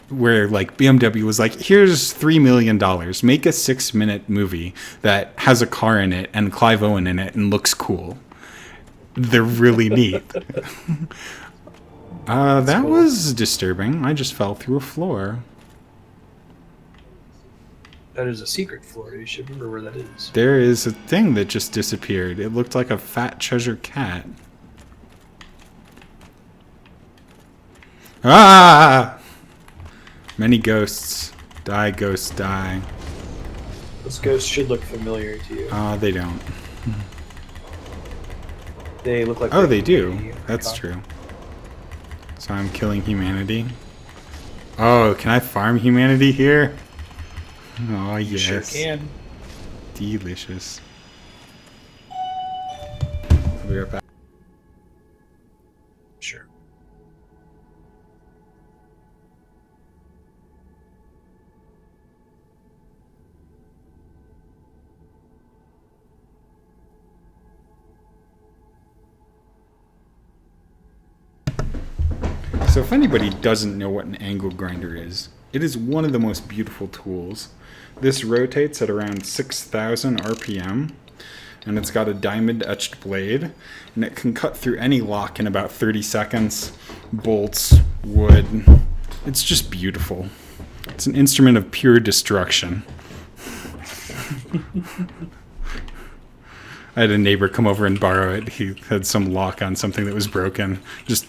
where like BMW was like, here's $3 million, make a 6-minute movie that has a car in it and Clive Owen in it and looks cool. They're really neat. That cool. was disturbing. I just fell through a floor. That is a secret floor. You should remember where that is. There is a thing that just disappeared. It looked like a fat Cheshire cat. Ah! Many ghosts. Die, ghosts, die. Those ghosts should look familiar to you. They don't. They look like. Oh, they do. the That's icon. true. So I'm killing humanity. Oh, can I farm humanity here? Oh, You yes. sure can. Delicious. I'll be right back. Sure. So if anybody doesn't know what an angle grinder is, it is one of the most beautiful tools. This rotates at around 6,000 RPM, and it's got a diamond etched blade, and it can cut through any lock in about 30 seconds. Bolts, wood. It's just beautiful. It's an instrument of pure destruction. I had a neighbor come over and borrow it. He had some lock on something that was broken. Just,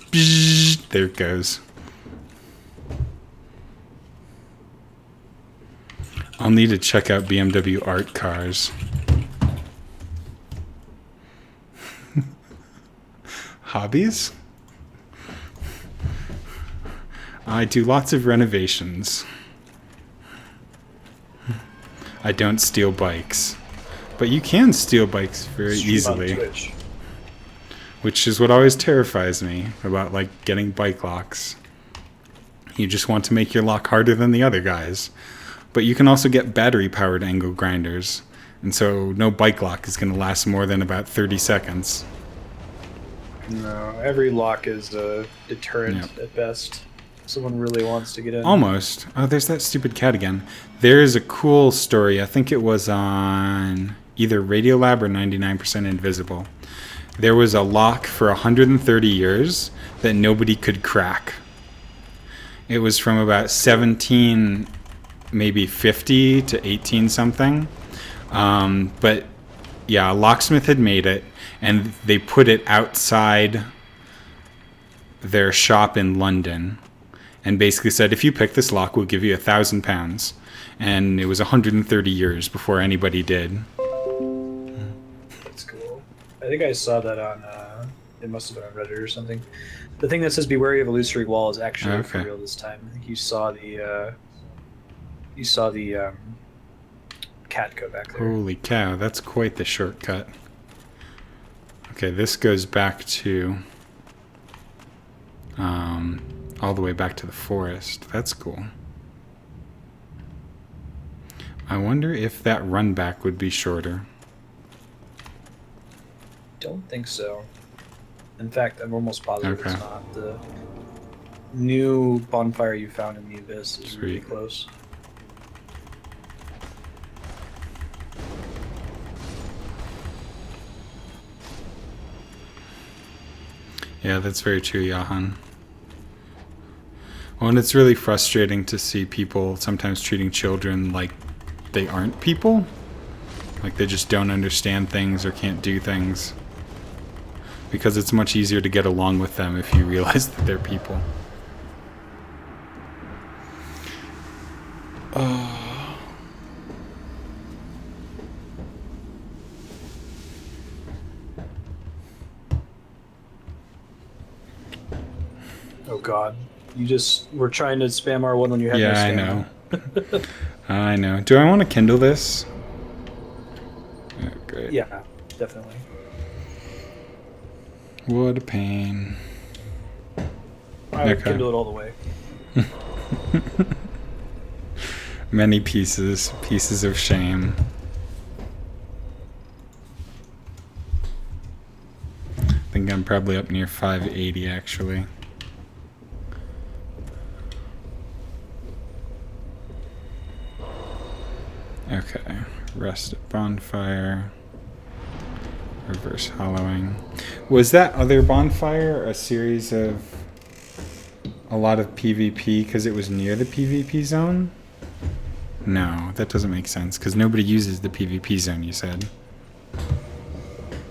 there it goes. I'll need to check out BMW art cars. Hobbies? I do lots of renovations. I don't steal bikes. But you can steal bikes very Stream on easily, Twitch. which is what always terrifies me about like getting bike locks. You just want to make your lock harder than the other guys. But you can also get battery-powered angle grinders, and so no bike lock is going to last more than about 30 seconds. No, every lock is a deterrent Yep. at best. Someone really wants to get in. Almost. Oh, there's that stupid cat again. There's a cool story. I think it was on either Radiolab or 99% Invisible. There was a lock for 130 years that nobody could crack. It was from about 17, maybe 50 to 18 something. But yeah, a locksmith had made it, and they put it outside their shop in London, and basically said, if you pick this lock, we'll give you £1,000. And it was 130 years before anybody did. That's cool. I think I saw that on. It must have been on Reddit or something. The thing that says "Be wary of illusory wall" is actually for Okay. real this time. I think you saw the. You saw the cat go back there. Holy cow, that's quite the shortcut. Okay, this goes back to all the way back to the forest. That's cool. I wonder if that run back would be shorter. Don't think so. In fact, I'm almost positive Okay. it's not. The new bonfire you found in the abyss is really Sweet. close. Yeah, that's very true, Johan. Well, and it's really frustrating to see people sometimes treating children like they aren't people. Like they just don't understand things or can't do things. Because it's much easier to get along with them if you realize that they're people. Oh god. You just were trying to spam R1 when you had no Yeah, I stamina. know. I know. Do I want to kindle this? Oh, great. Yeah, definitely. What a pain. I would Okay. kindle it all the way. Many pieces of shame. I think I'm probably up near 580 actually. Okay, rest at bonfire. Reverse hollowing. Was that other bonfire a series of a lot of PvP because it was near the PvP zone? No, that doesn't make sense because nobody uses the PvP zone, you said.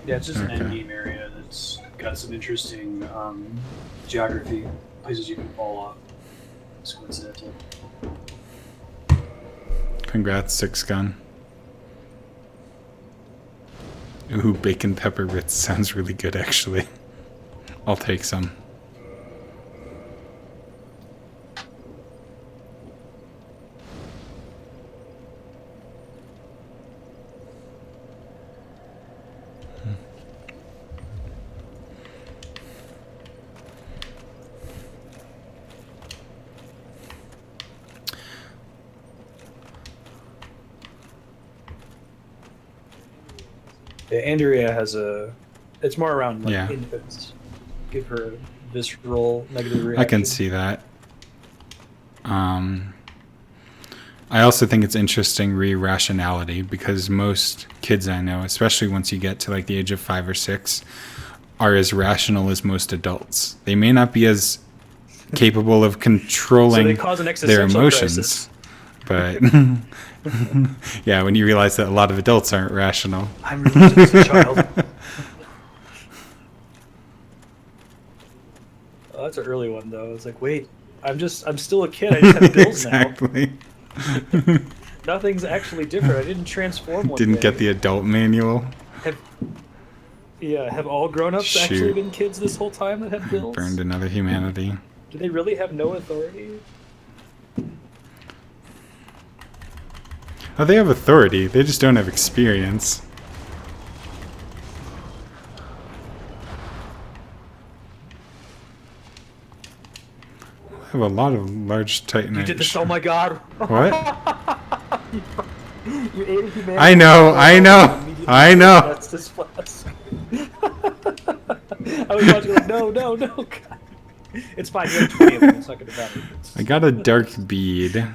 Yeah, it's just Okay. an endgame area that's got some interesting geography, places you can fall off. It's coincidental. Congrats, Six Gun. Ooh, bacon pepper Ritz sounds really good, actually. I'll take some. Yeah, Andrea has a. It's more around like Yeah. infants. Give her visceral negative reaction. I can see that. I also think it's interesting rationality because most kids I know, especially once you get to like the age of 5 or 6, are as rational as most adults. They may not be as capable of So controlling they cause an their existential emotions, crisis. but yeah, when you realize that a lot of adults aren't rational. I'm religious as a child. Oh, that's an early one though. It's like, wait, I'm still a kid. I just have bills Exactly. now. Nothing's actually different. I didn't transform one Didn't day. get the adult manual. Have all grown-ups actually Shoot. been kids this whole time that have bills? Burned another humanity. Do they really have no authority? Oh, they have authority. They just don't have experience. I have a lot of large titanite. You did this. Oh my god. What? You ate a humanity. I know, I know, Immediately I know. That's this flask. I was watching like, no. God. It's fine. You have 20 of them. It's not going to matter. I got a dark bead.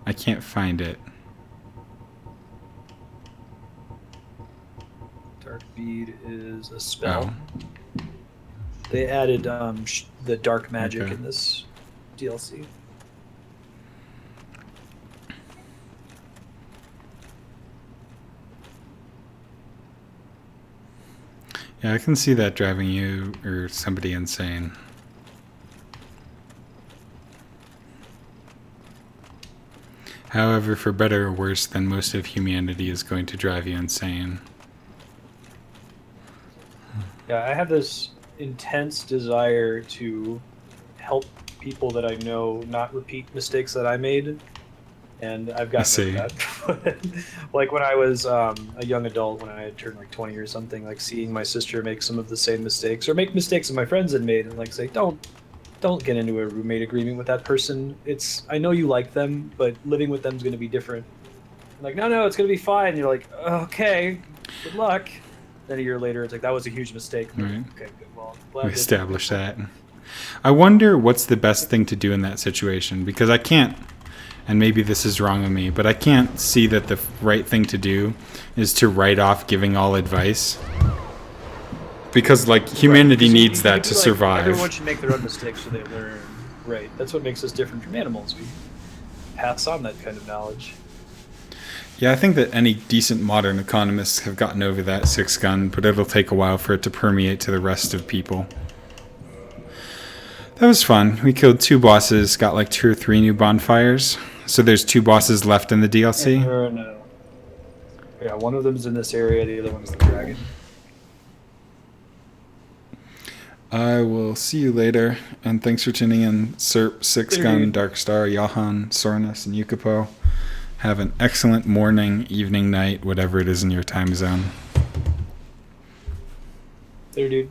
I can't find it. Dark bead is a spell. Oh. They added the dark magic Okay. in this DLC. Yeah, I can see that driving you or somebody insane. However, for better or worse, then most of humanity is going to drive you insane. Yeah, I have this intense desire to help people that I know not repeat mistakes that I made, and I've gotten see. rid of that. Like when I was a young adult, when I had turned like 20 or something, like seeing my sister make some of the same mistakes or make mistakes that my friends had made, and like say, don't get into a roommate agreement with that person. I know you like them, but living with them is going to be different. Like, no, it's gonna be fine. You're like, okay, good luck. Then a year later, it's like that was a huge mistake. I'm like, Right. okay, good. Well, glad We that- established that. I wonder what's the best thing to do in that situation, because I can't, and maybe this is wrong of me, but I can't see that the right thing to do is to write off giving all advice. Because, like, humanity Right. needs You that could to be like, survive. Everyone should make their own mistakes so they learn. Right. That's what makes us different from animals. We pass on that kind of knowledge. Yeah, I think that any decent modern economists have gotten over that 6-gun, but it'll take a while for it to permeate to the rest of people. That was fun. We killed 2 bosses, got like 2 or 3 new bonfires. So there's 2 bosses left in the DLC. No. Yeah, one of them's in this area. The other one's the dragon. I will see you later, and thanks for tuning in. Serp, 6-gun, Darkstar, Yahan, Sornus, and Yukapo. Have an excellent morning, evening, night, whatever it is in your time zone. There, dude.